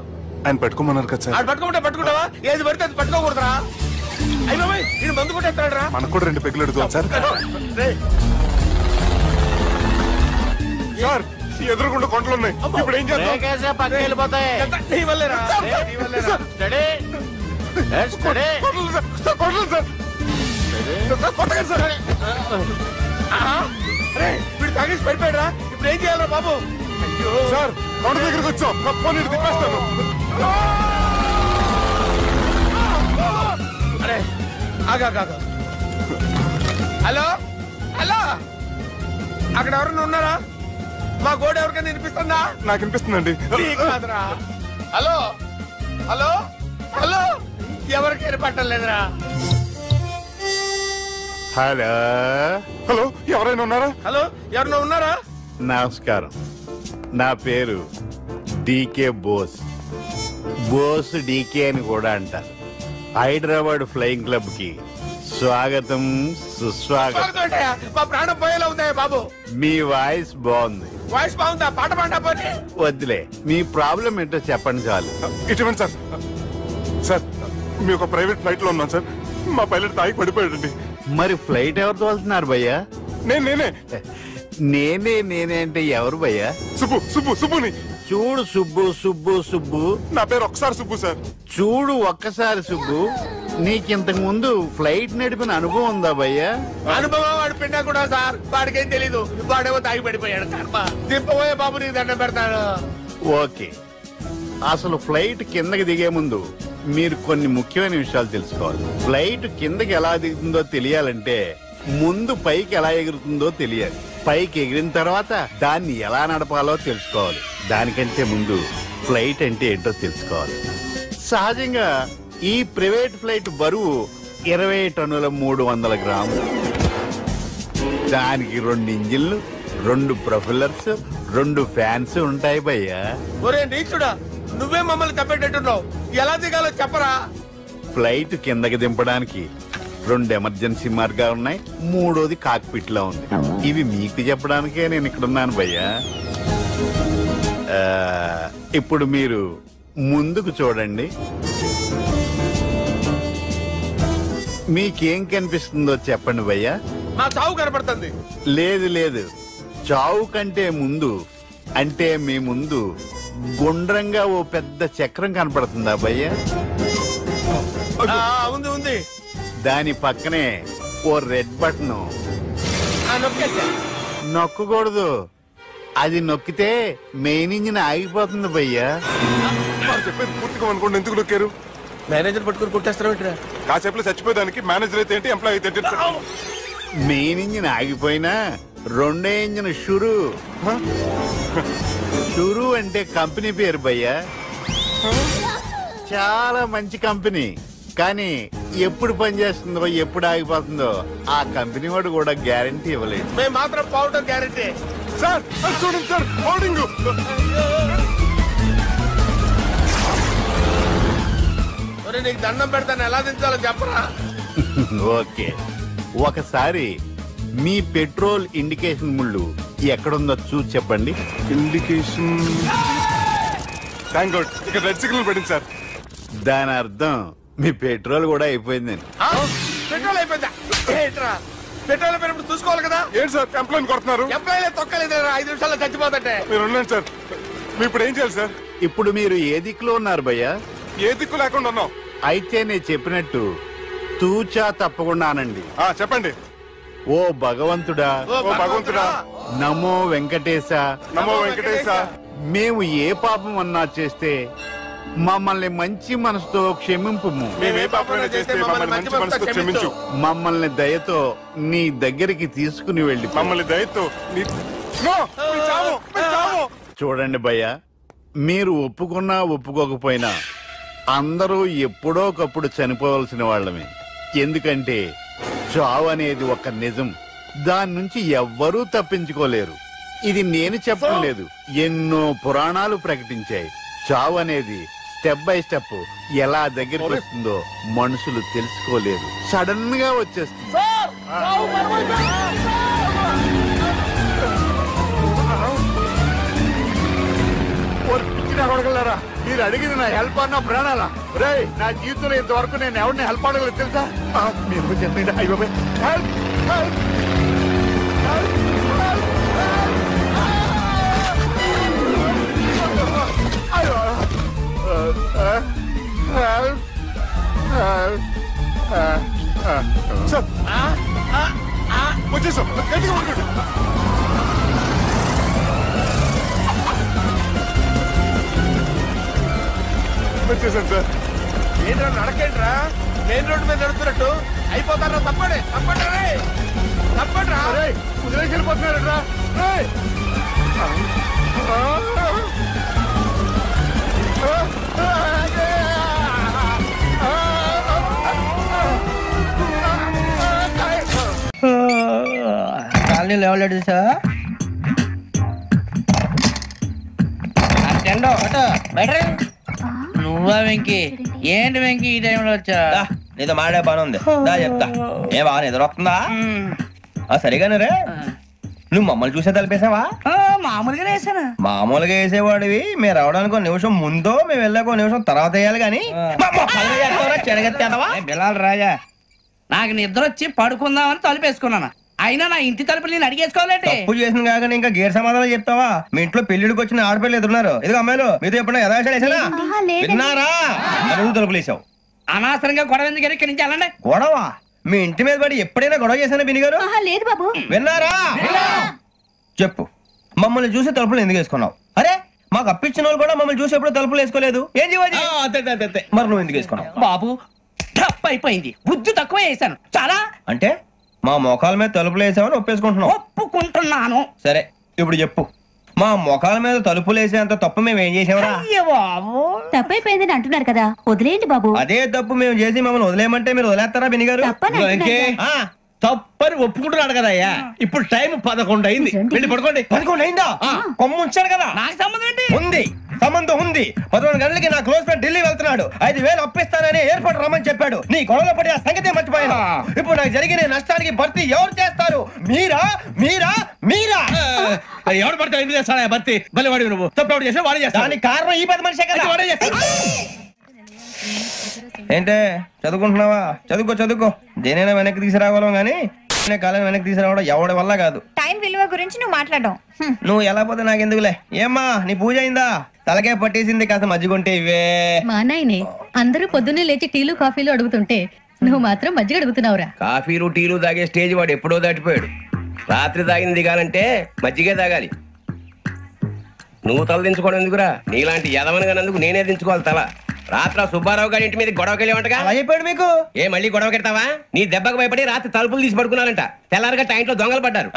ఆయన పట్టుకోమన్నారు కదా సార్. ఆడు పట్టుకుంటే పట్టుకుంటావా? ఏది పడితే అది పట్టుకోకూడదురా. అయ్యి బాబాయ్, నేను మందు కొట్టేస్తాడు రా. మనకు కూడా 2 పెగ్గులు అడుగుతాం సార్. సార్ ఎదురుకుండా కొండలు ఉన్నాయి, ఇప్పుడు ఏం చేద్దాం? పక్కకి వెళ్ళిపోతాయి. నీ వల్లేరా? వీడు తాగేసి పడిపోయాడా? ఇప్పుడు ఏం చేయాలరా బాబు? సార్ కొండ దగ్గరికి వచ్చాం, పోనీ తిప్పేస్తాను. అరే ఆగా. హలో హలో, అక్కడ ఎవరన్నా ఉన్నారా? మా గోడ ఎవరికైనా వినిపిస్తుందా? నాకు వినిపిస్తుందండి. హలో హలో హలో, ఎవరికి వినపట్టలేదురా? హలో హలో, ఎవరైనా ఉన్నారా? హలో ఎవరైనా ఉన్నారా? నమస్కారం, నా పేరు డీకే బోస్. బోస్ డీకే అని కూడా అంటారు. హైదరాబాద్ ఫ్లయింగ్ క్లబ్ కి స్వాగతం సుస్వాగతం. మా ప్రాణం పోయేలా ఉందా బాబు? మీ వాయిస్ బాగుంది. వాయిస్ బాగుందా? పాట పాడా పోనీ. వద్దులే, మీ ప్రాబ్లం ఏంటో చెప్పండి చాలు. ఇటువంటి సార్ సార్ మీ ఒక ప్రైవేట్ ఫ్లైట్ లో ఉన్నాం సార్. మా పైలట్ తాగి పడిపోయాడండి. మరి ఫ్లైట్ ఎవరు తోలుతున్నారు భయ్యా? నేనే నేనే అంటే ఎవరు భయ్యా? సుబ్బుని. చూడు సుబ్బు నా పేరు ఒకసారి సుబ్బు సార్. చూడు ఒక్కసారి సుబ్బు, నీకింతకు ముందు ఫ్లైట్ నడిపిన అనుభవం ఉందా భయ్యా? అనుభవం వాడు పిన్నా కూడా సార్. వాడికేం తెలీదు. వాడేమో తాగి పడిపోయాడు. దింపబోయే బాబు నీకు దండం పెడతాడు. ఓకే, అసలు ఫ్లైట్ కిందకి దిగే ముందు మీరు కొన్ని ముఖ్యమైన విషయాలు తెలుసుకోవాలి. ఫ్లైట్ కిందకి ఎలా దిగుతుందో తెలియాలంటే ముందు పైకి ఎలా ఎగురుతుందో తెలియాలి. పైకి ఎగిరిన తర్వాత దాన్ని ఎలా నడపాలో తెలుసుకోవాలి. దానికంటే ముందు ఫ్లైట్ అంటే ఏంటో తెలుసుకోవాలి. సహజంగా ఈ ప్రైవేట్ ఫ్లైట్ బరువు 20 టన్నుల 300 గ్రాములు. దానికి 2 ఇంజిన్లు, 2 ప్రొఫెల్లర్స్, 2 ఫ్యాన్స్ ఉంటాయి భయ్యా. ఒరే నీచుడా, నువ్వే మమ్మల్ని తప్పేటట్టున్నావు. ఎలా దిగాలో చెప్పరా? ఫ్లైట్ కిందకి దింపడానికి 2 ఎమర్జెన్సీ మార్గాలు ఉన్నాయి. 3వది కాక్పిట్ లో ఉంది. ఇవి మీకు చెప్పడానికే నేను ఇక్కడ ఉన్నాను భయ్యా. ఇప్పుడు మీరు ముందుకు చూడండి. మీకేం కనిపిస్తుందో చెప్పండి భయ్యా. మా చావు కనపడుతుంది. లేదు, చావు కంటే ముందు అంటే మీ ముందు గుండ్రంగా ఓ పెద్ద చక్రం కనపడుతుందా భయ్యా? ఉంది. దాని పక్కనే ఓ రెడ్ బటన్. నొక్కకూడదు, అది నొక్కితే మెయిన్ ఇంజిన్ ఆగిపోతుంది భయ్యా. చెప్పేది పూర్తిగా అనుకోండి. ఎందుకు నొక్కారు? మేనేజర్ పట్టుకుని కుట్టేస్తారా? కాసేపులో చచ్చిపోయేదానికి మేనేజర్ అయితే ఏంటి, ఎంప్లాయ్ అయితే ఏంటి? మెయిన్ ఇంజిన్ ఆగిపోయినా 2వ ఇంజిన్ షురు అంటే కంపెనీ పేరు భయ్యా. చాలా మంచి కంపెనీ. కానీ ఎప్పుడు పనిచేస్తుందో ఎప్పుడు ఆగిపోతుందో ఆ కంపెనీ వాడు కూడా గ్యారంటీ ఇవ్వలేదు. మేము మాత్రం పౌడర్ గ్యారంటీ. సార్ చూడండి సార్, హోర్డింగ్. నీకు దండం పెడతాను, ఎలా దించాలో చెప్పరా? ఓకే, ఒకసారి మీ పెట్రోల్ ఇండికేషన్ ముళ్ళు ఎక్కడుందో చూసి చెప్పండి. ఇండికేషన్ థ్యాంక్ గాడ్, ఇక్కడ రెడ్ సిగ్నల్ పడింది సార్. దాని అర్థం మీ పెట్రోల్ కూడా అయిపోయిందని. పెట్రోల్ అయిపోయిందా? పెట్రోల్ అయిపోయినప్పుడు చూసుకోవాలి కదా. ఏంటి సార్ ఎంప్లాయ్ కొడుతున్నారు? ఎంప్లాయ్ తొక్కలేదు, 5 నిమిషాల్లో చచ్చిపోతుంటే. మీరు ఉండండి సార్. మీరు ఇప్పుడు ఏం చేయాలి సార్? ఇప్పుడు మీరు ఏ దిక్కులో ఉన్నారు భయ్యా? ఏ దిక్కు లేకుండా ఉన్నాం. అయితే నేను చెప్పినట్టు తూచా తప్పకుండా అనండి. చెప్పండి. ఓ భగవంతుడా, నమో వెంకటేశ, నమో వెంకటేశ. మేము ఏ పాపం అన్నా చేస్తే మమ్మల్ని మంచి మనసుతో క్షమింపుము. మమ్మల్ని దయతో నీ దగ్గరికి తీసుకుని వెళ్ళి. మమ్మల్ని దయతో చూడండి భయ్యా, మీరు ఒప్పుకున్నా ఒప్పుకోకపోయినా అందరూ ఎప్పుడో ఒకప్పుడు చనిపోవలసిన వాళ్ళమే. ఎందుకంటే చావు అనేది ఒక నిజం. దాని నుంచి ఎవ్వరూ తప్పించుకోలేరు. ఇది నేను చెప్పడం లేదు, ఎన్నో పురాణాలు ప్రకటించాయి. చావు అనేది స్టెప్ బై స్టెప్ ఎలా దగ్గరికి వస్తుందో మనుషులు తెలుసుకోలేరు. సడన్ గా వచ్చేస్తుంది. అడగలరా? మీరు అడిగింది నా హెల్ప్ అన్న ప్రాణాలా? రే, నా జీవితంలో ఇంతవరకు నేను ఎవరిని హెల్ప్ అడగలేదు తెలుసా? మీరు చెప్పండి. అయ్యో హెల్ప్ హెల్ప్ వచ్చేసాం. వచ్చేసాం సార్. ఏంట్రా నడకేంట్రా? మెయిన్ రోడ్డు మీద నడుస్తున్నట్టు అయిపోతారా? తప్పండి తప్పండి రా. కుదిరేసి వెళ్ళిపోతున్నారా? కాలనీ లేవలేడు సార్. నువ్వా వెంకీ? ఏంటి వెంకీ ఈ టైంలో వచ్చా? నీతో మాడే పని ఉంది దా చెప్తా. ఏ బాగా నిద్రొస్తుందా? సరిగానే రే, నువ్వు మమ్మల్ని చూసే తలిపేసావా? మామూలుగా వేసాను. మామూలుగా వేసేవాడివి, మేము రావడానికి ఒక నిమిషం ముందో మేము వెళ్ళాక ఒక నిమిషం తర్వాత వేయాలి కానీ బిలాల్ రాజా, నాకు నిద్ర వచ్చి పడుకుందామని తలుపేసుకున్నాను. అయినా నా ఇంటి తలుపులు నేను అడిగేసుకోవాలంటే తప్పు చేసిన కాక ఇంకా గేర్ సమాధానం చెప్తావా? మీ ఇంట్లో పెళ్లిడికి వచ్చిన ఆడపిల్లలు ఎదురున్నారు. ఇదిగో అమ్మాయిలు, మీతో ఎప్పుడైనా యథాశాలు వేసానా? విన్నారా? అడుగు తలుపులు వేసావు. అనవసరంగా గొడవ ఎందుకు ఇక్కడి నుంచి వెళ్ళండి. గొడవ? మీ ఇంటి మీద పడి ఎప్పుడైనా గొడవ చేశానా బిని గారు? లేదు బాబు. విన్నారా? చెప్పు, మమ్మల్ని చూసి తలుపులు ఎందుకు వేసుకున్నావు? అరే మాకు అప్పించిన వాళ్ళు కూడా మమ్మల్ని చూసి ఎప్పుడు తలుపులు వేసుకోలేదు. ఏం చేయాలి? మరి నువ్వు ఎందుకు వేసుకున్నావు? బాబు తప్పు అయిపోయింది, బుద్ధి తక్కువ వేసాను చాలా. అంటే మా మొఖాల మీద తలుపులు వేసామని ఒప్పేసుకుంటున్నావు? ఒప్పుకుంటున్నాను. సరే ఇప్పుడు చెప్పు, మా మొఖాల మీద తలుపులు వేసేంత తప్పు మేము ఏం చేసామరా? తప్పైపోయిందని అంటున్నారు కదా, వదిలేయండి బాబు. అదే తప్పు మేము చేసి మమ్మల్ని వదిలేయమంటే మీరు వదిలేస్తారా బిని గారు? తప్పని ఒప్పుకుంటున్నాడు కదా అయ్యా. ఇప్పుడు టైం 11 అయింది, వెళ్ళి పడుకోండి. 11 అయిందా? కొమ్ము ఉంచాడు కదా. నాకు సంబంధం ఏంటి? ఉంది, సంబంధం ఉంది. 11 గంటలకి నా క్లోజ్ ఫ్రెండ్ ఢిల్లీ వెళ్తున్నాడు. 5,000 అప్పిస్తానని ఎయిర్పోర్ట్ రమ్మని చెప్పాడు. నీ గొడవలో పడి ఆ సంగతే మర్చిపోయాను. ఇప్పుడు నాకు జరిగిన నష్టానికి భర్తీ ఎవరు చేస్తారు? మీరా మీరా మీరా? ఎవడు పడితే ఎందుకు చేస్తాడా భర్తీ? మళ్ళీ వాడి నువ్వు తప్పు ఎవడు చేసా వాడే చేస్తా. దానికి కారణం ఈ 10 మనిషే కదా. వాడే చేస్తా. ఏంటే చదువుకుంటున్నావా? చదువుకో చదువుకో. దేనైనా వెనక్కి తీసుకురావాలం గానీ కాలం వెనక్కి తీసుకురావడం ఎవడి వల్ల కాదు. టైం విలువ గురించి నువ్వు మాట్లాడడం నువ్వు ఎలా పోతే నాకు ఎందుకులే. ఏమ్మా నీ పూజ అయిందా? తలకే పట్టేసింది, కాస్త మజ్జిగుంటే ఇవే. మా నాయనే అందరూ పొద్దున్నే లేచి టీలు కాఫీలు అడుగుతుంటే నువ్వు మాత్రం మజ్జిగ అడుగుతున్నావురా. కాఫీలు టీలు తాగే స్టేజ్ వాడు ఎప్పుడో దాటిపోయాడు. రాత్రి తాగింది దిగాలంటే మజ్జిగే తాగాలి. నువ్వు తల దించుకోవడం ఎందుకురా? నీలాంటి యదవనగానందుకు నేనే దించుకోవాలి తల. రాత్రి సుబ్బారావు గారి ఇంటి మీద గొడవకి వెళ్ళేవంటగా. అలా చెప్పాడు మీకు? ఏ మళ్ళీ గొడవ కెడతావా? నీ దెబ్బకు భయపడి రాత్రి తలుపులు తీసి పడుకున్నారంట. తెల్లారగా టైంట్లో దొంగలు పడ్డారు.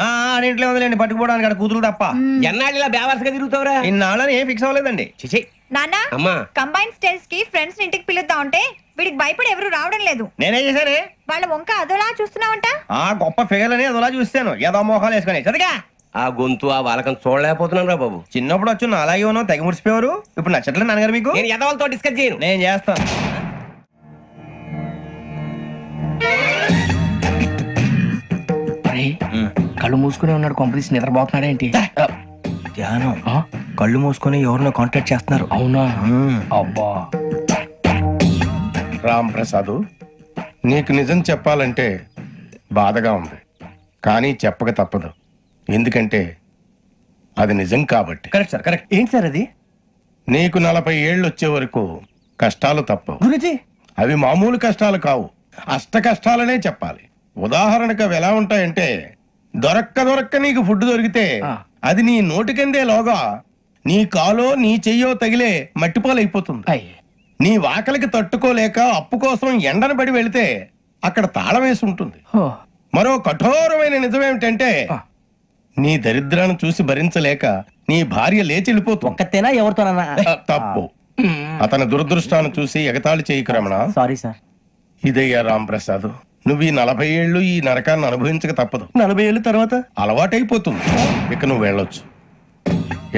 ఇంట్లో ఉందిలేండి, పట్టుకుపోవడానికి అక్కడ కూతురు తప్ప. ఎన్నాళ్ళు ఇలా బేవర్స్గా తిరుగుతావురా? ఇన్నాళ్ళని ఏం ఫిక్స్ అవ్వలేదండి. చిచి నాన్న, అమ్మా కంబైన్ స్టైల్స్ కి ఫ్రెండ్స్ ఇంటికి పిలుద్దాం అంటే వీడికి భయపడి ఎవరు రావడం లేదు. నేనేం చేశానే? వాళ్ళ వంక అదోలా చూస్తున్నావంట. గొప్ప ఫిగర్ అని అదోలా చూస్తాను. ఏదో మోహాలు వేసుకొని చదిగా ఆ గొంతు ఆ వాలకం చూడలేకపోతున్నాను రా బాబు. చిన్నప్పుడు వచ్చి నా అలాగే ఉన్నావు, తెగ ముడిచిపోయారు. ఇప్పుడు నచ్చట్లేదు నాన్నగారు మీకు? నేను ఎదవాళ్ళతో డిస్కస్ చేయను. నేను చేస్తాను. కళ్ళు మూసుకునే ఉన్నాడు, కొంపదీసి నిద్రపోతున్నాడేంటి? ధ్యానం. కళ్ళు మూసుకొని ఎవరినో కాంటాక్ట్ చేస్తున్నారు. అవునా? అబ్బా రామ్ ప్రసాద్, నీకు నిజం చెప్పాలంటే బాధగా ఉంది, కానీ చెప్పక తప్పదు. ఎందుకంటే అది నిజం కాబట్టి. Correct sir, correct. ఏంటి సార్ అది? నీకు 40 ఏళ్ళు వచ్చే వరకు కష్టాలు తప్పవు గురుజీ. అవి మామూలు కష్టాలు కావు, అష్ట కష్టాలనే చెప్పాలి. ఉదాహరణకు అవి ఎలా ఉంటాయంటే, దొరక్క నీకు ఫుడ్ దొరికితే అది నీ నోటికందే లోగా నీ కాలో నీ చెయ్యో తగిలే మట్టిపాలైపోతుంది. నీ వాకలికి తట్టుకోలేక అప్పు కోసం ఎండను పడి వెళితే అక్కడ తాళం వేసి ఉంటుంది. మరో కఠోరమైన నిజమేమిటంటే, నీ దరిద్రాన్ని చూసి భరించలేక నీ భార్య లేచి వెళ్ళిపోతుంది. ఒక్కతేనా ఎవరితోనన్నా? తప్పు. అతని దురదృష్టాన్ని చూసి ఎగతాళి చేయకు రమణ. Sorry sir. ఇదయ్యా రాంప్రసాద్, నువ్వు ఈ 40 ఏళ్ళు ఈ నరకాన్ని అనుభవించక తప్పదు. 40 ఏళ్ళ తర్వాత అలవాటైపోతుంది. ఇక నువ్వు వెళ్ళొచ్చు.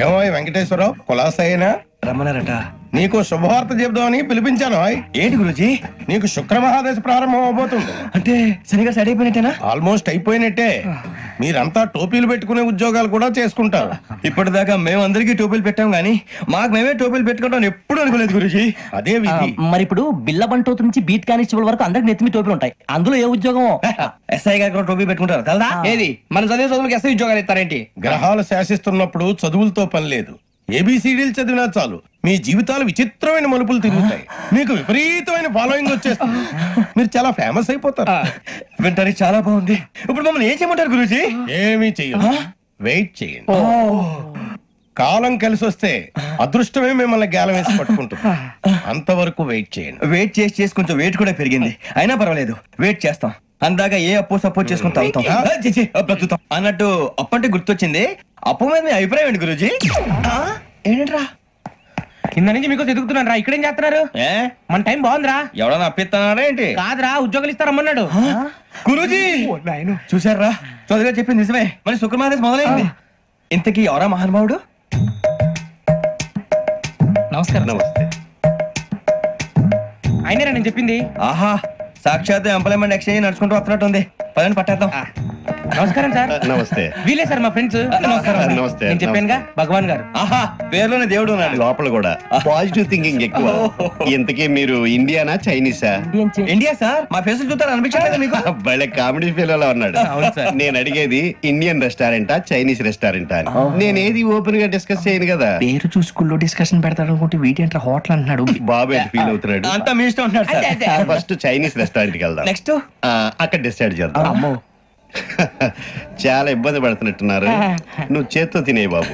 ఏమో వెంకటేశ్వరరావు, కులాసైనా రమ్మన్నారట. నీకు శుభవార్త చెబుదామని పిలిపించాను. ఏంటి గురుజీ? నీకు శుక్రమహాదశ ప్రారంభం అవబోతుంది. అంటే సరిగా సెట్ అయిపోయినట్టేనా? ఆల్మోస్ట్ అయిపోయినట్టే. మీరంతా టోపీలు పెట్టుకునే ఉద్యోగాలు కూడా చేసుకుంటారు. ఇప్పటిదాకా మేమందరికీ టోపీలు పెట్టాం గానీ మాకు మేమే టోపీలు పెట్టుకుంటాం ఎప్పుడు అనుకోలేదు గురుజీ. అదే విధి. మరి ఇప్పుడు బిల్ల బంటోతు నుంచి బీట్ కానిస్టేబుల్ వరకు అందరికి నెత్తిమి టోపీలు ఉంటాయి. అందులో ఏ ఉద్యోగం? ఎస్ఐ గారు కూడా టోపీ పెట్టుకుంటారు కదా. ఏది మన చదివే చదువులకు ఎస్ఐ ఉద్యోగాలు ఇస్తారేంటి? గ్రహాలు శాసిస్తున్నప్పుడు చదువులతో పని లేదు. ఏబిసిడీలు చదివినా చాలు మీ జీవితాలు విచిత్రమైన మలుపులు తిరుగుతాయి. మీకు విపరీతమైన ఫాలోయింగ్ వచ్చేస్తుంది. మీరు చాలా ఫేమస్ అయిపోతారు. వింటానికి చాలా బాగుంది. ఇప్పుడు మమ్మల్ని ఏం చేయమంటారు గురూజీ? ఏమీ చెయ్యదు, వెయిట్ చేయండి. కాలం కలిసి వస్తే అదృష్టమే మిమ్మల్ని గేలం వేసి పట్టుకుంటుంది. అంతవరకు వెయిట్ చేయండి. వెయిట్ చేసి కొంచెం వెయిట్ కూడా పెరిగింది. అయినా పర్వాలేదు, వెయిట్ చేస్తాం. అందాక ఏ అప్పు సపోర్ట్ చేసుకుని తాగుతాం అన్నట్టు. అప్పు అంటే గుర్తొచ్చింది. అప్పు మీద మీ అభిప్రాయం ఏంటి గురూజీ? ఏంటరా కింద నుంచి మీకు ఎదుగుతున్నాను రా. ఇక్కడేం చేస్తున్నారు? మన టైం బాగుందిరా. ఎవడన్నా అప్పిస్తున్నారా ఏంటి? కాదురా, ఉద్యోగాలు ఇస్తారమ్మన్నాడు గురూజీ. చూసారా, చదువుగా చెప్పింది నిజమే. మరి శుక్రమాదేశ్ మొదలైంది. ఇంతకీ ఎవరా మహానుభావుడు? నమస్కారం. నమస్తే. అయినరా నేను చెప్పింది? ఆహా, సాక్షాత్ ఎంప్లాయ్మెంట్ ఎక్స్చేంజ్ నడుచుకుంటూ వస్తున్నట్టు ఉంది. పదండి పట్టేద్దాం. నమస్కారం సార్. నమస్తే. వీలే సార్ మా ఫ్రెండ్స్. నమస్కారం. నమస్తే. నేను చెప్పానుగా భగవాన్ గారు. ఆహా, పేర్లోనే దేవుడు ఉన్నాడు. లోపల కూడా పాజిటివ్ థింకింగ్ ఎక్కువ. ఇంతకీ మీరు ఇండియానా చైనీసా? India sir. మా ఫేస్ చూస్తారు అనిపించలేదు మీకు? భలే కామెడీ ఫీల్ అలా ఉన్నాడు. నేను అడిగేది ఇండియన్ రెస్టారెంటా చైనీస్ రెస్టారెంటా అని. నేనేది ఓపెన్ గా డిస్కస్ చేయను కదా. పేరు చూసుకుల్లో డిస్కషన్ పెడతాడు అనుకుంటే వీటి అంటే హోటల్ అంటున్నాడు. బాబు ఎట్ ఫీల్ అవుతున్నాడు. అంతా మీ ఇష్టం ఉంటున్నాడు సార్. ఫస్ట్ చైనీస్ రెస్టారెంట్ కి వెళ్దాం. నెక్స్ట్ అక్కడ డిసైడ్ చేద్దాం. చాలా ఇబ్బంది పడుతున్నట్టున్నారు. నువ్వు చేత్తో తినే బాబు.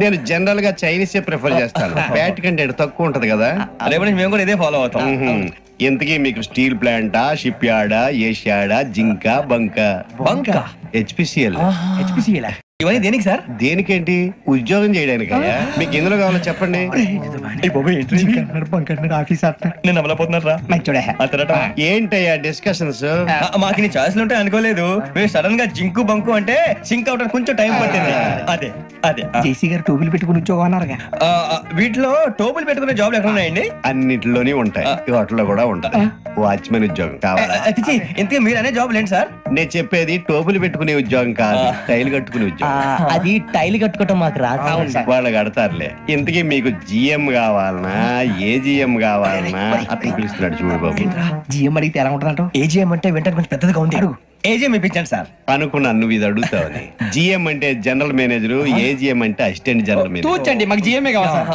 నేను జనరల్ గా చైనీసే ప్రిఫర్ చేస్తాను. ఫ్యాట్ కంటెంట్ తక్కువ ఉంటది కదా. రేపు నుంచి మేము కూడా ఇదే ఫాలో అవుతాం. ఇంతకీ మీకు స్టీల్ ప్లాంటా, షిప్ యార్డా, ఏషియాడా, జింక, బంకా? హెచ్పిసిఎల్. ఇవన్నీ దేనికి సార్? దేనికేంటి? ఉద్యోగం చేయడానికి. మీకు ఎందులో కావాలో చెప్పండి. ఏంటయ్యా డిస్కషన్స్? మాకు నీ ఛాయిస్లు ఉంటాయి అనుకోలేదు. మీరు సడన్ గా జింకు బంకు అంటే సింక్ అవడానికి కొంచెం టైం పట్టింది. అదే అదే జేసీ గారు టోపీలు పెట్టుకుని ఉద్యోగం అన్నారుగా. వీటిలో టోపులు పెట్టుకునే జాబ్లు ఎక్కడ ఉన్నాయండి? అన్నిటిలోనే ఉంటాయి. వాటిలో కూడా ఉంటాయి. వాచ్మెన్ ఉద్యోగం కావాలా? ఇంతకీ మీరు అనే జాబ్ ఏంటి సార్? నేను చెప్పేది టోపులు పెట్టుకునే ఉద్యోగం కాదు, టైల్ కట్టుకునే ఉద్యోగం. అది టైల్ కట్టుకోవటం మాకు రాదు. వాళ్ళు కడతారులే. ఇంతకీ మీకు జిఎం కావాలనా, ఏజిఎం కావాలనా? అతను పిలుస్తున్నాడు చూడు బాబు. జిఎం అడిగితే ఎలా ఉంటుందంట? ఏజిఎం అంటే వెంటనే కొంచెం పెద్దదిగా ఉంది. అడుగు. ఏజిఎం ఇప్పించండి సార్. అనుకున్నాను నువ్వు ఇది అడుగుతావని. జిఎం అంటే జనరల్ మేనేజర్, ఏజిఎం అంటే అసిస్టెంట్ జనరల్ మేనేజర్. తూచండి, మాకు జిఎంఏ కావాలి సార్.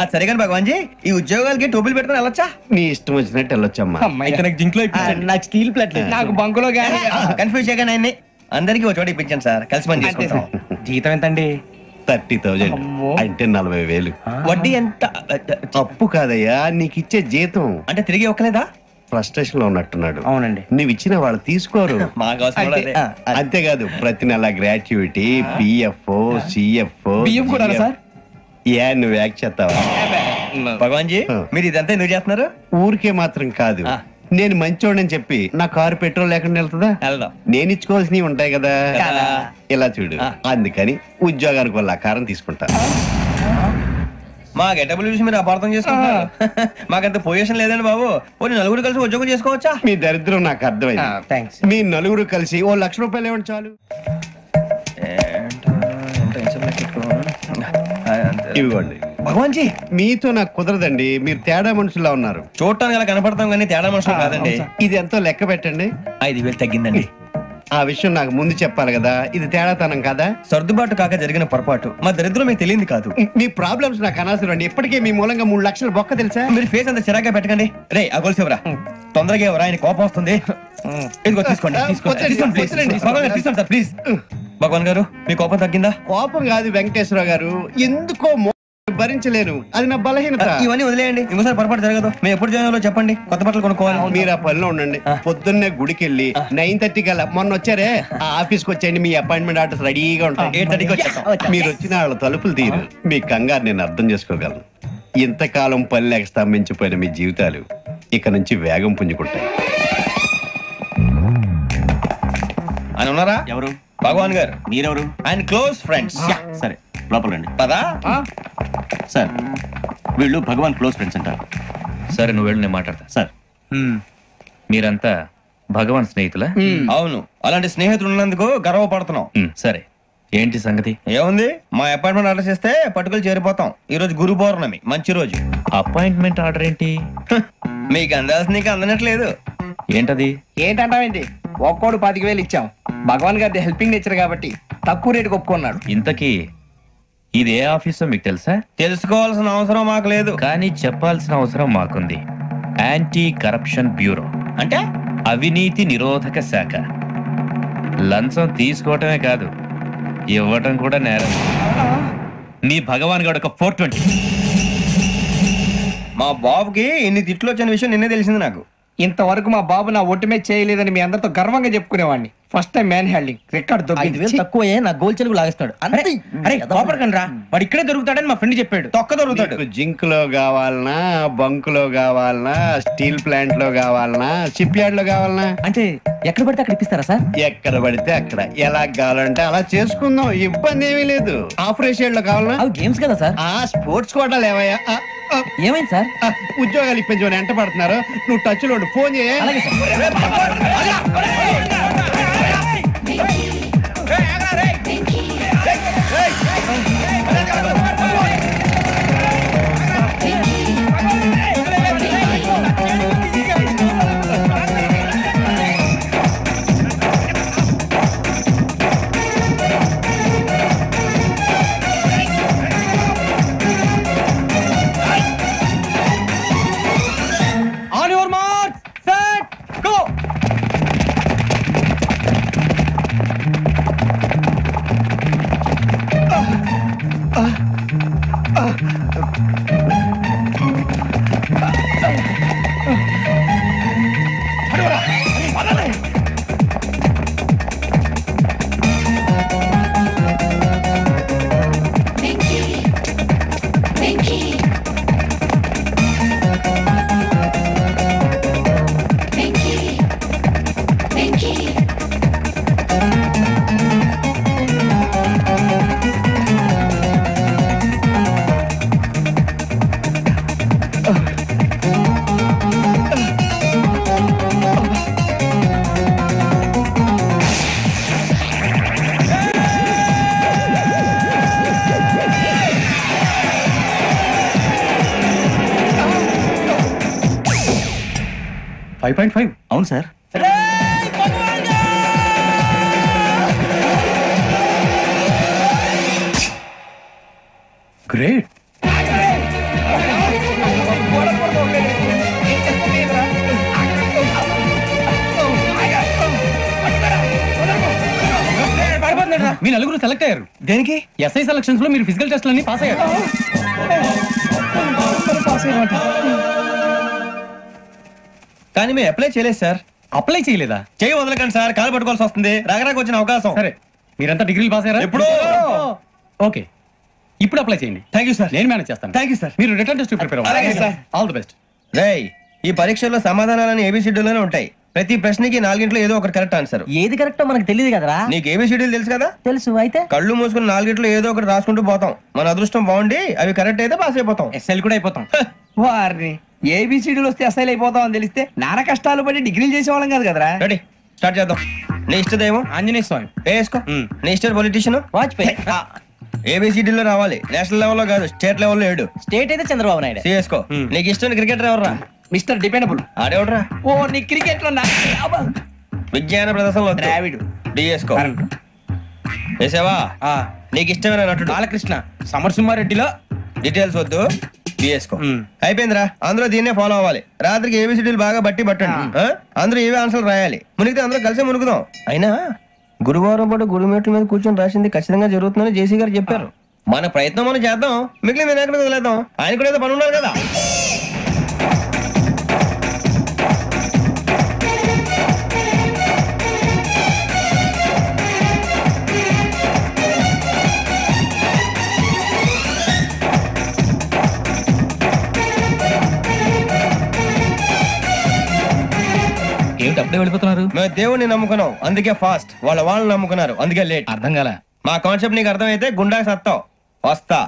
అది సరే కానీ భగవాన్ జీ, ఈ ఉద్యోగాలకి టోపులు పెట్టుకుని వెళ్ళొచ్చా? నీ ఇష్టం వచ్చినట్టు వెళ్ళొచ్చమ్మా. నాకు జింక్లో నాకు స్టీల్ ప్లేట్, నాకు బంకులో గానీ. కన్ఫ్యూజ్ చేయగానే ఆయన్ని అందరికి ఒక చోట ఇప్పించండి సార్. కలిసి పని చేసుకుంటాం. జీతం ఎంతండి? 30,000 అంటే 40,000. వడ్డీ ఎంత? అప్పు కాదయ్యా, నీకు ఇచ్చే జీతం. అంటే తిరిగి ఒక్కలేదా? ఫ్రస్ట్రేషన్ లో ఉన్నట్టున్నాడు. అవునండి. నువ్వు ఇచ్చిన వాళ్ళు తీసుకోరు. అంతేకాదు ప్రతి నెల గ్రాట్యుటీ, పిఎఫ్, సిఎఫ్. ఏ నువ్వు యాక్ట్ చేస్తావా? భగవాన్ జీ, మీరు ఇదంతా ఎందుకు చేస్తున్నారు? ఊరికే మాత్రం కాదు, నేను మంచోడని చెప్పి నా కారు పెట్రోల్ లేకుండా వెళ్తుందా? నేను ఇచ్చుకోవాల్సినవి ఉంటాయి కదా. ఇలా చూడు, అందుకని ఉద్యోగానికి వాళ్ళ ఆకారం తీసుకుంటా. మా గెటబుల్ చూసి మీరు అపార్థం చేసుకుంటున్నారు. మాకంత పొజిషన్ లేదండి బాబు. పోనీ నలుగురు కలిసి ఉద్యోగం చేసుకోవచ్చా? మీ దరిద్రం నాకు అర్థమైంది. మీ నలుగురు కలిసి ఓ ₹1,00,000 ఇవ్వండి చాలు. ఇవ్వండి. భగవాన్ జీ, మీతో నాకు కుదరదండి. మీరు తేడా మనుషులా ఉన్నారు. చూడటానికి అలా కనపడతాం కానీ తేడా మనుషులు కాదండి. ఇది ఎంతో లెక్క పెట్టండి. 5,000 తగ్గిందండి. ఆ విషయం నాకు ముందు చెప్పాలి కదా. ఇది తేడాతనం కదా. సర్దుబాటు కాక జరిగిన పొరపాటు. మా దరిద్రం మీకు తెలియదు కాదు. మీ ప్రాబ్లమ్స్ నాకు అనవసరం అండి. ఇప్పటికే మీ మూలంగా 3 లక్షలు బొక్క తెలుసా? మీరు ఫేస్ అంత చిరాగ్గా పెట్టకండి. రే ఆ గొలుసేవరా, తొందరగా ఎవరా, ఆయన కోపం వస్తుంది. ఇదిగో తీసుకోండి. తీసుకోండి సార్ ప్లీజ్. భగవాన్ గారు, మీ కోపం తగ్గిందా? కోపం కాదు వెంకటేశ్వర గారు, ఎందుకో భరించలేను. అది నా బలహీనత. ఇవన్నీ వదిలేయండి, ఇంకోసారి పొరపాటు జరగదు. మేము ఎప్పుడు జాయిన్ చెప్పండి, కొత్త బట్టలు కొనుక్కోవాలి. మీరు ఆ పనిలో ఉండండి. పొద్దున్నే గుడికి వెళ్ళి 9:30 కల్లా, మొన్న వచ్చారే ఆ ఆఫీస్కి వచ్చేయండి. మీ అపాయింట్మెంట్ ఆర్డర్స్ రెడీగా ఉంటాయి. 8:30కి వచ్చేస్తాం. మీరు వచ్చిన వాళ్ళ తలుపులు తీరు. మీ కంగారు నేను అర్థం చేసుకోగలను. ఇంతకాలం పని లేక స్తంభించిపోయిన మీ జీవితాలు ఇక నుంచి వేగం పుంజుకుంటాయి. ఆయన ఉన్నారా? ఎవరు? భగవాన్ గారు. మీరెవరు? ఆయన క్లోజ్ ఫ్రెండ్స్. సరే లోపల రండి. పదా సార్, వీళ్ళు భగవాన్ క్లోజ్ ఫ్రెండ్స్ అంటారు. సరే నువ్వు వెళ్ళు, నేను మాట్లాడతా. సార్, మీరంతా భగవాన్ స్నేహితులా? అవును, అలాంటి స్నేహితులు ఉన్నందుకు గర్వపడుతున్నాం. సరే, ఏంటి సంగతి? ఏముంది, మా అపాయింట్మెంట్ ఆర్డర్ చేస్తే పట్టుకులు చేరిపోతాం. ఈ రోజు గురు పౌర్ణమి, మంచి రోజు. అపాయింట్మెంట్ ఆర్డర్ ఏంటి? మీకు అందాల్సిన నీకు అందనట్లేదు. ఏంటది? ఏంటంటావేంటి? ఒక్కోడు 25,000 ఇచ్చాం. భగవాన్ గారి హెల్పింగ్ నేచర్ కాబట్టి తక్కువ రేటుకి ఒప్పుకున్నాడు. ఇంతకీ ఇది ఏ ఆఫీసో మీకు తెలుసా? తెలుసుకోవాల్సిన అవసరం మాకు లేదు, కానీ చెప్పాల్సిన అవసరం మాకుంది. యాంటీ కరప్షన్ బ్యూరో అంటే అవినీతి నిరోధక శాఖ. లంచం తీసుకోవటమే కాదు, ఇవ్వటం కూడా నేరం. మీ భగవాన్ గారు ఒక 420. మా బాబుకి ఇన్ని తిట్లు వచ్చిన విషయం నిన్నే తెలిసింది నాకు. ఇంతవరకు మా బాబు నా ఒట్టుమే చేయలేదని మీ అందరితో గర్వంగా చెప్పుకునేవాడిని. First time man handing record 5,000 తక్కువ నా గోల్ చెలుగు లాగేస్తాడు అరే కోపడకండి రా, వాడు ఇక్కడే దొరుకుతాడని మా ఫ్రెండ్ చెప్పాడు. తొక్క దొరుకుతాడు. జింక్ లో కావాలనా, బంక్ లో కావాలనా, స్టీల్ ప్లాంట్ లో కావాలనా, షిప్ యార్డ్ లో కావాలనా? అంటే ఎక్కడ పడితే అక్కడ ఇప్పిస్తారా సార్? ఎక్కడ పడితే అక్కడ, ఎలా కావాలంటే అలా చేసుకుందాం, ఇబ్బంది ఏమీ లేదు. ఆపరేషన్ లో కావాలనా? అవి గేమ్స్ కదా సార్. స్పోర్ట్స్ కోటాలు ఏవయ్యా? ఏమైంది సార్? ఉద్యోగాలు ఇప్పించమని ఎంట పడుతున్నారు. నువ్వు టచ్ లో ఫోన్ చేయ. అవును సార్. గ్రేట్. మీ నలుగురు సెలెక్ట్ అయ్యారు. దేనికి? ఎస్ఐ సెలక్షన్స్ లో మీరు ఫిజికల్ టెస్ట్ అన్ని పాస్ అయ్యారు. కానీ మేము అప్లై చేయలేదు సార్. అప్లై చేయలేదా? చేయి వదలకండి సార్, కాలు పట్టుకోవాల్సి వస్తుంది. రాగరాకు వచ్చిన అవకాశం. సరే, మీరంతా డిగ్రీలు పాస్ అయ్యారా? ఎప్పుడో. ఓకే, ఇప్పుడు అప్లై చేయండి. Thank you sir. నేను మేనేజ్ చేస్తాను. Thank you sir. మీరు రిటర్న్ టెస్ట్ ప్రిపేర్ అలాగే సార్. All the best. రేయ్, ఈ పరీక్షల్లో సమాధానాలని ఏబిసిడ్యూల్లోనే ఉంటాయి. ప్రతి ప్రశ్నకి 4 ఏదో ఒకటి కరెక్ట్ ఆన్సర్. ఏది కరెక్టో మనకు తెలియదు కదరా. నీకు ఏబిసిడ్యూల్ తెలుసు కదా? తెలుసు. అయితే కళ్ళు మూసుకుని 4 ఏదో ఒకటి రాసుకుంటూ పోతాం. మన అదృష్టం బాగుండి అవి కరెక్ట్ అయితే పాస్ అయిపోతాం. ఎస్ఎల్ కూడా అయిపోతాం. వారిని ఏబిసిడీలు వస్తే అసైల్ అయిపోతాం అని తెలిస్తే నానా కష్టాలు పడి డిగ్రీలు చేసేవాళ్ళం కాదు కదరా. రెడీ, స్టార్ట్ చేద్దాం. నీ ఇష్టదేమో ఆంజనేయ స్వామి. వేసుకో. నీ ఇష్ట పొలిటీషియన్ వాజ్పేయి. ఏబిసిడీలో రావాలి, నేషనల్ లెవెల్లో కాదు, స్టేట్ లెవెల్లో 7. స్టేట్ అయితే చంద్రబాబు నాయుడు. సిఎస్కో. నీకు ఇష్టం క్రికెటర్ ఎవర్రా? Mister dependable. ఆడేవడరా? ఓ నీ క్రికెట్ లో విజ్ఞాన ప్రదర్శనలో ద్రావిడు. డిఎస్కో. వేసావా? నీకు ఇష్టమైన నటుడు? బాలకృష్ణ. సమరసింహారెడ్డిలో డీటెయిల్స్ వద్దు, బిఎస్కో. అయిపోయిందిరా, అందరూ దీన్నే ఫాలో అవ్వాలి. రాత్రికి ఏబిసిడీలు బాగా బట్టి పట్టండి. అందరూ ఏవే ఆన్సర్లు రాయాలి. మునిగితే అందరూ కలిసి మునుగుదాం. అయినా గురువారం పాటు గురుమేట్ల మీద కూర్చొని రాసింది ఖచ్చితంగా జరుగుతుందని జేసీ గారు చెప్పారు. మన ప్రయత్నం మనం చేద్దాం, మిగిలిన వినాయకుడు వదిలేద్దాం. ఆయన కూడా ఏదో పని ఉన్నారు కదా. ఏమిటి అప్పుడే వెళ్ళిపోతున్నారు? మేము దేవుడిని నమ్ముకున్నాం, అందుకే ఫాస్ట్. వాళ్ళని నమ్ముకున్నారు, అందుకే లేట్. అర్థం కాల. మా కాన్సెప్ట్ నీకు అర్థమైతే గుండా సత్తావు. వస్తా.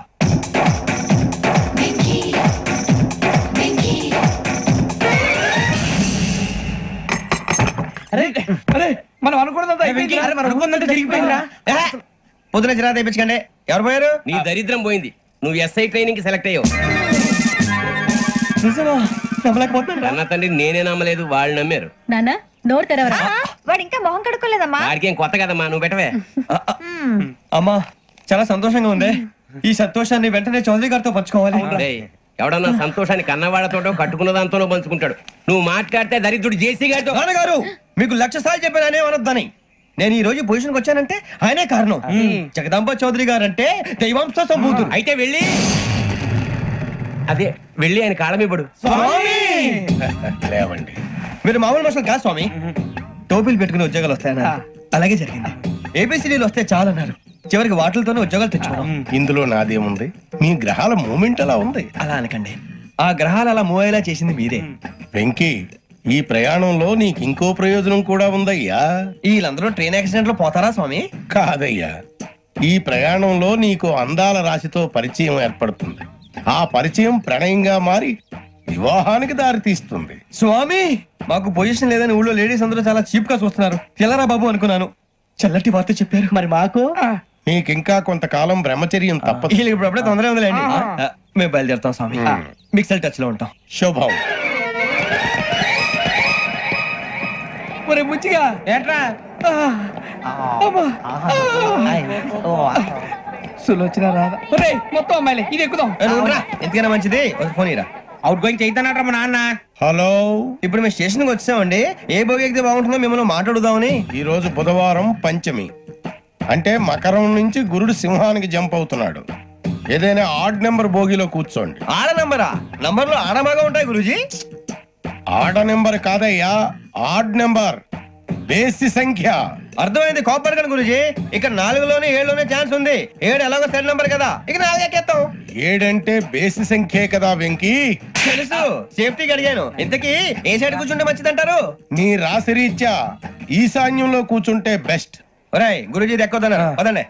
మనం అనుకున్నదంతా తిరిగిపోయిందిరా. పొద్దున చిరా తెప్పించకండి. ఎవరు పోయారు? నీ దరిద్రం పోయింది. నువ్వు ఎస్ఐ ట్రైనింగ్ కి సెలెక్ట్ అయ్యావు. అన్న తండ్రి నేనే నమ్మలేదు, వాళ్ళు నమ్మారు. నాన్న నోరు తెరవరా. వాడు ఇంకా మొహం కడుక్కోలేదమ్మా. వాడికి ఏం కొత్త కదమ్మా, నువ్వు పెట్టవే. అమ్మా చాలా సంతోషంగా ఉంది. ఈ సంతోషాన్ని వెంటనే చౌదరి గారితో పంచుకోవాలి. డేయ్, ఎవడన్నా సంతోషాన్ని కన్నవాళ్లతోటో కట్టుకున్న దాంతోనో పంచుకుంటాడు. నువ్వు మాట్లాడితే దరిద్రుడు జేసీ గారితో. నాన్నగారు మీకు 1,00,000 సార్లు చెప్పాననే అనొద్దని. నేను ఈ రోజు పొజిషన్కి వచ్చానంటే ఆయనే కారణం. జగదాంబ చౌదరి గారు అంటే దైవాంశ సంభూతుడు. అయితే వెళ్ళి అదే వెళ్ళి ఆయన కాళ్ళమివ్వడు. లేవండి. మీరు మామూలు మనుషులు కాదు స్వామి. టోపీలు పెట్టుకుని ఉద్యోగాలు వస్తాయన్నా? అలాగే జరిగింది. ఏబిసిడీలు వస్తే చాలన్నారు, చివరికి వాటిలతోనే ఉద్యోగాలు తెచ్చుకున్నాం. ఇందులో నాదేముంది? మీ గ్రహాల మూమెంట్ అలా ఉంది. అలా అనకండి, ఆ గ్రహాలు అలా మూవ్ అయ్యేలా చేసింది మీరే. వెంకీ, ఈ ప్రయాణంలో నీకు ఇంకో ప్రయోజనం కూడా ఉందయ్యా. వీళ్ళందరూ ట్రైన్ యాక్సిడెంట్ లో పోతారా స్వామి? కాదయ్యా, ఈ ప్రయాణంలో నీకు అందాల రాశితో పరిచయం ఏర్పడుతుంది. ఆ పరిచయం ప్రణయంగా మారి వివాహానికి దారి తీస్తుంది. స్వామి, మాకు పొజిషన్ లేదని ఊళ్ళో లేడీస్ అందరూ చాలా చీప్ గా చూస్తున్నారు. తెల్లరా బాబు అనుకున్నాను, చల్లటి వార్త చెప్పారు. మరి మాకు నీకింకా కొంతకాలం బ్రహ్మచర్యం తప్పదు. ఇప్పుడు అప్పుడే తొందరగా ఉందిలేండి. మేము బయలుదేరుతాం స్వామి, మిక్సెల్ టచ్ లో ఉంటాం. శుభం. మరి ముచ్చిగా ఏట్రా సులోచన రాదా? మొత్తం అమ్మాయిలే, ఇది ఎక్కుదాం. ఎందుకైనా మంచిది ఫోన్ ఇరా. అవుట్ గోయింగ్ చేద్దానట్రా మా నాన్న. హలో, ఇప్పుడు మేము స్టేషన్కి వచ్చామండి. ఏ బోగి ఎక్కితే బాగుంటుందో మిమ్మల్ని మాట్లాడుదామని. ఈ రోజు బుధవారం పంచమి, అంటే మకరం నుంచి గురుడు సింహానికి జంప్ అవుతున్నాడు. ఏదైనా ఆడ్ నెంబర్ బోగిలో కూర్చోండి. ఆడ నెంబరా? నంబర్లు ఆడమాగా ఉంటాయి గురూజీ. ఆడ నెంబర్ కాదయ్యా, ఆడ్ నెంబర్, బేసి సంఖ్య. అర్థమైంది, కోపడకండి గురూజీ. ఇక్కడ 4లోనే 7లోనే ఛాన్స్ ఉంది. 7 ఎలాగో సెడ్ నెంబర్ కదా, ఇక 4 ఎక్కేస్తాం. 7 అంటే బేసి సంఖ్యే కదా వెంకీ. తెలుసు, సేఫ్టీకి అడిగాను. ఇంతకీ ఏ సైడ్ కూర్చుంటే మంచిదంటారు? నీ రాశి రీత్యా ఈశాన్యంలో కూర్చుంటే బెస్ట్. ఒరేయ్ గురూజీ దెక్కొద్దన్నారు, పదండి.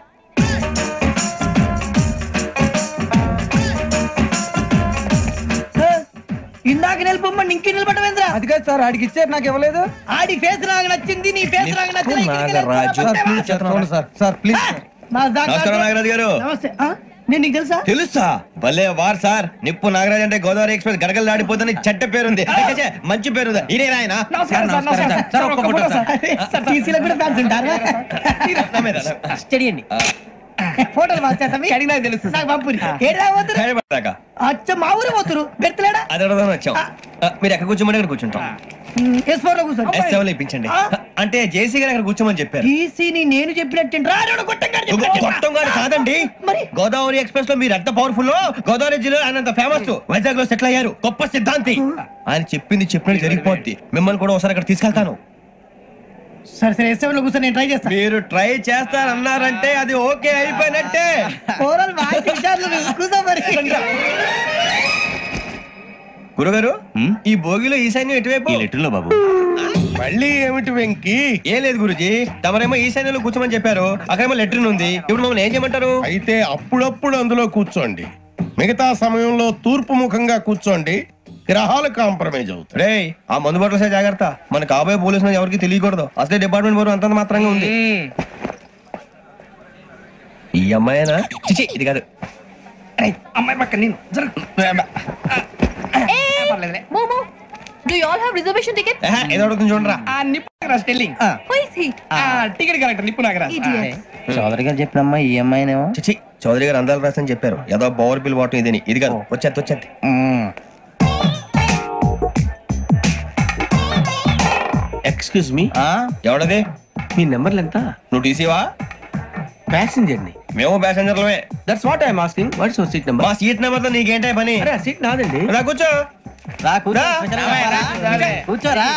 ఇందాక నిలబొమ్మని ఇంకే నిలబడమేంద్రా? అది కాదు సార్, ఆడికి ఇచ్చారు, నాకు ఇవ్వలేదు. ఆడి ఫేస్ నాకు నచ్చింది, నీ ఫేస్ నాకు నచ్చింది. నమస్కారం నాగరాజు గారు. నమస్తే. నేను నీకు తెలుసా? తెలుసా? భలే వార్ సార్. నిప్పు నాగరాజ్ అంటే గోదావరి ఎక్స్ప్రెస్ గడగలు దాడిపోతుంది చెడ్డ పేరుంది. మంచి పేరు. ఇదే ఆయన. స్టడీ అండి, ఫోటోలు కడిగి నాకు తెలుసు. నాకు పంపురి. అచ్చ మా ఊరు పోతురు పెడతలేడా? అది అడగదామని వచ్చాం. మీరు ఎక్కడ కూర్చోమని అక్కడ కూర్చుంటాం. S4 లో కూర్చోండి. S7 ఇప్పించండి. అంటే జేసీ గారు అక్కడ కూర్చోమని చెప్పారు. టీసీని నేను చెప్పినట్టు గొట్టంగాడు కాదండి. గోదావరి ఎక్స్ప్రెస్ లో మీరు ఎంత పవర్ఫుల్, గోదావరి జిల్లా ఆయన ఫేమస్, వైజాగ్ లో సెటిల్ అయ్యారు, గొప్ప సిద్ధాంతి. ఆయన చెప్పింది చెప్పినట్టు జరిగిపోద్ది. మిమ్మల్ని కూడా ఒకసారి అక్కడ తీసుకెళ్తాను. సరే సరే, S7 లో కూర్చొని నేను ట్రై చేస్తాను. మీరు ట్రై చేస్తారన్నారంటే అది ఓకే అయిపోయినట్టే. గురుగారు, ఈ భోగిలో ఈశాన్యం ఎటువైపు? లెటర్లో బాబు. మళ్ళీ ఏమిటి వెంకీ? ఏం లేదు గురుజీ, తమరేమో ఈశాన్యంలో కూర్చోమని చెప్పారు, అక్కడేమో లెటర్ ఉంది. ఇప్పుడు మమ్మల్ని ఏం చేయమంటారు? అయితే అప్పుడప్పుడు అందులో కూర్చోండి, మిగతా సమయంలో తూర్పు ముఖంగా కూర్చోండి. గ్రహాలు కాంప్రమైజ్ అవుతాయి. రే, ఆ మందు బట్టలసే జాగ్రత్త. మన కాబోయే పోలీసులు ఎవరికి తెలియకూడదు. అసలే డిపార్ట్మెంట్ బోరు అంతంత మాత్రంగా ఉంది. ఈ అమ్మాయినా? ఇది కాదు అమ్మాయి పక్క నేను. Do you all have reservation tickets? ఏదో అడుగుతుంది చూడరా. నిప్పు Nagaraj telling. Who is he? Ticket collector నిప్పు నాగరాజ్. చౌదరి గారు చెప్పిన అమ్మాయి ఈ అమ్మాయినేమో. చిచి, చౌదరి గారు అందాలు రాసని చెప్పారు. ఏదో బోర్ బిల్ వాటం ఇదని. ఇది కాదు, వచ్చేది. Excuse me, ఎవడది? మీ నెంబర్లు ఎంత? నువ్వు టీసీవా? ప్యాసింజర్ ని. మేము ప్యాసింజర్లమే. That's what I'm asking. What's your seat number? మా సీట్ నెంబర్ తో నీకేంటే పని? అరే సీట్ నాదండి. రా కూర్చో. కూర్చోరా.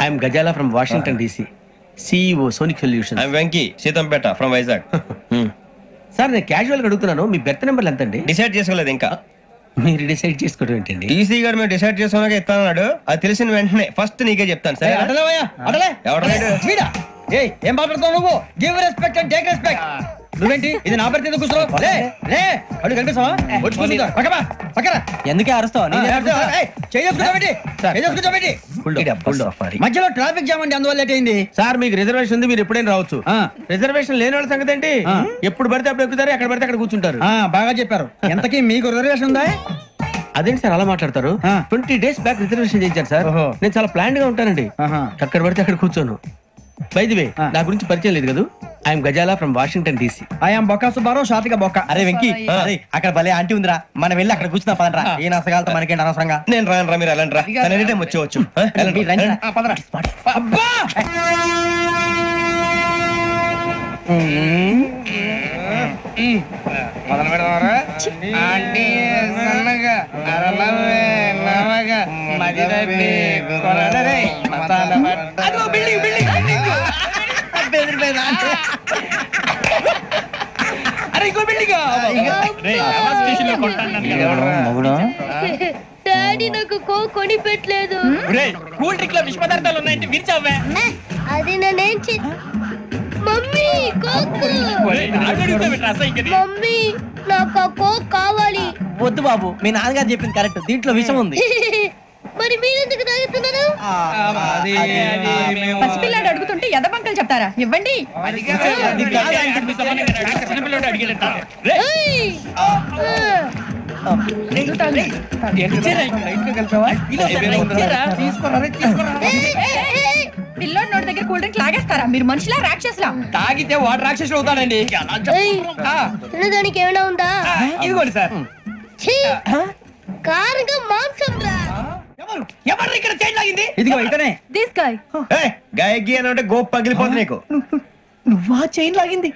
I'm Ghazala from Washington DC, CEO Sonic solutions. I'm Venky, Seethampeta from Vizag. Sir, నేను క్యాజువల్ గా అడుగుతున్నాను, మీ బెర్త్ నెంబర్లు ఎంత అండి? డిసైడ్ చేసుకోలేదు ఇంకా. మీరు డిసైడ్ చేసుకోవడం ఏంటండి? టీసీ గారు మేము డిసైడ్ చేసుకున్నాక ఇస్తానన్నాడు. అది తెలిసిన వెంటనే ఫస్ట్ నీకే చెప్తాను. సరే? ఏం మాట్లాడుతావు నువ్వు? Give respect and take respect. నువ్వేంటి ఇది నా పరిస్థితి కూర్చున్నావు? అడుగు కనిపిస్తావా? ఎందుకే అరుస్తావు? మధ్యలో ట్రాఫిక్ జామ్ అండి, అందువల్ల లేట్ అయింది. సార్, మీకు రిజర్వేషన్ ఉంది, మీరు ఎప్పుడైనా రావచ్చు. రిజర్వేషన్ లేని వాళ్ళ సంగతి ఏంటి? ఎప్పుడు పడితే అప్పుడు ఎక్కుతారు, ఎక్కడ పడితే అక్కడ కూర్చుంటారు. బాగా చెప్పారు. ఎంతకీ మీకు రిజర్వేషన్ ఉందా? అదేంటి సార్ అలా మాట్లాడతారు? 20 days బ్యాక్ రిజర్వేషన్ చేయించారు సార్. నేను చాలా ప్లాన్డ్ గా ఉంటానండి, అక్కడ పడితే అక్కడ కూర్చోను. బై ది వే, నా గురించి పరిచయం లేదు కదా. I'm Ghazala from Washington DC. I'm Bokka Subbarao, షాతిక బొక్క. అరే వెంకీ, అక్కడ భలే ఆంటీ ఉందిరా, మనం వెళ్ళి అక్కడ కూర్చున్నా పదరా. ఏ నసగాలతో మనకేంటి అనవసరంగా. నేను రాను రా, మీరు వెళ్ళండి రా. ఎనీ టైం వచ్చేవచ్చు. మొదలు పెడదామరా? ఆంటీ సన్నగా అరలవే నవగా డాడీ నాకు కోక్ కొని పెట్టలేదు. కూల్ డ్రింక్ లో విష పదార్థాలు ఉన్నాయంటే విరిచావే. అది నేనేం మమ్మీ కోక్. మమ్మీ నాకు ఆ కోక్ కావాలి. వద్దు బాబు, మీ నాన్నగారు చెప్పింది కరెక్ట్, దీంట్లో విషం ఉంది. మరి మీరెందుకు తాగుతున్నారు? పసిపిల్లాడు అడుగుతుంటే ఎదబంకలు చెప్తారా? ఇవ్వండి. పిల్లోడి నోటి దగ్గర కూల్ డ్రింక్ లాగేస్తారా? మీరు మనుషులా రాక్షసులా? తాగితే వాడు రాక్షసుడు అవుతాడండి. తినడానికి ఏమైనా ఉందా? ఇదిగోండి సార్. కారుగా మాంసం రా. ఎవరు ఇక్కడ చైన్ లాగింది? ఇదిగో ఇతనే. This guy. గాయకి అని అంటే గోప్ పగిలిపోతుంది నీకు. నువ్వా చైన్ లాగింది?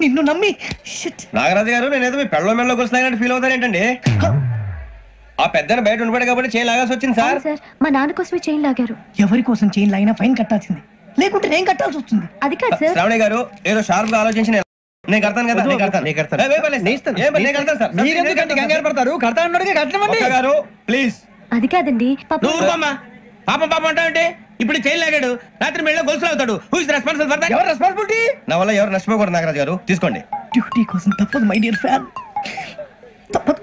నిన్ను నమ్మి. నాగరాజు గారు, నేనేదో మీ పెళ్ళ మెళ్ళ గురిసినట్టు ఫీల్ అవుతారు ఏంటండి? ఆ పెద్ద బయట ఉండిపోయాడు కాబట్టి చైన్ లాగాల్సి వచ్చింది సార్. మా నాన్న కోసమే చైన్ లాగారు. ఎవరి కోసం చైన్ లాగినా ఫైన్ కట్టాల్సింది, లేకుంటే నేను కట్టాల్సి వస్తుంది. అది కాదు సార్. శ్రావణి గారు ఏదో షార్ప్ గా ఆలోచించి నేను కడతాను కదా. గారు ప్లీజ్. అది కాదండి. పాపం పాపం అంటావంటే ఇప్పుడు చైన్ లాగాడు, రాత్రి మెళ్ళ గొలుసులు అవుతాడు. Who is responsible for that? ఎవరు రెస్పాన్సిబిలిటీ? నా వల్ల ఎవరు నష్టపోకూడదు నాగరాజు గారు, తీసుకోండి. డ్యూటీ కోసం తప్పదు మై డియర్ ఫ్యాన్, తప్పదు.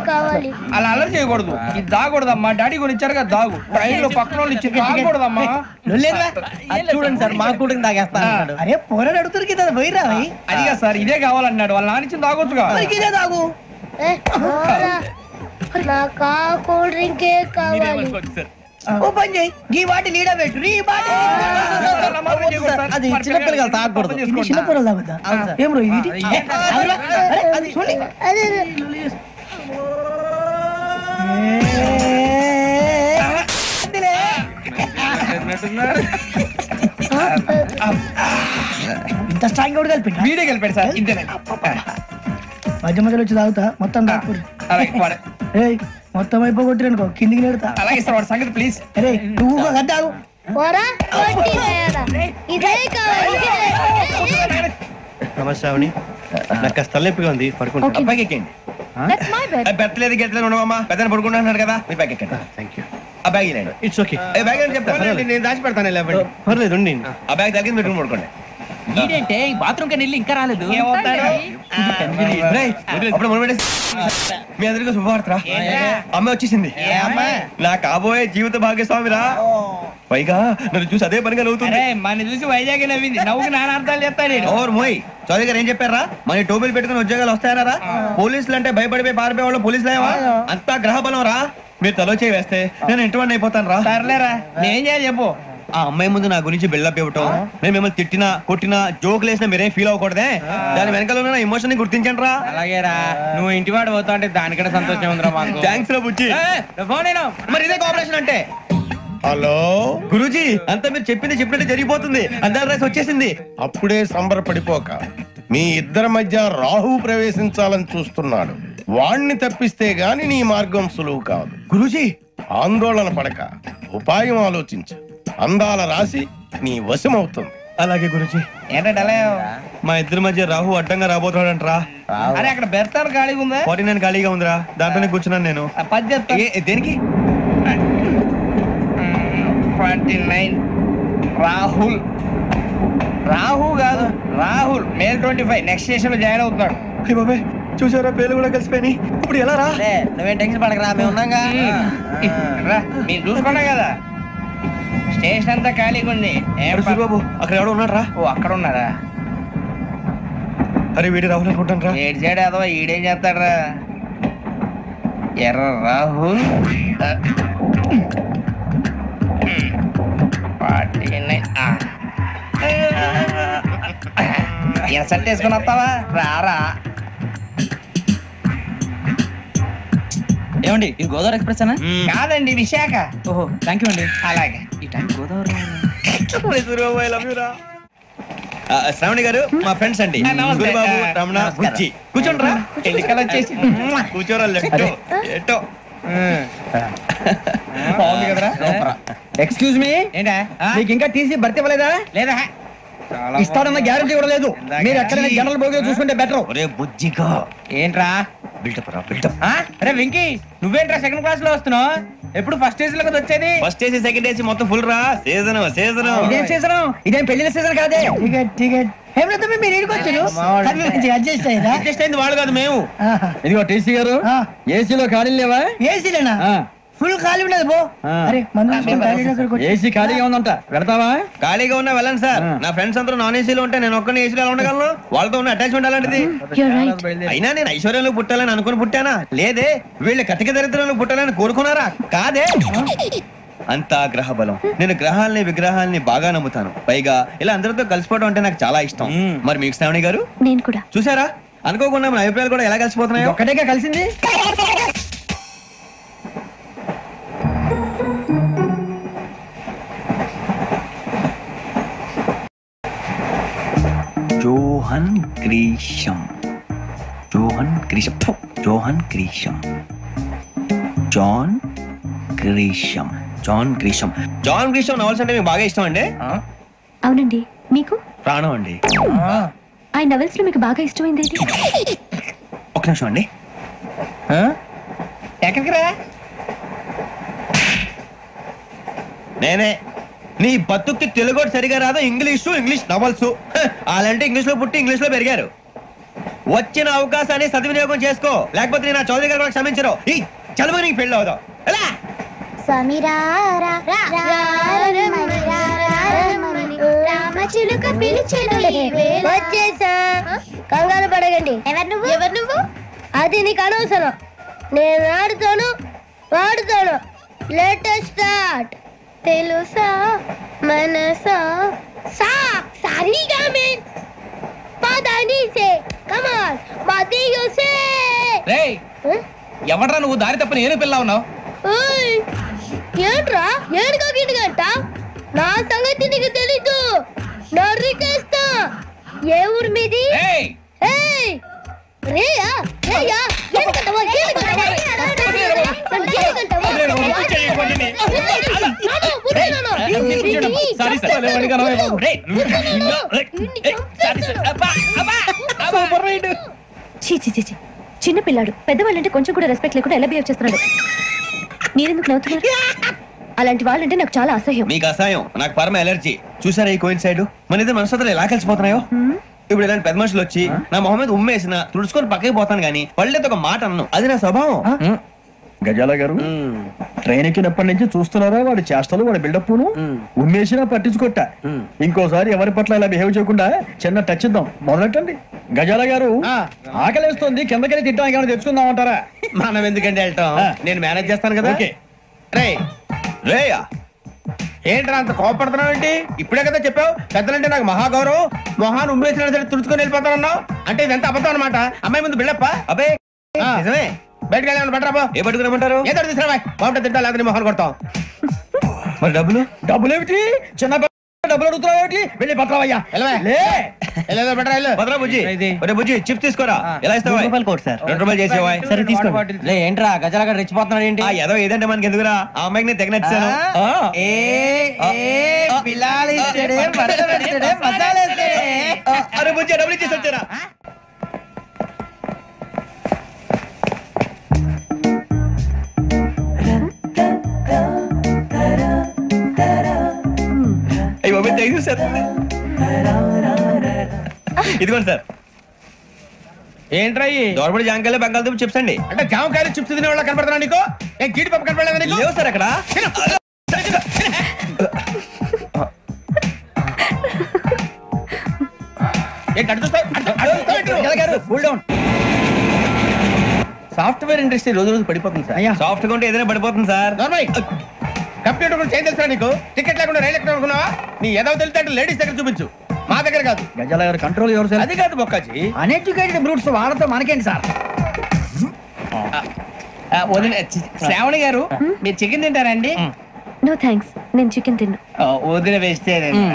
కావాలి. అలా అలర్ చేయకూడదు. ఇది దాగకూడదమ్మా. డాడీ కొని ఇచ్చారు కదా దాగు. ట్రైన్ లో పక్కన వాళ్ళు ఇచ్చి దాగకూడదమ్మా. చూడండి సార్, మా కూడా తాగేస్తాను. అరే పోరాడు అడుగుతారు కదా, పోయిరా. అదిగా సార్, ఇదే కావాలన్నాడు. వాళ్ళ నాన్న ఇచ్చింది తాగొచ్చుగా. ఇదే తాగు. నాకు కూల్ డ్రింకే కావాలి. ఓ పని చేయి, ఈ బాటి లీడ పెట్టు. అది చిన్నపిల్లలు తాగకూడదు, చిన్నపిల్లలు తాగుతా. ఏం రో ఇది? అది చూడండి. ఇంత స్ట్రాంగ్ కూడా కలిపి వీడే కలిపాడు సార్. ఇంతేనే. మధ్య మధ్యలో వచ్చి తాగుతా, మొత్తం తాగకూడదు. మొత్తం అయిపోగొట్టిరనుకో కిందికి నేడుతా. అలాగే సార్, వాడి సంగతి ప్లీజ్. అరే నువ్వు కద్దాగు. నమస్తే శ్రావణి, నాకు కాస్త తలెప్పిగా ఉంది, పడుకుంటా. అబ్బాయికి ఎక్కండి. పెట్టలేదు గెట్టలేదు ఉండవమ్మా, పెద్దని పడుకుంటున్నాడు కదా, మీ బ్యాగ్ ఎక్కండి. Thank you. ఆ బ్యాగ్ ఇలాండి. It's okay. బ్యాగ్ అని చెప్తాను, నేను దాచి పెడతాను. పర్లేదు ఉండి. ఆ బ్యాగ్ తగ్గింది, మీరు పడుకోండి. ఏంటంటే బాత్రూమ్ కి వెళ్ళి ఇంకా రాలేదు. మీ అందరికీ శుభవార్తరా, అమ్మ వచ్చేసింది. నా కాబోయే జీవిత భాగ్యస్వామిరా. పైగా నన్ను చూసి అదే పనిగా నవ్వుతుంది. మన చూసి వైజాగ్ నవ్వింది. నవ్వుకి నాన్న అర్థాలు చెప్తాడు. ఓర్ మోయ్, చౌదరి గారు ఏం చెప్పారా? మన టోబీలు పెట్టుకుని ఉద్యోగాలు వస్తాయనరా? పోలీసులు అంటే భయపడిపోయి పారిపోయే వాళ్ళు పోలీసులేవా? అంతా గ్రహ బలం రా. మీరు తలో చేయి వేస్తే నేను ఇంటివాడిని అయిపోతాను రా. సర్లేరా, నేం చేయాలి చెప్పు. ఆ అమ్మాయి ముందు నా గురించి బిల్డప్ ఇవ్వటం, నేను మిమ్మల్ని తిట్టినా కొట్టినా జోకులు వేసినా మీరేం ఫీల్ అవ్వకూడదే. దాని వెనకాల ఉన్న ఎమోషన్ ని గుర్తించండి రా. అలాగేరా, నువ్వు ఇంటివాడు పోతా అంటే దానికంటే సంతోషం ఉందిరా మాకు. థ్యాంక్స్ రా బుజ్జి. మరి ఇదే కోఆపరేషన్ అంటే. హలో గురూజీ, అంతా మీరు చెప్పింది చెప్పినట్టు జరిగిపోతుంది. అందరి రైస్ వచ్చేసింది. అప్పుడే సంబరపడిపోక, మీ ఇద్దరి మధ్య రాహు ప్రవేశించాలని చూస్తున్నాడు. వాణ్ణి తప్పిస్తే గాని నీ మార్గం సులువు కాదు. గురూజీ, ఆందోళన పడక ఉపాయం ఆలోచించు. అందాల రాశి నీ వశమవుతుంది. అలాగే గురూజీ. ఏంటంటే మా ఇద్దరి మధ్య రాహు అడ్డంగా రాబోతున్నాడంటరా. అరే అక్కడ బెర్తాను ఖాళీగా ఉందా? 49 ఖాళీగా ఉందిరా, దాంట్లోనే కూర్చున్నాను నేను. దేనికి? 29 రాహుల్. రాహు కాదు, రాహుల్. మే 25 నెక్స్ట్ స్టేషన్ లో జాయిన్ అవుతున్నాడు. బాబాయ్ చూసారా, పేర్లు కూడా కలిసిపోయినాయి. ఇప్పుడు ఎలా రా? నువ్వేం టెన్షన్ పడకరా, మేము ఉన్నాగా. మీరు చూసుకున్నా కదా, స్టేషన్ అంతా ఖాళీగా ఉంది. బాబు అక్కడ ఎవడో ఉన్నాడు రా. ఓ అక్కడ ఉన్నారా? అరే వీడి రాహుల్ అనుకుంటాను రా. ఏడు సైడ్ అదో ఈడేం చేస్తాడరా? ఎర్ర రాహుల్ 49. ఇన్సర్ట్ వేసుకుని వస్తావా? రారా. ఏమండి, ఇది గోదావరి ఎక్స్ప్రెస్ అనా? కాదండి, విశాఖ. ఓహో, థ్యాంక్ యూ అండి. అలాగే. ఈ టైం గోదావరి. శ్రావణి గారు మా ఫ్రెండ్స్ అండి. గురుబాబు, రమణ, బుజ్జి. కూర్చోండి రా. ఎన్నికలు వచ్చేసి కూర్చోరా. ఎట్టో బాగుంది కదరా. ఎక్స్క్యూజ్ మీ, ఏంటా మీకు ఇంకా టీసీ భర్తీ ఇవ్వలేదా? లేదా ఇస్తాడన్న గ్యారంటీ కూడా లేదు. మీరు ఎక్కడైనా జనరల్ బోగిలో చూసుకుంటే బెటర్. ఒరే బుజ్జిగా ఏంట్రా బిల్డప్ రా బిల్డప్. అరే వెంకీ, నువ్వేంట్రా సెకండ్ క్లాస్ లో వస్తున్నావు? ఎప్పుడు ఫస్ట్ ఏసీ లో కదా వచ్చేది? ఫస్ట్ ఏసీ సెకండ్ ఏసీ మొత్తం ఫుల్ రా. Season season. ఇదేం సీజన్? ఇదేం పెళ్లిన సీజన్ కాదే. టికెట్ టికెట్ ఏమిటో మీరు ఇరుకొచ్చారు. అడ్జస్ట్ అయ్యిందా? అడ్జస్ట్ అయింది వాళ్ళు కాదు, మేము. ఇదిగో టీసీ గారు, ఏసీలో ఖాళీలు లేవా? ఏసీలేనా? ఫుల్ ఖాళీ ఉండదు బో. అరే ఏసీ ఖాళీగా ఉందంట, వెళ్తావా? ఖాళీగా ఉన్నా వెళ్ళండి సార్. నా ఫ్రెండ్స్ అందరూ నాన్ ఏసీలో ఉంటే నేను ఒక్కనే ఏసీలో ఎలా ఉండగలను? వాళ్ళతో ఉన్న అటాచ్మెంట్ అలాంటిది. అయినా నేను ఐశ్వర్యంలో పుట్టాలని అనుకుని పుట్టానా? లేదే. వీళ్ళు కటిక దరిద్రంలో పుట్టాలని కోరుకున్నారా? కాదే. అంతా గ్రహ బలం. నేను గ్రహాలని విగ్రహాలని బాగా నమ్ముతాను. పైగా ఇలా అందరితో కలిసిపోవడం అంటే నాకు చాలా ఇష్టం. మరి మీకు శ్రావణి గారు? నేను కూడా. చూసారా, అనుకోకుండా మన అభిప్రాయాలు కూడా ఎలా కలిసిపోతున్నాయి. ఒక్కటేగా కలిసింది. Johan Grisham, Johan Grisham, Johan Grisham, John Grisham, John Grisham. John Grisham novels అంటే మీకు బాగా ఇష్టం అండి? అవునండి. మీకు? ప్రాణం అండి. ఆ నవెల్స్ లో మీకు బాగా ఇష్టమైంది? ఒక నిమిషం అండి. ఎక్కడికి రా? నేనే. నీ బతుక్కి తెలుగు సరిగా రాదు, ఇంగ్లీష్ నవల్స్. అలాంటి ఇంగ్లీష్ లో పుట్టి ఇంగ్లీష్ లో పెరిగారు. వచ్చిన అవకాశాన్ని సద్వినియోగం చేసుకో, లేకపోతే నేను చౌదరి గారు కూడా క్షమించరు. ఈ చదువు నీకు పెళ్ళి అవుదాం. కంగారు పడగండి. ఎవరు నువ్వు? అది నీకు అనవసరం. నేను ఆడుతాను, వాడుతాను. Latest start. తెలుసా మనసా సా సారీగా మే పదని సే కమాల్ మదియో సే. రేయ్, ఎవడ్రా నువ్వు? దారి తప్ప నేను పిల్ల ఉన్నావు. ఓయ్ ఏంట్రా ఏడుగా గిడుగంట? నా సంగతి నీకు తెలీదు. నరికేస్తా. ఏ ఊరు మీది? ఏయ్ రేయా రేయా ఎందుకంటవా? చిన్న పిల్లాడు, పెద్దవాళ్ళంటే కొంచెం కూడా రెస్పెక్ట్ లేకుండా ఎలా బిహేవ్ చేస్తున్నాడు. మీరెందుకు నవ్వుతున్నారు? అలాంటి వాళ్ళంటే నాకు చాలా అసహ్యం. మీకు అసహ్యం, నాకు పరమ ఎలర్జీ. చూసారా ఈ కోయిన్సైడ్? మన ఇద్దరు మనసులో ఎలా కలిసిపోతున్నాయో. ఇప్పుడు ఇలాంటి పెద్ద మనుషులు వచ్చి నా మొహం మీద ఉమ్మేసిన తుడుచుకొని పక్కకి పోతాను గానీ పళ్ళేతో ఒక మాట అన్నాను. అది నా స్వభావం. గజాల గారు, ట్రైన్ ఎక్కినప్పటి నుంచి చూస్తున్నారా వాడి చేష్టలు, వాడి బిల్డప్. ఉమ్మేసినా పట్టించుకోట. ఇంకోసారి ఎవరి పట్ల ఇలా బిహేవ్ చేయకుండా చిన్న టచ్ ఇద్దాం. మొదలెట్టండి. గజాల గారు, ఆకలేస్తుంది, కిందకెళ్ళి తిట్టడానికి ఏమైనా తెచ్చుకుందాం అంటారా? మనం ఎందుకంటే వెళ్తాం, నేను మేనేజ్ చేస్తాను కదా. రేయా ఏంట్రా అంత కోపడుతున్నావు ఏంటి? ఇప్పుడే కదా చెప్పావు పెద్దలంటే నాకు మహాగౌరవం, మొహాన్ని ఉమ్మేసిన సరే తుడుచుకొని వెళ్ళిపోతానన్నావు. అంటే ఇదంతా అబద్ధం అనమాట. అమ్మాయి ముందు బిల్డప్ప. అబ్బే నిజమే. బయటకు వెళ్ళి పట్టరాబో. ఏ పట్టుకురమ్మంటారు? ఏదో తీసుకురా. బాగుంటే తింటా, లేకపోతే మొహాన్ని కొడతాం. మరి డబ్బులు? డబ్బులు ఏమిటి? చిన్న డబ్బులు అడుగుతున్నావు ఏమిటి? వెళ్ళి పట్టరావయ్యా. భద్రా బుజ్జి, బుజ్జి చిప్స్ తీసుకోరా. ఎలా ఇస్తావా? ₹2 చేసేవా? సరే తీసుకోండి. ఏంట్రా గజాల గారు రెచ్చిపోతున్నాడు ఏంటి? ఏదో ఏదంటే మనకి ఎందుకురా, ఆ అమ్మాయికి నేను తెగ నచ్చాను. అరే బుజ్జి, డబ్బులు ఇచ్చేసి వచ్చారా? ఇదిగోండి సార్. ఏంట్రా దోరబడి జాంకాయలు బంగాళదుంప చిప్స్ అండి. అంటే జామకాయలు చిప్స్ తినే వాళ్ళ కనపడుతున్నా నీకు? ఏం జీడిపప్పు కనపడలేదా నీకు? లేవు సార్ అక్కడ. సాఫ్ట్వేర్ ఇండస్ట్రీ రోజు రోజు పడిపోతుంది సార్. సాఫ్ట్ గా ఉంటే ఏదైనా పడిపోతుంది సార్. కంప్యూటర్ గురించి ఏం తెలుసా నీకు? టికెట్ లేకుండా రైలు ఎక్కడ అనుకున్నావా? నీ ఏదో తెలితే లేడీస్ దగ్గర చూపించు, మా దగ్గర కాదు. గజాల గారు కంట్రోల్ ఎవరు సార్? అది కాదు బొక్కాజీ, అన్ఎడ్యుకేటెడ్ బ్రూట్స్ వాళ్ళతో మనకేంటి సార్? శ్రావణి గారు, మీరు చికెన్ తింటారా అండి? No thanks. నేను చికెన్ తిన్ను. వదిలే వేస్తే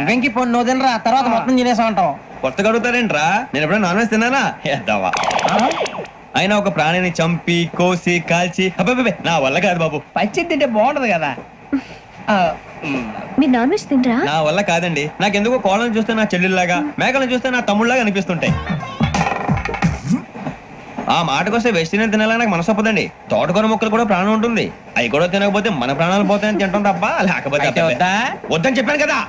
వెంకి పొన్ను నువ్వు తినరా, తర్వాత మొత్తం తినేసా ఉంటాం. కొత్తగా అడుగుతారేంట్రా? నేను ఎప్పుడైనా నాన్ వెజ్ తిన్నానా? ఎద్దావా. అయినా ఒక ప్రాణిని చంపి కోసి కాల్చి అబ్బే నా వల్ల కాదు బాబు. పచ్చి తింటే బాగుంటది కదా. మీరు నాన్ వెజ్ తినరా? నా వల్ల కాదండి. నాకెందుకో కోళ్ళని చూస్తే నా చెల్లెల్లాగా, మేకలను చూస్తే నా తమ్ముళ్ళలాగా అనిపిస్తుంటాయి. ఆ మాటకొస్తే వెజిటేరియన్ తినాలని నాకు మనసు ఒప్పదండి. తోటకూర మొక్కలు కూడా ప్రాణం ఉంటుంది. అవి కూడా తినకపోతే మన ప్రాణాలు పోతాయని తింటాం తప్ప లేకపోతే వద్దని చెప్పాను కదా.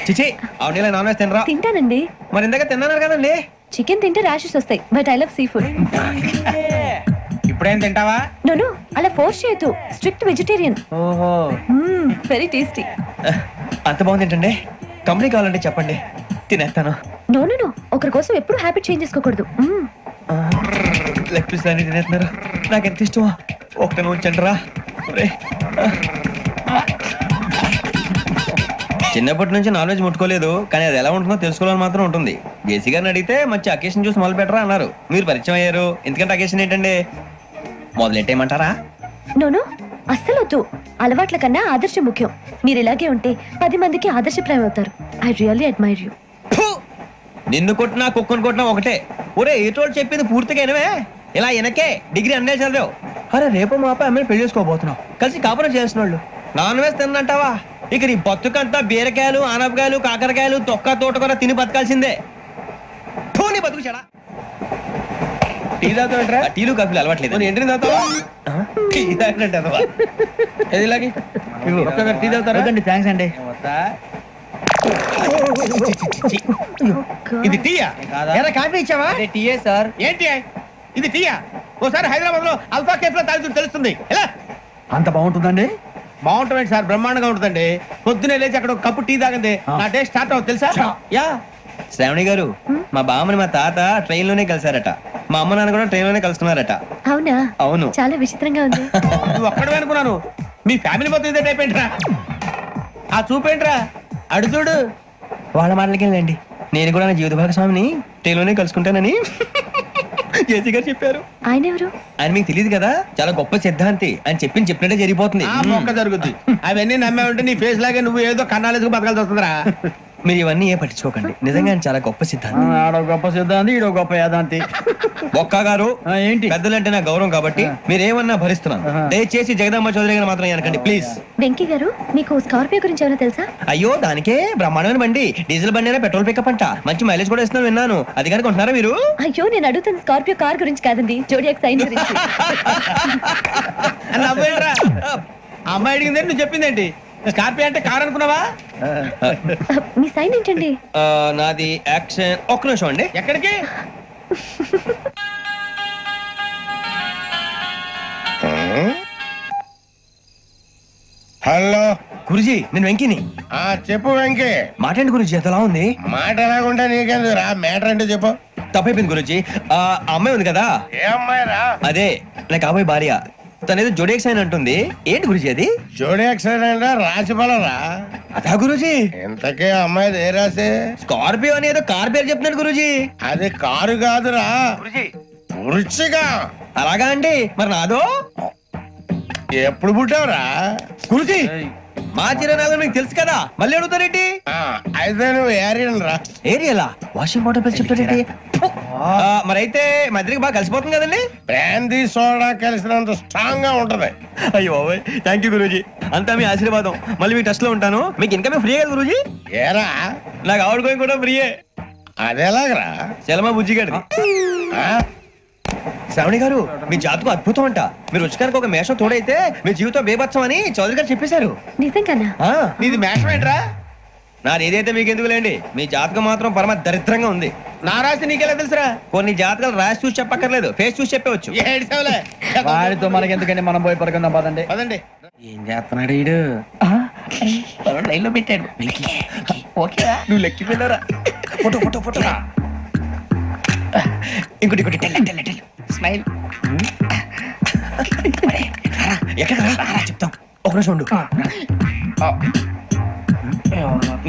చిచి అవునీ నాన్ వెజ్ తినరా? తింటానండి. మరి ఇందాక తిన్నాను కదండి. చికెన్ తింటే ర్యాషెస్ వస్తాయి, but I love sea food. ఇప్పుడేం తింటావా? నో అలా ఫోర్స్ చేయొద్దు. Strict vegetarian. ఓహో, వెరీ టేస్టీ. అంత బాగుంది ఏంటండి? కంపెనీ కావాలంటే చెప్పండి, తినేస్తాను. నో ఒకరి కోసం ఎప్పుడు హ్యాబిట్ చేంజ్ చేసుకోకూడదు. లెగ్ పీస్ అన్ని తినేస్తున్నారు. నాకు ఎంత ఇష్టమా. ఒకటి ఉంచండి రా. చిన్నప్పటి నుంచి నాన్ వెజ్ ముట్టుకోలేదు, కానీ అది ఎలా ఉంటుందో తెలుసుకోవాలని మాత్రం ఉంటుంది. జేసీ గారిని అడిగితే మంచి అకేషన్ చూసి మొదలు పెట్టరా అన్నారు. మీరు పరిచయం అయ్యారు, ఎందుకంటే అకేషన్ ఏంటండి? మొదలెట్టేయమంటారా? నో అస్సలు వద్దు. అలవాట్ల కన్నా ఆదర్శం ముఖ్యం. మీరు ఇలాగే ఉంటే 10 మందికి ఆదర్శప్రాయం అవుతారు. I really admire you. నిన్ను కొట్టినా కుక్కను కొట్టినా ఒకటే. ఒరే ఏటోళ్ళు చెప్పింది పూర్తిగా వినవే. ఇలా వెనకే డిగ్రీ అన్నే చదివావు. అరే రేపు మా అబ్బాయి అమ్మాయిని పెళ్లి చేసుకోబోతున్నావు, కలిసి కాపురం చేసిన వాళ్ళు. నాన్ వెజ్ తిన్నంటావా? ఇక నీ బతుకంతా బీరకాయలు, ఆనపకాయలు, కాకరకాయలు, తొక్క తోట కూడా తిని బతకాల్సిందే. నీ బతుకు చెడా. టీ తాగుతాంట్రా? టీలు కాఫీలు అలవాట్లేదు. ఎంట్రీ తాగుతావా? టీ తాగినట్టు ఇలాగే టీ తాగుతారా? థ్యాంక్స్ అండి. ఇది టీయా? కాఫీ ఇచ్చావా? టీయే సార్. ఏంటి ఇది టీయా? ఓసారి హైదరాబాద్ లో అల్ఫా కేఫ్ లో తాగుతూ తెలుస్తుంది. ఎలా అంత బాగుంటుందండి? బాగుంటుంది సార్, బ్రహ్మాండంగా ఉంటుందండి. పొద్దునే లేచి అక్కడ ఒక కప్పు టీ తాగండి, నా డే స్టార్ట్ అవుతుంది తెలుసా? యా శ్రావణి గారు, మా బామ్మని మా తాత ట్రైన్ లోనే కలిసారట. మా అమ్మ నాన్న కూడా ట్రైన్ లోనే కలుసుకున్నారట. అవునా? అవును. చాలా విచిత్రంగా ఉంది. నువ్వు ఒక్కడే అనుకున్నాను, మీ ఫ్యామిలీ మొత్తం ఇదే టైప్ ఏంట్రా? ఆ చూపేంట్రా? అడు చూడు. వాళ్ళ మాటలకి వెళ్ళండి. నేను కూడా నా జీవిత భాగస్వామిని ట్రైన్ లోనే కలుసుకుంటానని జేసీ గారు చెప్పారు. ఆయన ఎవరు? ఆయన మీకు తెలియదు కదా, చాలా గొప్ప సిద్ధాంతి. ఆయన చెప్పినట్టే జరిగిపోతుంది. జరుగుతుంది. అవన్నీ నమ్మే ఉంటే నీ ఫేస్ లాగే నువ్వు ఏదో కన్నాలేసుకు బతకాల్సి వస్తుందిరా. మీరు ఇవన్నీ ఏ పట్టించుకోకండి. నిజంగా ఆయన చాలా గొప్ప సిద్ధాంతి. ఆడో గొప్ప సిద్ధాంతి, ఈడో గొప్ప యాదాంతి. ఒక్క గారు ఏంటి? పెద్దలంటే నా గౌరవం కాబట్టి మీరేమన్నా భరిస్తున్నాను. దయచేసి జగదమ్మ చౌదరి గారు మాత్రం అనకండి ప్లీజ్. వెంకీ గారు, మీకు స్కార్పియో గురించి ఏమైనా తెలుసా? అయ్యో దానికే బ్రహ్మాండమైన బండి. డీజిల్ బండి అయినా పెట్రోల్ పికప్ అంట. మంచి మైలేజ్ కూడా ఇస్తున్నాను విన్నాను. అది కనుక ఉంటున్నారా మీరు? అయ్యో నేను అడుగుతుంది స్కార్పియో కార్ గురించి కాదండి, జోడియాక్ సైన్ గురించి. అమ్మాయి అడిగింది నువ్వు చెప్పిందేంటి? స్కార్పియో అంటే కార్ అనుకున్నావా? మీ సైన్ ఏంటండి? నాది యాక్షన్. ఒక్క నిమిషం అండి. ఎక్కడికి? హలో గురుజీ, నేను వెంకిని. చెప్పు వెంకీ. మాట ఏంటి గురుజీ, ఎంతలా ఉంది? మాట ఎలాగుంటా నీకెందుకు రా, మ్యాటర్ అంటే చెప్పు. తప్పైపోయింది గురుజీ. ఆ అమ్మాయి ఉంది కదా, ఏ అమ్మాయి రా? అదే నా కాబోయే భార్య. తనేదో జోడియాక్ సైన్ అంటుంది. ఏంటి గురుజీ అది? జోడియాక్ సైన్ అంటే రాసి బలరా? అదా గురుజీ. ఇంతకే అమ్మాయి ఏ రాసి? స్కార్పియో అని ఏదో కార్ పేరు చెప్తున్నాడు గురుజీ. అది కారు కాదురా, వృచ్చిగా. అలాగా అండి, మరి నాదో? ఎప్పుడు పుట్టావురా గురుజీ? మా చిరనాలు మీకు తెలుసు కదా, మళ్ళీ అడుగుతారేంటి? అయితే నువ్వు ఏరియన్ రా. ఏరియలా? వాషింగ్ వాటర్ పేరు చెప్తారేంటి? మరైతే మా ఇద్దరికి బాగా కలిసిపోతుంది కదండి. బ్రాందీ సోడా కలిసినంత స్ట్రాంగ్ గా ఉంటది. అయ్యో థ్యాంక్ యూ గురూజీ, అంతా మీ ఆశీర్వాదం. మళ్ళీ మీ టెస్ట్ లో ఉంటాను. మీకు ఇన్కమ్ ఫ్రీ కదా గురూజీ? ఏరా, నాకు అవుట్ గోయింగ్ కూడా ఫ్రీయే. అదేలాగరా? చలమా బుజ్జి గారి. శ్రావణి గారు, మీ జాతకు అద్భుతం అంట. మీరు రుచికానికి ఒక మేషం తోడైతే మీ జీవితం బేబత్సం అని చౌదరి గారు చెప్పేశారు. నిజంగానా? నీది మేషం ఏంట్రా? నాది ఏదైతే మీకు ఎందుకు లేండి, మీ జాతకం మాత్రం పరమ దరిద్రంగా ఉంది. నా రాసి నీకెలా తెలుసురా? కొన్ని జాతకాలు రాసి చూసి చెప్పక్కర్లేదు, ఫేస్ చూసి చెప్పవచ్చు. వాడితో మనకి ఎందుకండి, మనం పోయి పడుకుందాం పదండి. పదండి. ఏం చేస్తున్నాడు వీడు? లైన్ లో పెట్టాడు. ఓకేరా, నువ్వు లెక్కిపోయినారా? Photo photo photo. ఇంకోటి ఇంకోటి స్మైల్. ఎక్కడ చెప్తాం, ఒక నిమిషం ఉండు.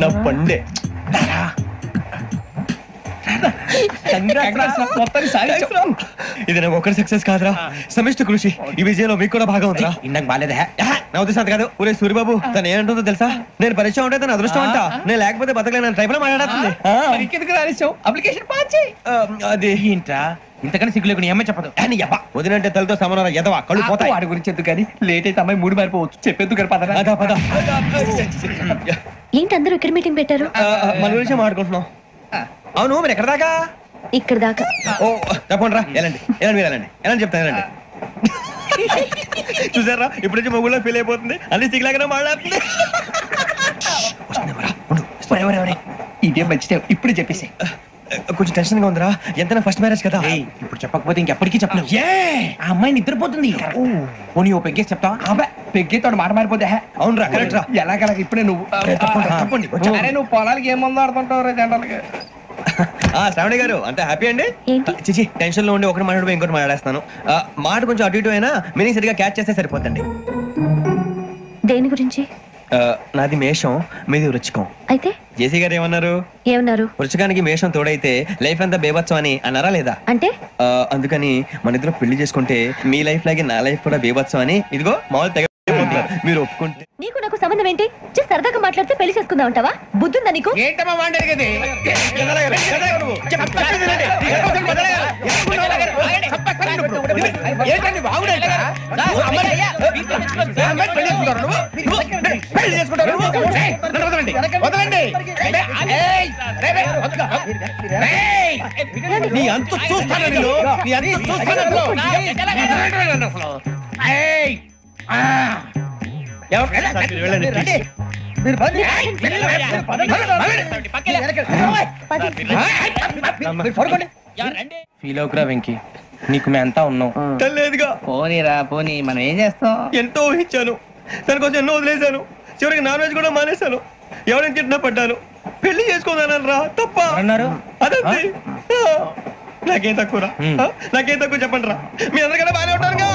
నా పండే ఇది నాకు ఒక్కరి సక్సెస్ కాదురా, సమిష్టి కృషి. ఈ విజయంలో మీకు కూడా భాగం ఉందిరా. ఇందాక బాలేదా? నా ఉద్దేశం అంత కాదు. ఊరే సూరిబాబు తను ఏమంటుందో తెలుసా? నేను పరిచయం ఉంటే తన అదృష్టం అంట, నేను లేకపోతే బతకలేను ట్రైబ్ లో మాట్లాడుతుంది. అప్లికేషన్ పాస్ చేయి. అది ఏంట్రా ఇంతకన్నా సిగ్గు లేకుండా ఏమై చెప్పదు. వదినంటే తలతో సమానం ఎదవా, కళ్ళు పోతాయి. వాడి గురించి ఎందుకు కానీ లేట్ అయితే అమ్మాయి మూడు మారిపోవచ్చు. చెప్పేందుకు కానీ పద. ఏంటి అందరూ ఇక్కడ మీటింగ్ పెట్టారు? మన గురించి మాట్లాడుకుంటున్నాం. అవును మీరు ఎక్కడ దాకా? ఇక్కడ దాకా. ఓ తప్పకుండా రా, వెళ్ళండి వెళ్ళండి మీరు వెళ్ళండి వెళ్ళండి చెప్తాను వెళ్ళండి. చూసారా ఇప్పుడు నుంచి మొగుల్లో ఫీల్ అయిపోతుంది, అన్ని సిగ్లాగానే మాట్లాడుతుంది. ఇదే మంచి ఇప్పుడు చెప్పేసి. కొంచెం టెన్షన్ గా ఉందిరా, ఎంతైనా ఫస్ట్ మ్యారేజ్ కదా. ఇప్పుడు చెప్పకపోతే ఇంకెప్పటికీ చెప్పలేవు. ఆ అమ్మాయి నిద్రపోతుంది. పోనీ ఓ పెగ్గేసి చెప్తా. పెగ్గేతో మాట మారిపోతే. అవునురా కరెక్ట్ రా. ఎలాగలా ఇప్పుడే నువ్వు అరే నువ్వు పొలాలకి ఏముందో ఆడుతుంటావు రే జనరల్గా. శ్రావణి గారు అంత హ్యాపీ అండి? చిచి టెన్షన్ లో ఉండి ఒకటి మాట్లాడిపోయి ఇంకోటి మాట్లాడేస్తాను. మాట కొంచెం అటు ఇటు అయినా మీనింగ్ సరిగా క్యాచ్ చేస్తే సరిపోతండి. దేని గురించి? నాది మేషం, మీది వృచ్చికం. అయితే జేసీ గారు ఏమన్నారు? వృచ్చికానికి మేషం తోడైతే లైఫ్ అంతా బేబత్సం అని అన్నారా లేదా? అంటే అందుకని మన ఇద్దరు పెళ్లి చేసుకుంటే మీ లైఫ్ లాగే నా లైఫ్ కూడా బేబత్సం అని ఇదిగో మామూలు తెగ మీరు ఒప్పుకుంటే. నీకు నాకు సంబంధం ఏంటి? సరదాగా మాట్లాడితే పెళ్లి చేసుకుందాం అంటావా? బుద్ధుందా నీకు? ఏంటమ్మా మాట్లాడేది? నీ అంత చూస్తాను ఫీల్ అవుకురా వెంకీ, నీకు మేమంతా ఉన్నాం. తెలియదుగా. పోనీరా పోనీ, మనం ఏం చేస్తాం? ఎంతో ఊహించాను, దానికోసం ఎన్నో వదిలేశాను, చివరికి నాన్ వెజ్ కూడా మానేశాను. ఎవరైనా తిట్టినా పడ్డాను, పెళ్లి చేసుకోదానని రా తప్ప అన్నారు. అదంతే. నాకేం తక్కువ నాకేం తక్కువ చెప్పండి రా, మీ అందరికన్నా బాగానే ఉంటారుగా.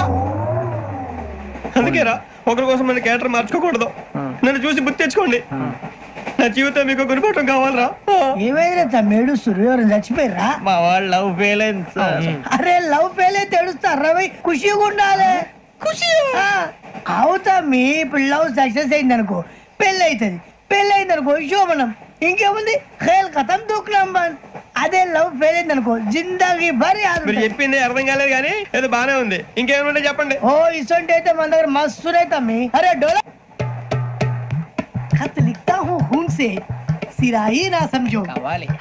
అందుకే రా ఒకరి కోసం మన క్యారెక్టర్ మార్చుకోకూడదు. నన్ను చూసి గుర్తు తెచ్చుకోండి. నా జీవితం మీకు గురిపటం కావాలరా. ఏమైనా తమ్మేడు సూర్యవరం చచ్చిపోయిరా? మా వాళ్ళు లవ్ ఫెయిల్ అయింది సార్. అరే లవ్ ఫెయిల్ అయితే ఏడుస్తారా? ఖుషిగా ఉండాలి. ఖుషి అవుతా. మీ ఇప్పుడు లవ్ సక్సెస్ అయింది అనుకో పెళ్ళి అవుతుంది, పెళ్ళి అయింది అనుకో శోభనం. ఇంకేముంది ఖేల్ కథం దూకునాం బంద్. అదే లవ్ ఫెయిల్ అయింది అనుకో జిందగీ భరి. మీరు చెప్పింది అర్థం కాలేదు కానీ ఏదో బానే ఉంది. ఇంకేమైనా చెప్పండి. ఓ ఇసొంటి అయితే మన దగ్గర మస్తునే తమ్మి. అరే డోలా खत लिखता हूँ खून से, सिरा ही ना समझो,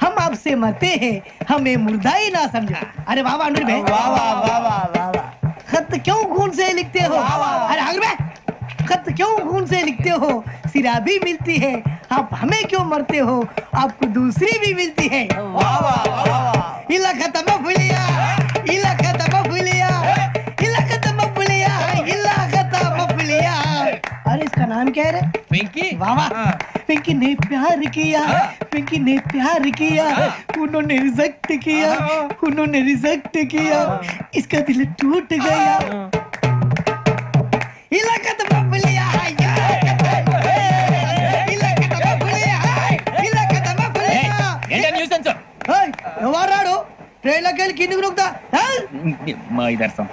हम आपसे मरते हैं, हमें मुर्दा ही ना समझो. अरे वाह वाह अनुर भाई, वाह वाह वाह वाह वाह वाह. खत क्यों खून से लिखते हो? अरे अनुर भाई, खत क्यों खून से लिखते हो? सिरा भी मिलती है, आप हमें क्यों मरते हो? आपको दूसरी भी मिलती है. वाह वाह वाह. इला खत्म फुलिया, इला खत्म फुलिया, इला खत्म फुलिया, इला खत्म फुलिया. अरे इसका नाम क्या है रे? पिंकी. वाह वाह. पिंकी ने प्यार किया, पिंकी ने प्यार किया, उन्होंने रिजेक्ट किया, उन्होंने रिजेक्ट किया, इसका दिल टूट गया. इलाका तो बबलिया है, इलाका तो बबलिया है, इलाका तो बबलिया. ఏంటా న్యూసెన్స్? ఏయ్ ఎవరాడు ట్రైన్ లోకి వెళ్ళి కిందికి నొక్కుతా? మా ఇదర్సం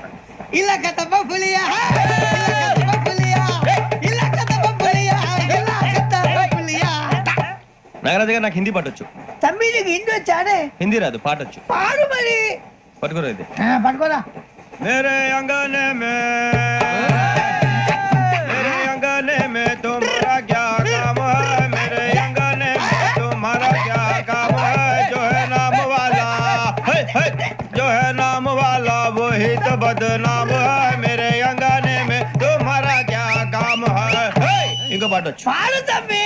ఇలాకా तो बबलिया है, इलाका तो बबलिया, इलाका तो बबलिया, इलाका तो बबलिया. నాగరాజు గారు నాకు హిందీ పాటొచ్చు. తమ్మి నీకు హిందీ వచ్చానే? హిందీ రాదు, పాటొచ్చు. పాడు మరి. పట్టుకోరా ఇది. పట్టుకోరా. मेरे अंगने में तुम्हारा क्या काम है? मेरे अंगने में तुम्हारा क्या काम है? जो है नाम वाला, जो है नाम वाला वही तो बदनाम है. मेरे अंगने में तुम्हारा क्या काम है? इनको बाटो पाड़ो तम्मी.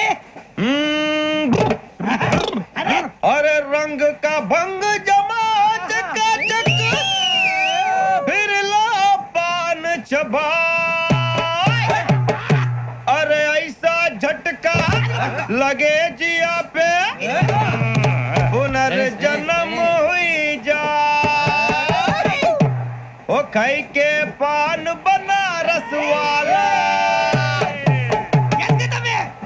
अरे रंग का भंग जमा चकाचक, फिर ला पान चबा. अरे ऐसा झटका लगे जिया पे, पुनर्जन्म हुई जा. ओ खाई के पान बनारस वाला,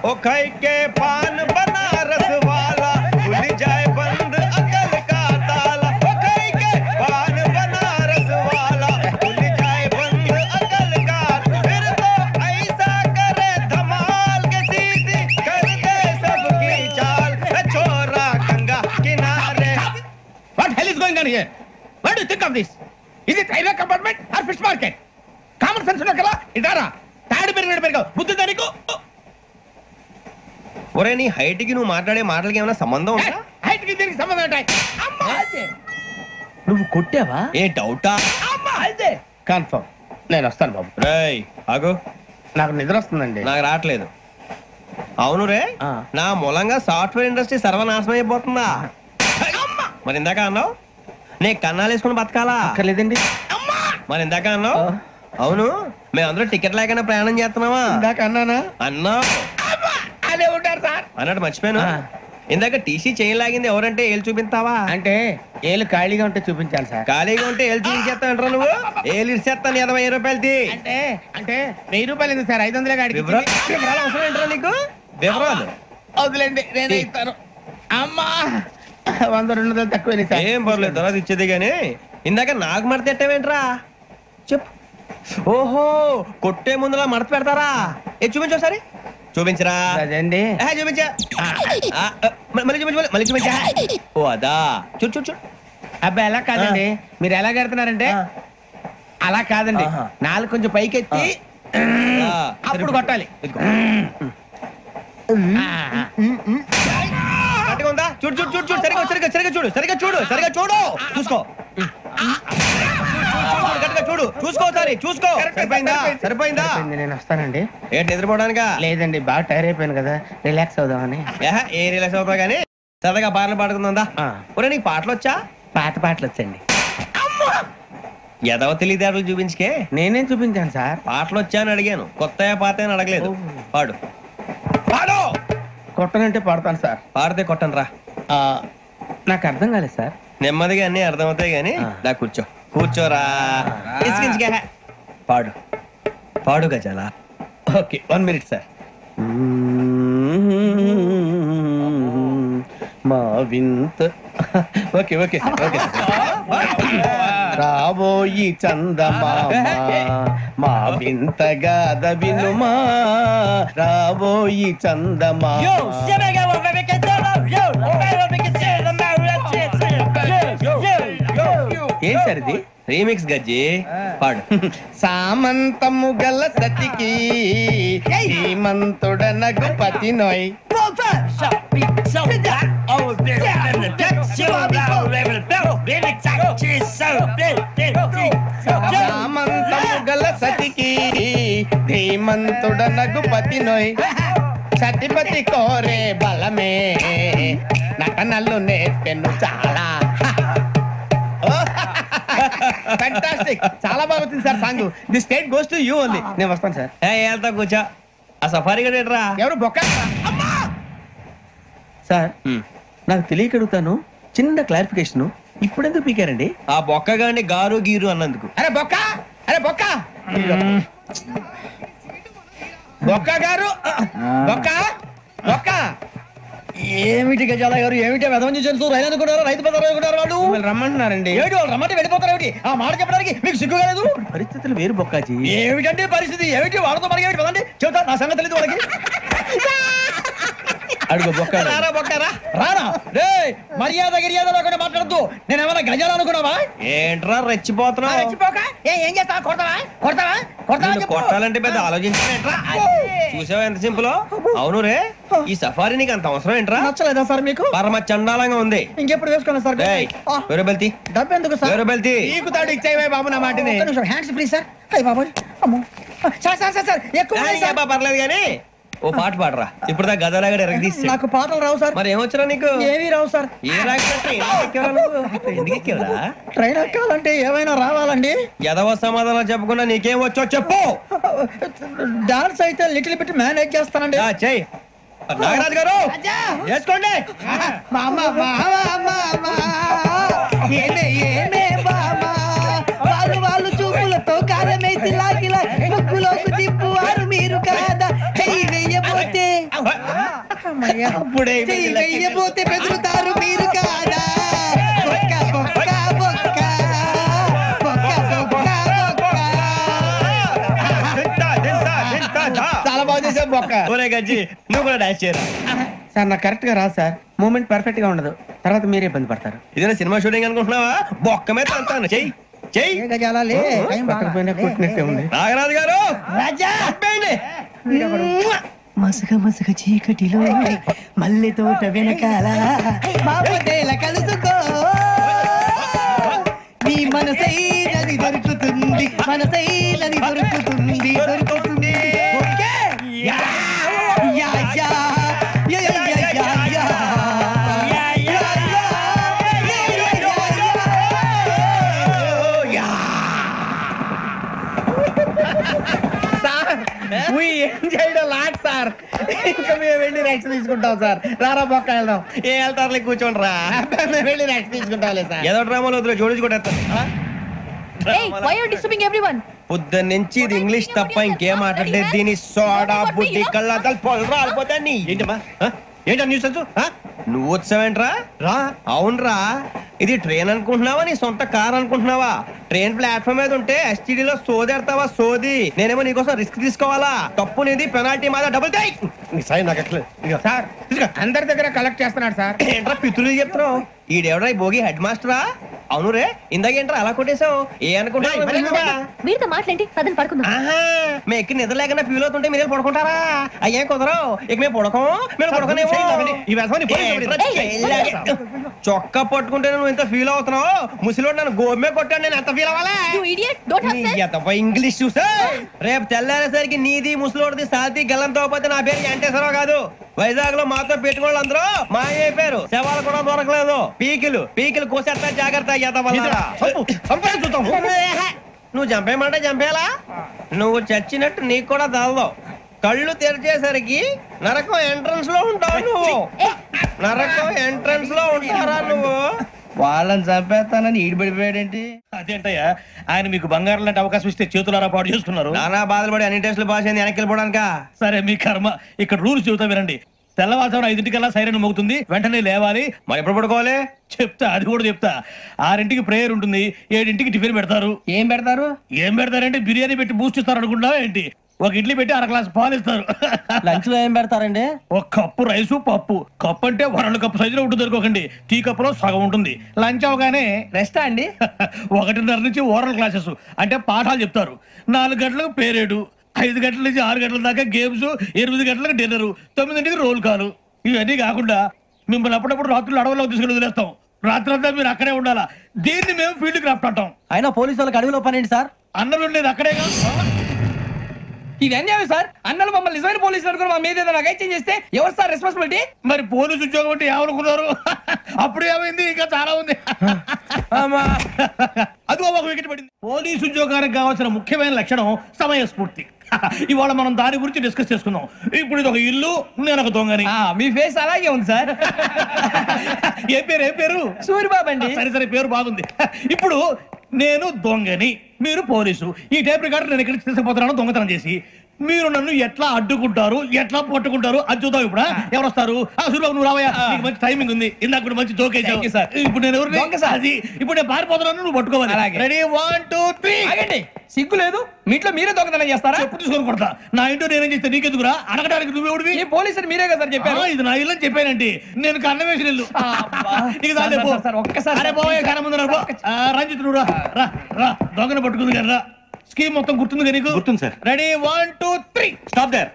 ओ खाई के पान बनारस वाला, भूल जाए बंद अकल का మార్కెట్. కామన్ సెన్స్ ఉన్నా కదా ఇటారా తాడి పెరిగావు బుద్ధి దానికి. ఒరే నీ హైట్ కి నువ్వు మాట్లాడే మాటలకి ఏమైనా సంబంధం ఉందా? హైట్ కి దీనికి సంబంధం ఉంటాయి. నువ్వు కొట్టావా? ఏ డౌటా? అదే కన్ఫర్మ్. నేను వస్తాను బాబు. రేయ్ ఆగు, నాకు నిద్ర వస్తుందండి. నాకు రావట్లేదు. అవును రే, నా మూలంగా సాఫ్ట్వేర్ ఇండస్ట్రీ సర్వనాశనం అయిపోతుందా? మరి ఇందాక అన్నావు నే కన్నాలు వేసుకుని బతకాలా? లేదండి. మరి ఇందాక అన్నావు అవును మేమందరూ టికెట్ లేకుండా ప్రయాణం చేస్తున్నావా? ఇందాక అన్నానా? అన్నా అదే ఉంటారు సార్ అన్నట్టు మర్చిపోయాను. ఇందాక టీసీ చేయి లాగింది ఎవరంటే ఏళ్ళు చూపిస్తావా? అంటే ఏళ్ళు ఖాళీగా ఉంటే చూపించాలి సార్. ఖాళీగా ఉంటే ఏళ్ళు చూపించేస్తానంటారా నువ్వు? ఏళ్ళు ఇచ్చేస్తాను 20 రూపాయలది. అంటే అంటే 1000 రూపాయలు ఎందుకు సార్? 500 గాడికి వివరాలు అవసరం ఏంటరా నీకు? వివరాలు వదిలేండి, నేనే ఇస్తాను. అమ్మా 100 200 తక్కువ సార్. ఏం పర్లేదు తర్వాత ఇచ్చేది కానీ ఇందాక నాకు మడత ఎట్టవేంట్రా చెప్పు. ఓహో కొట్టే ముందులా మడత పెడతారా? ఏ చూపించు ఒకసారి. చూపించరా? అదండి చూపించా. మళ్ళీ చూపించు, మళ్ళీ చూపించా. ఓ అదా చూడు చూడు చూడు. అబ్బాయి ఎలా కాదండి, మీరు ఎలా కడుతున్నారంటే అలా కాదండి. నాలుగు కొంచెం పైకెత్తి అప్పుడు కొట్టాలి. కరెక్ట్గా ఉందా? చూడు చూడు చూడు చూడు సరిగా సరిగా సరిగా చూడు సరిగా చూడు సరిగా చూడు చూసుకో. చూడు చూసుకో సరే చూసుకో. సరిపోయిందా? సరిపోయిందా? నేను వస్తానండి. ఏంటి నిద్రపోవడానికా? లేదండి, బాగా టైర్ అయిపోయాను కదా, రిలాక్స్ అవుదామని. ఏ రిలాక్స్ అవుతావు కానీ సరదాగా పాటలు పాడుకుందా? ఒరే నీకు పాటలు వచ్చా? పాత పాటలు వచ్చండి. ఎదవ తెలివితేటలు చూపించుకే. నేనేం చూపించాను సార్? పాటలు వచ్చా అని అడిగాను, కొత్త పాత అని అడగలేదు. పాడు పాడు. కొట్టనంటే పాడతాను సార్. పాడితే కొట్టను రా. నాకు అర్థం కాలేదు సార్. నెమ్మదిగా అన్ని అర్థమవుతాయి కానీ నా కూర్చో కూర్చోరా. పాడు పాడు గజాల. Okay 1 minute sir. మా వింత okay okay sir okay sir. రాబోయి చందమామ మా వింతగా వినుమా, రాబోయి చందమామ. ఏం సార్ ఇది? రీమిక్స్ గజ్జి పాడు. సామంతము గల సతికి శ్రీమంతుడ నగుపతి నోయ్. సామంతము గల సతికి ధీమంతుడ నగుపతి నోయ్. సతిపతి కోరే బలమే నటనలు నేర్పెను చాలా. ఫ్యాంటాస్టిక్, చాలా బాగా వచ్చింది sir song. The state goes to you only. నేను వస్తాను సార్. వెళ్తా కూర్చో. ఆ సఫారీ గడేట్రా ఎవరు బొక్క సార్? నాకు తెలియక అడుగుతాను, చిన్న క్లారిఫికేషన్. ఇప్పుడు ఎందుకు పీకారండి? ఆ బొక్క గాని గారు గీరు అన్నందుకు. అరే బొక్క, అరే బొక్క, బొక్క గారు, బొక్క బొక్క. ఏమిటి గజాల గారు, ఏమిటి వెదవని జంతువు రైలు అనుకున్నారా? రైతు బజార్ అనుకున్నారు వాళ్ళు. రమ్మంటున్నారండి. ఏమిటి వాళ్ళు రమ్మంటే వెళ్ళిపోతారు? ఏమిటి ఆ మాట చెప్పడానికి మీకు సిగ్గు కాలేదు? పరిస్థితులు వేరు బొక్కాజీ. ఏమిటంటే పరిస్థితి? ఏమిటి వాళ్ళతో మనకి ఏమిటి పదండి చెబుతా, నా సంగతి తెలియదు వాళ్ళకి. అడుగు బొక్క. రారా బొక్కరా రానా? రే మర్యాద గిర్యాద లేకుండా మాట్లాడద్దు. నేను ఏమైనా గజాలు అనుకున్నావా? ఏంట్రా రెచ్చిపోతున్నావు? రెచ్చిపోక ఏం చేస్తావా? కొడతావా కొడతావా కొడతావా? కొట్టాలంటే పెద్ద ఆలోచించానేట్రా. చూసావా ఎంత సింపుల్? అవును రే, ఈ సఫారీ నీకు అంత అవసరం ఏంట్రా? నచ్చలేదా సార్ మీకు? పరమ చండాలంగా ఉంది. ఇంకెప్పుడు వేసుకోండి సార్. వేరే బెల్తి డబ్బు ఎందుకు సార్? వేరే బెల్తి నీకు తాడు ఇచ్చేవే బాబు నా మాటని. Hands free sir. అయ్యి బాబు అమ్మో సార్ సార్ సార్ సార్ ఎక్కువ పర్లేదు కానీ ఓ పాట పాడరా. ఇప్పుడు దా గదలాగడ ఎరగదీసి. నాకు పాటలు రావు సార్. మరి ఏమొచ్చరా నీకు? ఏమీ రావు సార్. ఏ ఎందుకు ఎక్కేవరా? ట్రైన్ ఎక్కాలంటే ఏమైనా రావాలండి. ఎదవ సమాధానం చెప్పకుండా నీకేం వచ్చో చెప్పు. డాన్స్ అయితే లిటిల్ బిట్ మేనేజ్ చేస్తానండి. చెయ్యి నాగరాజు గారు చేసుకోండి. వాళ్ళు చూపులతో కాలమేసి లాగిలా ముగ్గులోకి తిప్పువారు మీరు కాదా? చెయ్యి వెయ్యబోతే చెయ్యి వెయ్యబోతే బెదురుతారు మీరు కాదా? బొక్క బొక్క బొక్క బొక్క బొక్క బొక్క. చాలా బాగా చేసావు బొక్క. ఒరే గజ్జి నువ్వు కూడా డాన్స్ చేయరా. సార్ నాకు కరెక్ట్ గా రాదు సార్. మూమెంట్ పర్ఫెక్ట్ గా ఉండదు, తర్వాత మీరే ఇబ్బంది పడతారు. ఇదేనా సినిమా షూటింగ్ అనుకుంటున్నావా? బొక్క మీద అంతాను చెయ్యి గజాలే నాగరాజు గారు రాజా మసక మసక చీకటిలో మల్లె తోట వెనకాల బాబుదేల కలుసుకో నీ మనసైనది దొరుకుతుంది మనసైనది దొరుకుతుంది దొరుకుతుంది okay yeah yeah yeah yeah yeah yeah yeah sir ఇంకా మేము వెళ్ళి రెక్స్ తీసుకుంటాం సార్. రారా పక్క వెళ్దాం. ఏ వెళ్తారులే కూర్చోండి రా. మేము వెళ్ళి రెక్స్ తీసుకుంటాంలే సార్. ఏదో డ్రామాలో వద్దు జోడించుకుంటారు. పొద్దున్న నుంచి ఇది ఇంగ్లీష్ తప్ప ఇంకేం మాట్లాడలేదు. దీని సోడా బుద్ధి కళ్ళ పొలు రాలిపోతా. ఏంటమ్మా ఏంటా న్యూస్ నువ్వు వచ్చావేంట్రా? రా అవునరా, ఇది ట్రైన్ అనుకుంటున్నావా నీ సొంత కార్ అనుకుంటున్నావా? ట్రైన్ ప్లాట్ఫామ్ మీద ఉంటే ఎస్టీడీలో సోదేడతావా సోది? నేనేమో నీకోసం రిస్క్ తీసుకోవాలా? తప్పు నీది, పెనాల్టీ మాదా, డబుల్ టై. సార్ అందరి దగ్గర కలెక్ట్ చేస్తున్నాడు సార్. ఏంట్రా పితులు చెప్తున్నావు? ఈడెవడ్రా ఈ భోగి హెడ్ మాస్టరా? అవును రే, ఇందాకేంట్రా అలా కొట్టేశావు? ఏ అనుకుంటున్నావు? మీరుతో మాట్లాడి పదని పడుకుందాం. మేము ఎక్కి నిద్ర లేకుండా ఫీల్ అవుతుంటే మీరు పడుకుంటారా? అయ్యే కుదరవు. ఇక మేము పడకం, మేము పడకనేమో. చొక్కా పట్టుకుంటే నువ్వు ఎంత ఫీల్ అవుతున్నావు? ముసలివాడు నన్ను గోమే కొట్టాడు, నేను ఎంత ఫీల్ అవ్వాలా? ఇంగ్లీష్ చూసా రేపు తెల్లారేసరికి నీది ముసలివాడిది సాతి గల్లంతో పోతే నా పేరు వెంకటేశ్వరరావు కాదు. వైజాగ్ లో మాతో పెట్టుకోళ్ళు అందరూ మాయైపోయారు. శవాలు కూడా దొరకలేదు. పీకిలు కోసేస్తా జాగ్రత్త. నువ్వు చంపేయమంటే చంపేలా? నువ్వు చచ్చినట్టు నీకు కూడా తగదు. కళ్ళు తెరిచేసరికి నరకం ఎంట్రన్స్ లో ఉంటావు నువ్వు. నరకం ఎంట్రన్స్ లో ఉంటారా నువ్వు? వాళ్ళని చంపేస్తానని ఈడిపడిపోయాడేంటి? అదేంటయ్యా, ఆయన మీకు బంగారం లాంటి అవకాశం ఇస్తే చేతులారా పాటు చేసుకున్నారు. నానా బాధలు పడి అన్ని టెస్టులు పాస్ అయింది, వెనక్కి వెళ్ళిపోవడానికా? సరే మీ కర్మ. ఇక్కడ రూల్స్ చెబుతా వినండి. తెల్లవారుజామున 5:00కల్లా సైరన్ మోగుతుంది, వెంటనే లేవాలి. మరి ఎప్పుడు పడుకోవాలి చెప్తా, అది కూడా చెప్తా. 6:00కి ప్రేయర్ ఉంటుంది, 7:00కి టిఫిన్ పెడతారు. ఏం పెడతారంటే బిర్యానీ పెట్టి బూస్ట్ ఇస్తారు అనుకుంటున్నావా ఏంటి? ఒక ఇడ్లీ పెట్టి 1/2 గ్లాస్ పాలు ఇస్తారు. లంచ్ లో ఏం పెడతారండి? ఒక కప్పు రైసు పప్పు. కప్పు అంటే 2 కప్పు సైజులో ఉంటుంది అనుకోకండి. టీ కప్పులో సగం ఉంటుంది. లంచ్ అవగానే రెస్ట్ అండి. 1:30 నుంచి ఓరల్ క్లాసెస్ అంటే పాఠాలు చెప్తారు. 4 గంటలకు పేరేడు, 5 గంటల నుంచి 6 గంటల దాకా గేమ్స్, 8 గంటలకు డిన్నర్, 9ంటికి రోల్ కాలు. ఇవన్నీ కాకుండా మిమ్మల్ని అప్పుడప్పుడు రాత్రులు అడవుల్లో తీసుకుని వదిలేస్తాం. రాత్రంతా మీరు అక్కడే ఉండాలా. దీన్ని మేము ఫీల్డ్ క్రాఫ్ట్ అంటాం. అయినా పోలీసు వాళ్ళకి అడవిలో పని ఏంటి సార్? అన్నం ఉండేది అక్కడేగా. ఇది అన్యాయం సార్. అన్నలు మమ్మల్ని నిజమైన పోలీసులు అనుకుని మా మీద ఏదైనా అగైత్యం చేస్తే ఎవరు సార్ రెస్పాన్సిబిలిటీ? మరి పోలీసు ఉద్యోగం అంటే ఏమనుకున్నారు? అప్పుడు ఏమైంది? ఇంకా చాలా ఉంది. అదిగో ఒక వికెట్ పడింది. పోలీసు ఉద్యోగానికి కావాల్సిన ముఖ్యమైన లక్షణం సమయస్ఫూర్తి. ఇవాళ మనం దాని గురించి డిస్కస్ చేసుకుందాం. ఇప్పుడు ఇది ఒక ఇల్లు, నేను ఒక దొంగని. మీ ఫేస్ అలాగే ఉంది సార్. ఏ పేరు? సూరిబాబు అండి. సరే పేరు బాగుంది. ఇప్పుడు నేను దొంగని, మీరు పోలీసు. ఈ టైప్ రికార్డు నేను ఇక్కడికి తీసుకుపోతున్నాను దొంగతనం చేసి. మీరు నన్ను ఎట్లా అడ్డుకుంటారు, ఎట్లా పట్టుకుంటారు అది చూద్దాం. ఇప్పుడు ఎవరు వస్తారు? సూరిబాబు నువ్వు రావయ్యా, నీకు మంచి టైమింగ్ ఉంది. ఇందాక మంచి జోక్ వేసావు సార్. ఇప్పుడు నేను ఎవరు? అది ఇప్పుడు నేను పారిపోతున్నాను, నువ్వు పట్టుకోవాలి. రెడీ 1 2 3. సిగ్గు లేదు? మీ ఇంట్లో మీరే దొంగతనం చేస్తారా? చెప్పు తీసుకొని కొడతా. నా ఇంట్లో నేనేం చేస్తే నీకెందుకురా? అడగడానికి నువ్వెవడివి? పోలీసులు మీరే కదా సార్ చెప్పారు. ఇది నా ఇల్లు అని చెప్పానండి. నేను కన్నం వేసిన ఇల్లు. ఒక్కసారి రంజిత్ నువ్వు రా, దొంగను పట్టుకుంది కదా. స్కీమ్ మొత్తం గుర్తుంది కదా నీకు? గుర్తుంది sir. Ready 1 2 3. Stop there.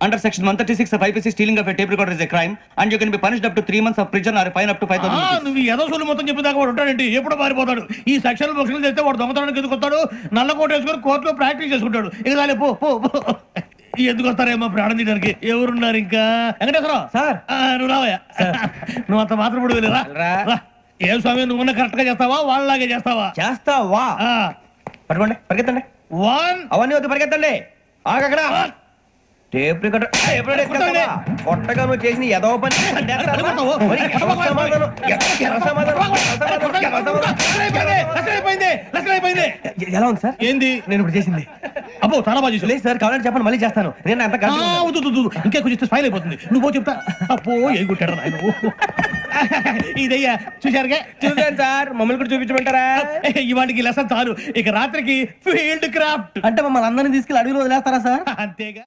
Under section 136 of IPC, stealing of a tape recorder is a crime and you can be punished up to 3 months of prison or a fine up to 5,000 rupees. నువ్వు ఏదో సొల్లు మొత్తం చెప్పేదాకా వాడు ఉంటాడండి. ఎప్పుడు పారిపోతాడు? ఈ సెక్షన్ బుక్స్లు చేస్తే వాడు దొంగతనానికి ఎందుకు వస్తాడు? నల్ల కోట వేసుకొని కోర్టులో ప్రాక్టీస్ చేసుకుంటాడు. ఇక చాలే పో. ఎందుకు వస్తారేమో ప్రాణం తీయడానికి. ఎవరున్నారు ఇంకా? వెంకటేశ్వరరావు సార్, నువ్వు రావయ్యా. నువ్వు అంత మాత్రం ఇప్పుడు వెళ్ళి రా. ఏ స్వామి, నువ్వు కరెక్ట్ గా చేస్తావా వాళ్ళలాగే చేస్తావా? చేస్తావా? పట్టుకోండి, పరిగెత్తండి. 1 అవన్నీ వద్దు, పరిగెత్తండి. ఆగక్కడ టేప్ రికార్డర్ కొట్టగా నువ్వు చేసిన ఏదో పని. ఎలా ఉంది సార్? ఏంది నేను ఇప్పుడు చేసింది? అబ్బో చాలా బాగా చేసి. లేదు సార్, కావాలంటే చెప్పండి, మళ్ళీ చేస్తాను. నేను అంత ఇంకా కొంచెం స్మైల్ అయిపోతుంది. నువ్వు చెప్తా. అబ్బో ఏం కొట్టాడు నాయన. ఇదయ్యా చూశారుగా? చూసాను సార్. మమ్మల్ని కూడా చూపించమంటారా? ఇవాటికి లెసన్ చాలు. ఇక రాత్రికి ఫీల్డ్ క్రాఫ్ట్. అంటే మమ్మల్ని అందరినీ తీసుకెళ్ళి అడవిలో వదిలేస్తారా సార్? అంతేగా.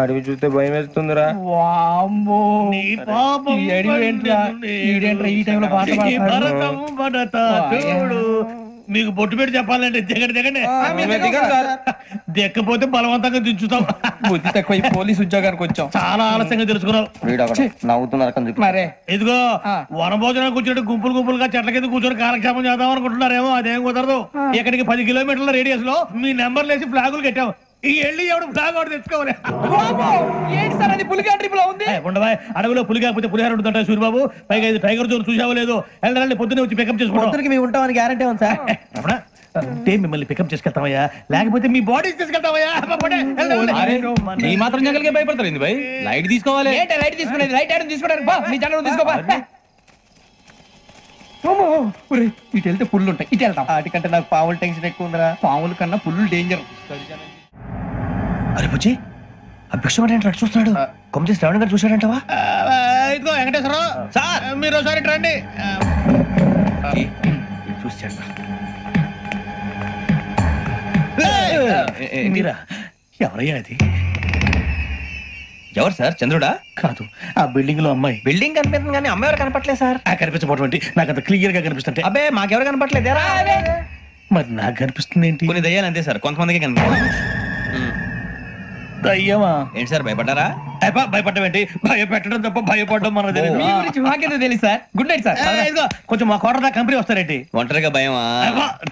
అడవి చూస్తే భయం వేస్తుందిరా. మీకు బొట్టు పెట్టి చెప్పాలంటే దిగండి దిగండి దిక్కపోతే బలవంతంగా దించుతాం. బుద్ధి తక్కువ పోలీస్ ఉద్యోగానికి వచ్చాం. చాలా ఆలస్యంగా తెలుసుకున్నావు. నవ్వుతున్నారు మరే ఇదిగో వనభోజనానికి కూర్చొని గుంపులు గుంపులుగా చెట్ల కింద కూర్చొని కాలక్షేపం చేద్దాం అనుకుంటున్నారేమో. అదేం కుదరదు. ఇక్కడికి 10 కిలోమీటర్ల రేడియస్ లో మీ నెంబర్లు వేసి ఫ్లాగులు కట్టాం. ఈ వెళ్ళి ఎవడు ఫ్లాగ్ ఒకటి తెచ్చుకోవాలి. ఏంటి సార్ అది పులిగా ట్రిప్ లో ఉంది? ఉండవా అడవిలో పులి కాకపోతే పులిహార ఉంటుంటా సూర్యబాబు. పైగా ఇది టైగర్ జోన్ చూసావో లేదో. వెళ్ళాలంటే పొద్దున్నే వచ్చి పికప్ చేసుకుంటాం. మేము ఉంటామని గ్యారంటీ ఉంది సార్. అంటే మిమ్మల్ని పికప్ చేసుకెళ్తామయ్యా, లేకపోతే మీ బాడీ తీసుకెళ్తామయ్యా. ఈ మాత్రం జంగల్కే భయపడతారు భయ్. లైట్ తీసుకోవాలి. లైట్ తీసుకునేది లైట్ ఐటమ్ తీసుకోవడానికి మీ జనం తీసుకోపా. ఇటు వెళ్తే పుల్లు ఉంటాయి, ఇటు వెళ్తాం. వాటికంటే నాకు పావులు టెన్షన్ ఎక్కువ ఉందిరా. పావుల కన్నా పుల్లు డేంజర్. అరే బుజ్జి ఆ భిక్షం ఏంటి చూస్తున్నాడు? కొమ్మ శ్రావణ్ గారు చూశాడంటవా? ఇదిగో వెంకటేశ్వరరావు సార్, మీరు ఒకసారి రండి. చూశాడు మీరా? ఎవరయ్యా అది? ఎవరు సార్? చంద్రుడా? కాదు, ఆ బిల్డింగ్ లో అమ్మాయి. బిల్డింగ్ కనిపిస్తుంది కానీ అమ్మాయి ఎవరు కనపట్లేదు సార్. కనిపించబోటువంటి నాకు అంత క్లియర్ గా కనిపిస్తుంటే. అబ్బే మాకెవరు కనపట్లేదేరా? మరి నాకు కనిపిస్తుంది ఏంటి? కొన్ని దయ్యాలు అంతే సార్, కొంతమందికి కనిపిస్తుంది. దయ్యమా? ఏంటి సార్ భయపడ్డారా? భయపడడం ఏంటి? భయపెట్టడం తప్ప భయపడడం మన మీ గురించి మాకేదో తెలుసు సార్. Good night sir. కొంచెం మా కోట దాకా కంపెనీ వస్తారేంటి? ఒంటరిగా భయమా?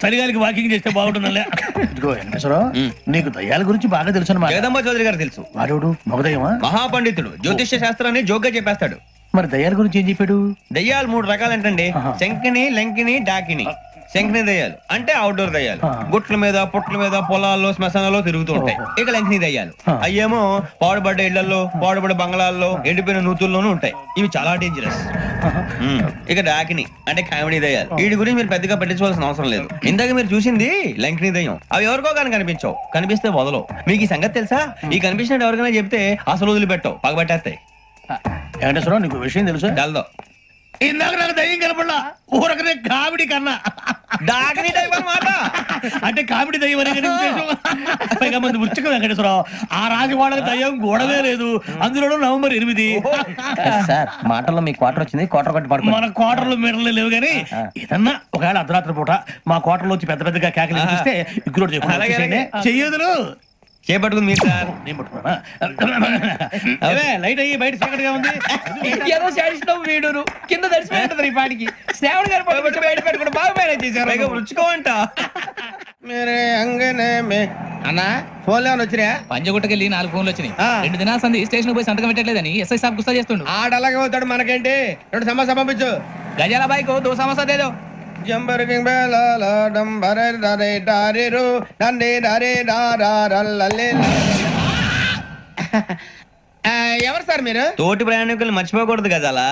చలిగాలికి వాకింగ్ చేస్తే బాగుంటుందిలే. ఇదిగో వెంకటేశ్వరరావు, నీకు దయ్యాల గురించి బాగా తెలుసు అన్నమాట. జగదంబ చౌదరి గారు తెలుసు. వాడు మగదయ్యమా? మహాపండితుడు, జ్యోతిష్య శాస్త్రాన్ని జోగ్గా చెప్పేస్తాడు. మరి దయ్యాల గురించి ఏం చెప్పాడు? దయ్యాలు 3 రకాలంటండి. శంకిని, లంకిని, డాకిని. శంకిని దయ్యాలు అంటే అవుట్డోర్ దయ్యాలు. గుట్ల మీద, పుట్ల మీద, పొలాల్లో, శ్మశానాల్లో తిరుగుతూ ఉంటాయి. ఇక లంకిని దయ్యాలు అయ్యేమో పాడుబడ్డ ఇళ్లలో, పాడుబడ్డ బంగ్లాల్లో, ఎండిపోయిన నూతుల్లోనూ ఉంటాయి. ఇవి చాలా డేంజరస్. ఇక డాకిని అంటే కామెడీ దయ్యాలు. వీటి గురించి మీరు పెద్దగా పట్టించుకోవాల్సిన అవసరం లేదు. ఇందాక మీరు చూసింది లంకిని దయ్యం. అవి ఎవరికో కానీ కనిపించవు, కనిపిస్తే వదలవు. మీకు ఈ సంగతి తెలుసా? ఈ కనిపించినట్టు ఎవరికైనా చెప్తే అసలు వదిలిపెట్టవు, పగబట్టేస్తాయి. వెంకటేశ్వరరావు, నీకు విషయం తెలుసు? డల్దో ఇందాక నాకు దయ్యం కనపడలా, ఊరకనే కామెడీ కన్నా. డాకిని టైప్ అన్నమాట. అంటే కామెడీ దయ్యం అనే పైగా మంది ఉచ్చక వెంకటేశ్వరరావు. ఆ రాజు వాళ్ళకి దయ్యం గొడవే లేదు. అందులో నవంబర్ 8 సార్ మాటల్లో మీ క్వార్టర్ వచ్చింది. క్వార్టర్ కొట్టి పడుకో. మన క్వార్టర్లో మీటర్లు లేవు కానీ ఏదన్నా ఒకవేళ అర్ధరాత్రి పూట మా క్వార్టర్లో వచ్చి పెద్ద పెద్దగా కేకలు చూస్తే ఇగ్గురు చెయ్యదులు చేపట్టుకుంది మీరు సార్. నేను పట్టుకున్నా. లైట్ అయ్యి బయట చీకటిగా ఉంది. ఏదో శాడిస్తావు వీడును కింద దర్శనం ఈ పాటికి. శ్రావణ్ గారు బయట పెట్టుకుంటే బాగా మేనేజ్ చేశారు. రుచుకోవంట మీరే అంగనే అన్నా ఫోన్లో ఏమైనా వచ్చినాయా? పంజగుట్టకెళ్ళి 4 ఫోన్లు వచ్చినాయి. 2 దినాల సంది స్టేషన్ పోయి సంతకం పెట్టలేదని ఎస్ఐ సాబ్ గుస్తా చేస్తుండు. ఆడలాగే పోతాడు, మనకేంటి? 2 సమోసా పంపించు. గజాల బైక్ 2 సమోసా దేదో. జంబరకింగ్ బేలాల డంబరే డరే డారిరు డండే డరే డారల్లలే. ఎవరు సార్ మీరు? తోటి ప్రయాణికులు మర్చిపోకూడదు గజాలా.